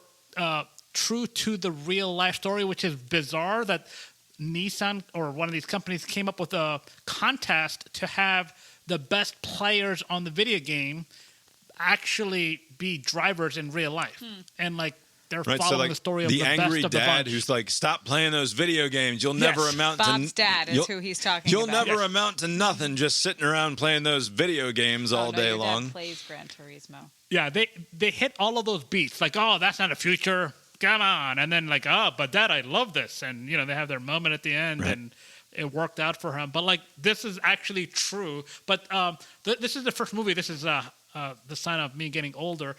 true to the real life story, which is bizarre that Nissan or one of these companies came up with a contest to have the best players on the video game actually be drivers in real life. And they're Right, following so like the story of the the angry best of the dad bunch. who's like, "Stop playing those video games. You'll never Yes. amount Bob's to dad is you'll- who he's talking You'll about. never Yes. amount to nothing just sitting around playing those video games all Oh, no, day your dad long." plays Gran Turismo. Yeah, they hit all of those beats. Like, oh, that's not a future. Come on. And then but Dad, I love this. And, they have their moment at the end, Right. and it worked out for him. But, this is actually true. But this is the first movie. This is the sign of me getting older.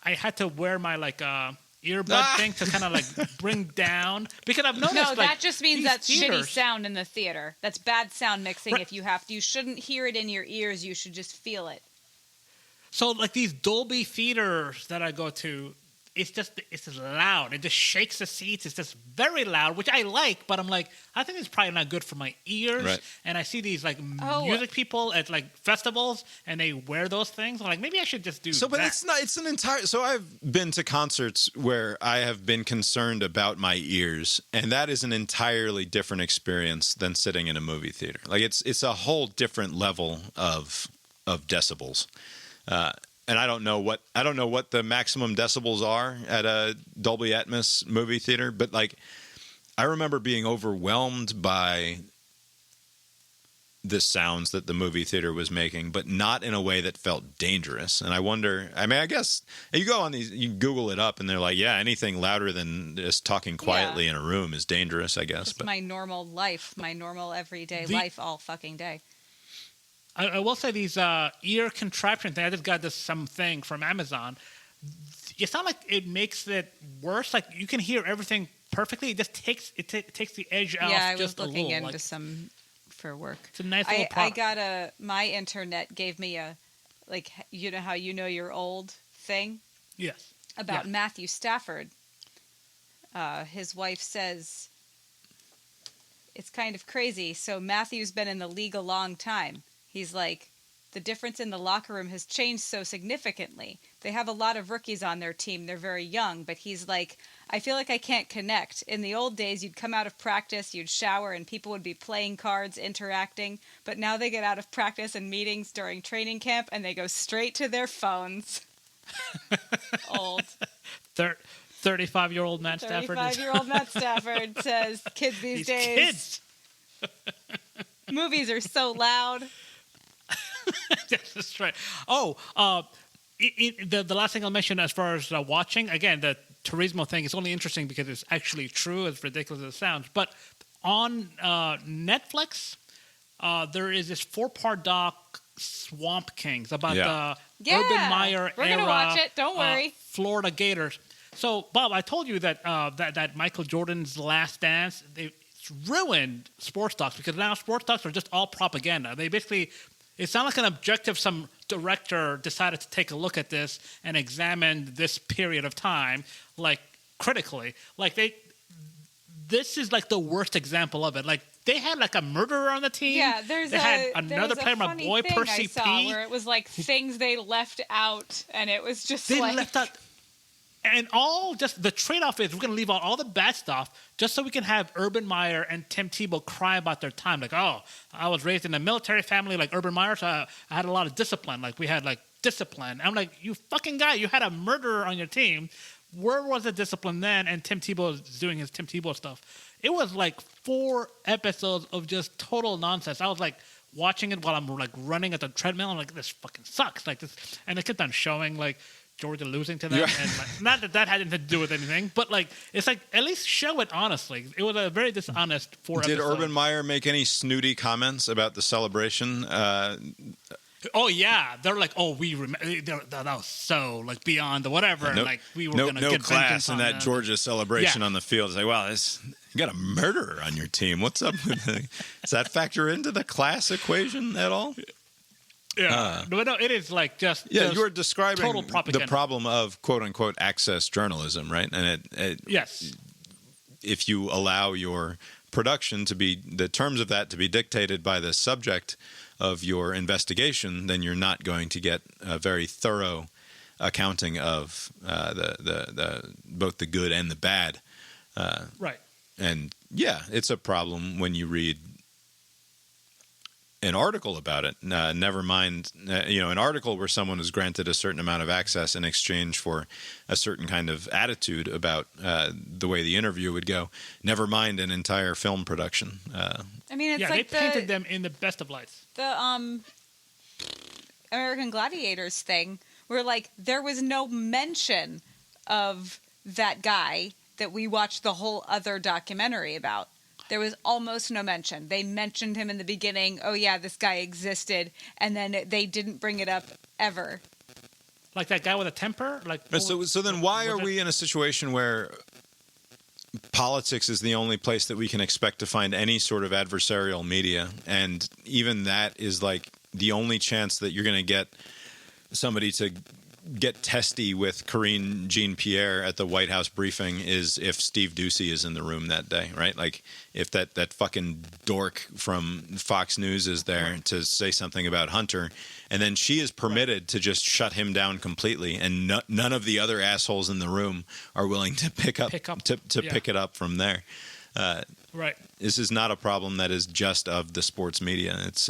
I had to wear my, earbud thing to kind of, bring down. Because I've noticed, No, that just means these that's shitty theaters- sound in the theater. That's bad sound mixing. Right. If you shouldn't hear it in your ears. You should just feel it. So, these Dolby theaters that I go to, it's just loud. It just shakes the seats. It's just very loud, which I like, but I'm like, I think it's probably not good for my ears. Right. And I see these Oh. music people at festivals, and they wear those things. I'm like, maybe I should just do So, but that. it's not. It's an entire. So, I've been to concerts where I have been concerned about my ears, and that is an entirely different experience than sitting in a movie theater. It's a whole different level of decibels. And I don't know what the maximum decibels are at a Dolby Atmos movie theater, but I remember being overwhelmed by the sounds that the movie theater was making, but not in a way that felt dangerous. And I wonder, I guess you go on these, you Google it up, and they're like, yeah, anything louder than just talking quietly in a room is dangerous, I guess. It's my normal life, my normal everyday The- life all fucking day. I will say these ear contraption thing. I just got this something from Amazon. It's not like it makes it worse. Like, you can hear everything perfectly. It just takes the edge out. Yeah, I was just looking a little. into some for work. It's a nice little I product. got my internet gave me a, how you're old thing Yes. about Yeah. Matthew Stafford. His wife says it's kind of crazy. So Matthew's been in the league a long time. He's like, the difference in the locker room has changed so significantly. They have a lot of rookies on their team. They're very young, but he's like, I feel like I can't connect. In the old days, you'd come out of practice, you'd shower, and people would be playing cards, interacting. But now they get out of practice and meetings during training camp, and they go straight to their phones. Old. 35-year-old Matt Stafford. 35-year-old Matt Stafford says, kids these days, Kids. movies are so loud. Yes, that's right. Oh, the last thing I'll mention as far as watching, again, the Turismo thing is only interesting because it's actually true, as ridiculous as it sounds. But On Netflix, there is this 4-part doc, Swamp Kings, about the Urban Meyer we're era. gonna watch it. Don't worry. Florida Gators. So, Bob, I told you that that Michael Jordan's Last Dance, it's ruined sports docs, because now sports docs are just all propaganda. They basically, it's not like an objective, some director decided to take a look at this and examine this period of time, like, critically. Like, this is like the worst example of it. Like, they had like a murderer on the team. Yeah, they had another player, my boy Percy P. where it was like things they left out, and it was just They like left out, and all just the trade-off is we're going to leave out all the bad stuff just so we can have Urban Meyer and Tim Tebow cry about their time. Like, oh, I was raised in a military family like Urban Meyer, so I had a lot of discipline. Like, we had like discipline. I'm like, you fucking guy, you had a murderer on your team. Where was the discipline then? And Tim Tebow is doing his Tim Tebow stuff. It was like 4 episodes of just total nonsense. I was like watching it while I'm like running at the treadmill. I'm like, this fucking sucks. Like this, and they kept on showing like Georgia losing to them, and like, not that had anything to do with anything, but like it's like at least show it honestly. It was a very dishonest 4 episodes. Did Urban Meyer make any snooty comments about the celebration? Oh yeah, they're like, oh, we remember that was so like beyond the whatever. Like we were gonna get class in that them. Georgia celebration on the field. It's like, wow, you got a murderer on your team. What's up with that? Does that factor into the class equation at all? Yeah, no, it is like just you were describing total propaganda. The problem of quote unquote access journalism, right? And yes, if you allow your production to be the terms of that to be dictated by the subject of your investigation, then you're not going to get a very thorough accounting of the both the good and the bad. Right. And yeah, it's a problem when you read an article about it. Never mind, an article where someone is granted a certain amount of access in exchange for a certain kind of attitude about the way the interview would go. Never mind an entire film production. I mean, it's like they painted them in the best of lights. The American Gladiators thing, where like there was no mention of that guy that we watched the whole other documentary about. There was almost no mention. They mentioned him in the beginning. Oh yeah, this guy existed, and then they didn't bring it up ever. Like that guy with a temper. Like so then why are we in a situation where politics is the only place that we can expect to find any sort of adversarial media, and even that is like the only chance that you're going to get somebody to get testy with Karine Jean-Pierre at the White House briefing is if Steve Doocy is in the room that day, right? Like if that fucking dork from Fox News is there to say something about Hunter, and then she is permitted to just shut him down completely, and none of the other assholes in the room are willing to pick it up from there. Right. This is not a problem that is just of the sports media. It's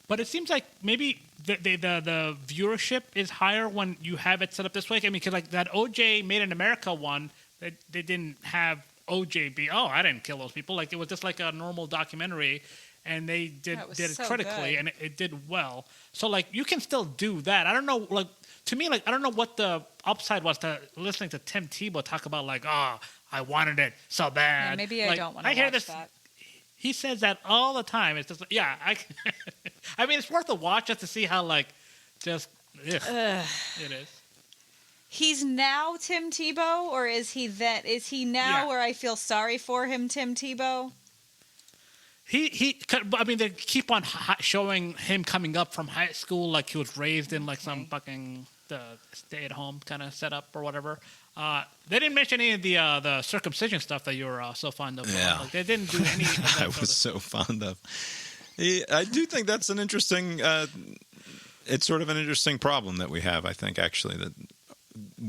but it seems like maybe the viewership is higher when you have it set up this way. I mean, because like that OJ Made in America one, they didn't have OJ be, oh, I didn't kill those people. Like it was just like a normal documentary, and they did it so critically, good. and it did well. So like you can still do that. I don't know, like to me, like I don't know what the upside was to listening to Tim Tebow talk about like, oh, I wanted it so bad. Yeah, maybe I don't want to hear watch this. that. He says that all the time. It's just I mean, it's worth a watch just to see how like just it is. He's now Tim Tebow, or is he that? Is he now where I feel sorry for him, Tim Tebow? I mean, they keep on showing him coming up from high school, like he was raised in like some fucking stay-at-home kind of setup or whatever. They didn't mention any of the circumcision stuff that you were so fond of. Yeah. Like, they didn't do any of that. I was so fond of. I do think that's an interesting. It's sort of an interesting problem that we have. I think actually that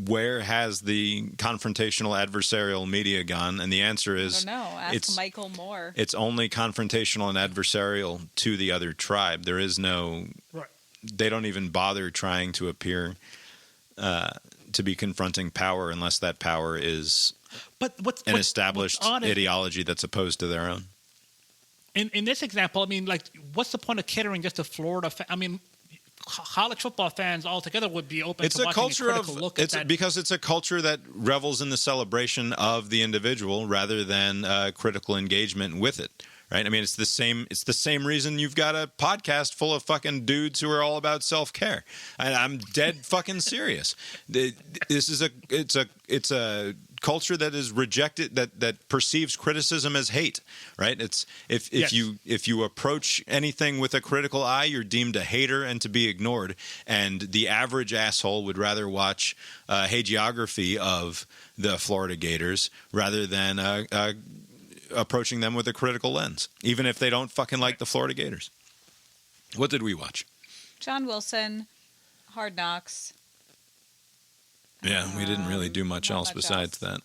where has the confrontational adversarial media gone? And the answer is, I don't know. Ask Michael Moore. It's only confrontational and adversarial to the other tribe. There is no. Right. They don't even bother trying to appear to be confronting power unless that power is an established ideology that's opposed to their own. In this example, I mean, like, what's the point of catering just to Florida? I mean, college football fans altogether would be open It's to a watching culture a critical look at that. because it's a culture that revels in the celebration of the individual rather than critical engagement with it. Right? I mean, it's the same reason you've got a podcast full of fucking dudes who are all about self-care. And I'm dead fucking serious. It's a culture that is rejected, that perceives criticism as hate. Right? It's if you approach anything with a critical eye, you're deemed a hater and to be ignored. And the average asshole would rather watch hagiography of the Florida Gators rather than approaching them with a critical lens, even if they don't fucking like the Florida Gators. What did we watch? John Wilson, Hard Knocks. Yeah, we didn't really do much else besides that.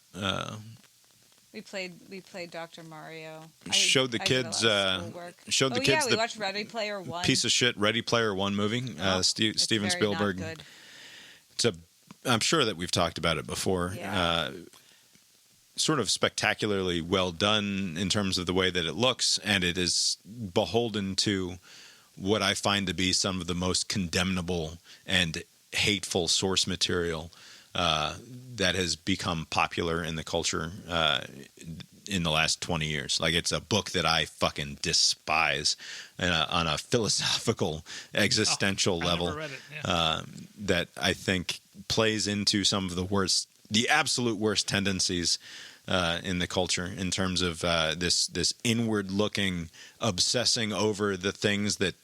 We played Dr. Mario. Showed the kids. Showed the kids we the watched Ready Player One. piece of shit Ready Player One movie. Steven Spielberg. Not good. I'm sure that we've talked about it before. Yeah. Sort of spectacularly well done in terms of the way that it looks, and it is beholden to what I find to be some of the most condemnable and hateful source material that has become popular in the culture in the last 20 years. Like, it's a book that I fucking despise on a philosophical, existential level. Never read it. Yeah. That I think plays into some of the absolute worst tendencies in the culture in terms of this inward-looking, obsessing over the things that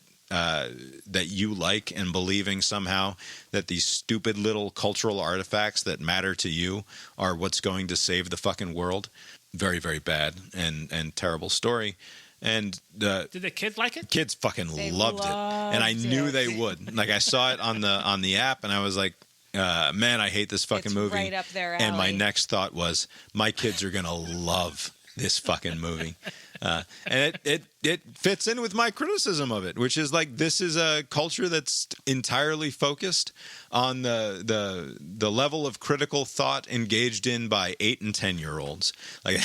you like and believing somehow that these stupid little cultural artifacts that matter to you are what's going to save the fucking world. Very, very bad and terrible story. And did the kids like it? Kids fucking loved it, and I knew they would. Like, I saw it on the app, and I was like, man, I hate this fucking movie. Right up their alley. And my next thought was, my kids are gonna love this fucking movie. And it fits in with my criticism of it, which is like, this is a culture that's entirely focused on the level of critical thought engaged in by 8 and 10-year-olds. Like,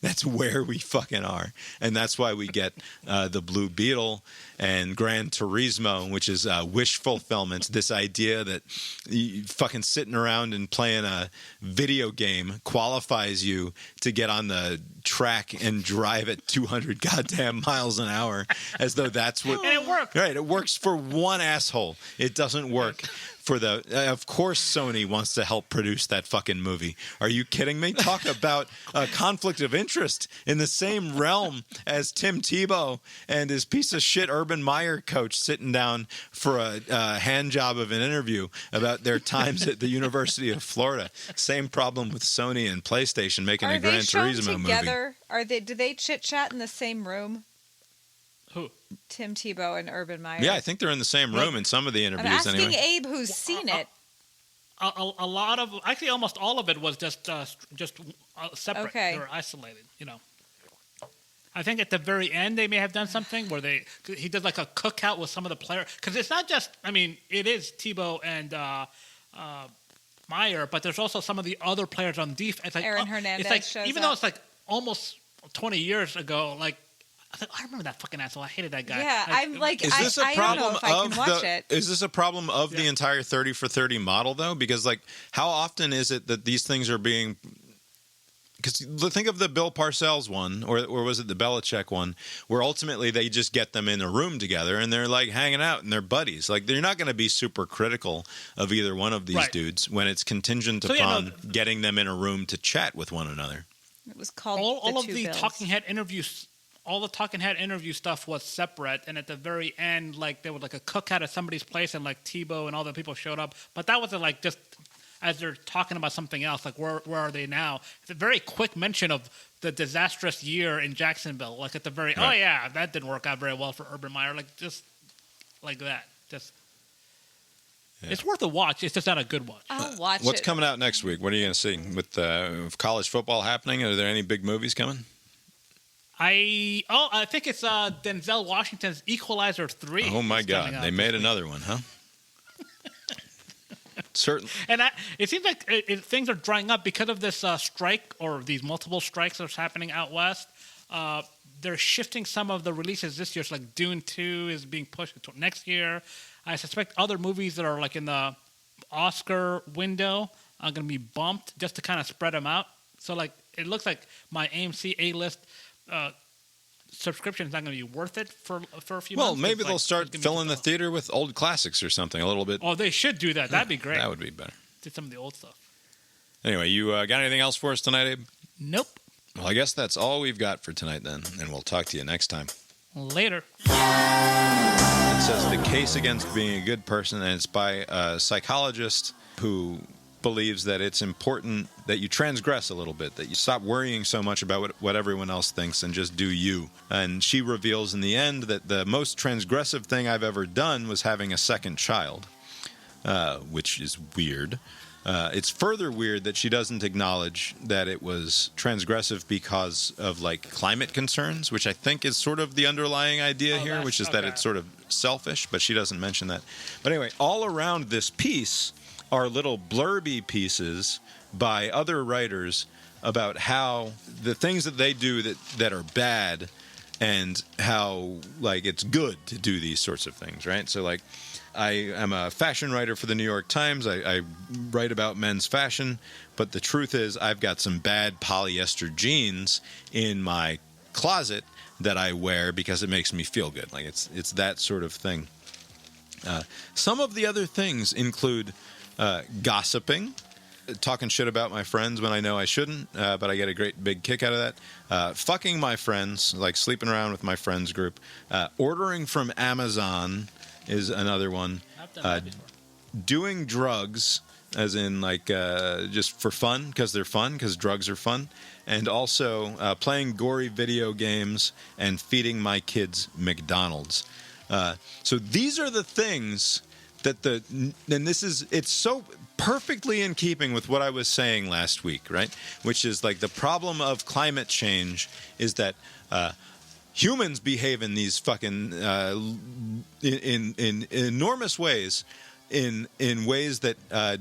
that's where we fucking are, and that's why we get the Blue Beetle and Gran Turismo, which is wish fulfillment. This idea that you fucking sitting around and playing a video game qualifies you to get on the track and drive at 200 goddamn miles an hour, as though that's what. And it worked. Right, it works for one asshole. It doesn't work for the. Of course, Sony wants to help produce that fucking movie. Are you kidding me? Talk about a conflict of interest in the same realm as Tim Tebow and his piece of shit Urban Meyer coach sitting down for a hand job of an interview about their times at the University of Florida. Same problem with Sony and PlayStation making a Gran Turismo movie. Do they chit chat in the same room? Who? Tim Tebow and Urban Meyer. Yeah, I think they're in the same room in some of the interviews. I'm asking anyway. Abe, who's seen it. A lot of, actually, almost all of it was just separate. Okay. They were isolated. You know. I think at the very end they may have done something where he did like a cookout with some of the players, because it's not just. I mean, it is Tebow and Meyer, but there's also some of the other players on defense. Like, Aaron Hernandez it's like, shows even up. though it's like almost 20 years ago, like. I remember that fucking asshole. I hated that guy. Yeah, I'm like, Is this I don't know if I can watch it. Is this a problem of the entire 30 for 30 model, though? Because, like, how often is it that these things are being... Because think of the Bill Parcells one, or was it the Belichick one, where ultimately they just get them in a room together and they're, like, hanging out and they're buddies. Like, they're not going to be super critical of either one of these dudes when it's contingent upon getting them in a room to chat with one another. It was called all of the Bills. talking head interviews. All the talking head interview stuff was separate, and at the very end, like, there was like a cookout at somebody's place, and like Tebow and all the people showed up. But that wasn't like just as they're talking about something else. Like, where are they now? It's a very quick mention of the disastrous year in Jacksonville. Like at the very, oh yeah, that didn't work out very well for Urban Meyer. Like, just like that. Just it's worth a watch. It's just not a good watch. I'll watch What's it. coming out next week? What are you going to see with college football happening? Are there any big movies coming? I think it's Denzel Washington's Equalizer 3. Oh my God, they made another one, huh? Certainly. And it seems like things are drying up because of this strike, or these multiple strikes that's happening out west. they're shifting some of the releases this year. So like Dune 2 is being pushed until next year. I suspect other movies that are like in the Oscar window are going to be bumped just to kind of spread them out. So like it looks like my AMC A-list subscription is not going to be worth it for a few months. Well, maybe they'll start filling the theater with old classics or something a little bit. Oh, they should do that. That'd be great. That would be better. Did some of the old stuff. Anyway, you got anything else for us tonight, Abe? Nope. Well, I guess that's all we've got for tonight then, and we'll talk to you next time. Later. It says The Case Against Being a Good Person, and it's by a psychologist who believes that it's important that you transgress a little bit, that you stop worrying so much about what everyone else thinks and just do you. And she reveals in the end that the most transgressive thing I've ever done was having a second child, which is weird. It's further weird that she doesn't acknowledge that it was transgressive because of like climate concerns, which I think is sort of the underlying idea here, which is that it's sort of selfish, but she doesn't mention that. But anyway, all around this piece are little blurby pieces by other writers about how the things that they do that are bad and how like it's good to do these sorts of things, right? So like I am a fashion writer for the New York Times. I write about men's fashion, but the truth is I've got some bad polyester jeans in my closet that I wear because it makes me feel good. Like it's that sort of thing. Some of the other things include gossiping, talking shit about my friends when I know I shouldn't, but I get a great big kick out of that. Fucking my friends, like sleeping around with my friends group. Ordering from Amazon is another one. Doing drugs, as in like just for fun, because they're fun, because drugs are fun. And also playing gory video games and feeding my kids McDonald's. So these are the things that it's so perfectly in keeping with what I was saying last week, right? Which is like the problem of climate change is that humans behave in these fucking in enormous ways, in ways that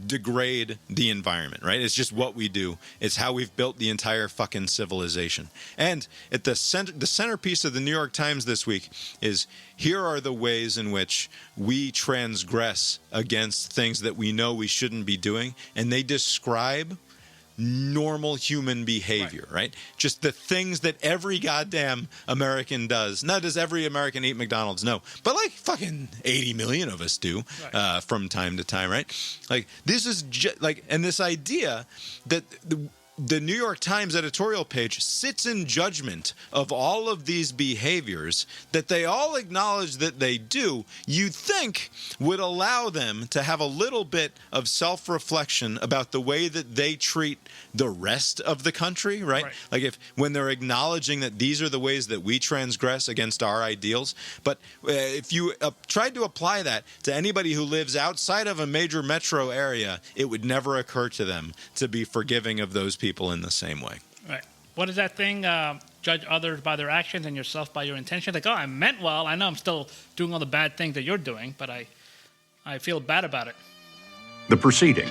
degrade the environment, right? It's just what we do. It's how we've built the entire fucking civilization. And at the centerpiece of the New York Times this week is here are the ways in which we transgress against things that we know we shouldn't be doing, and they describe normal human behavior, right? Just the things that every goddamn American does. Now, does every American eat McDonald's? No. But like fucking 80 million of us do from time to time, right? Like this is and this idea that the New York Times editorial page sits in judgment of all of these behaviors that they all acknowledge that they do, you'd think would allow them to have a little bit of self-reflection about the way that they treat the rest of the country, right? Like when they're acknowledging that these are the ways that we transgress against our ideals. But if you tried to apply that to anybody who lives outside of a major metro area, it would never occur to them to be forgiving of those people in the same way. Right. What is that thing? Judge others by their actions and yourself by your intentions. Like, oh, I meant well. I know I'm still doing all the bad things that you're doing, but I feel bad about it. The proceeding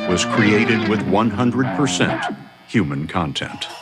was created with 100% human content.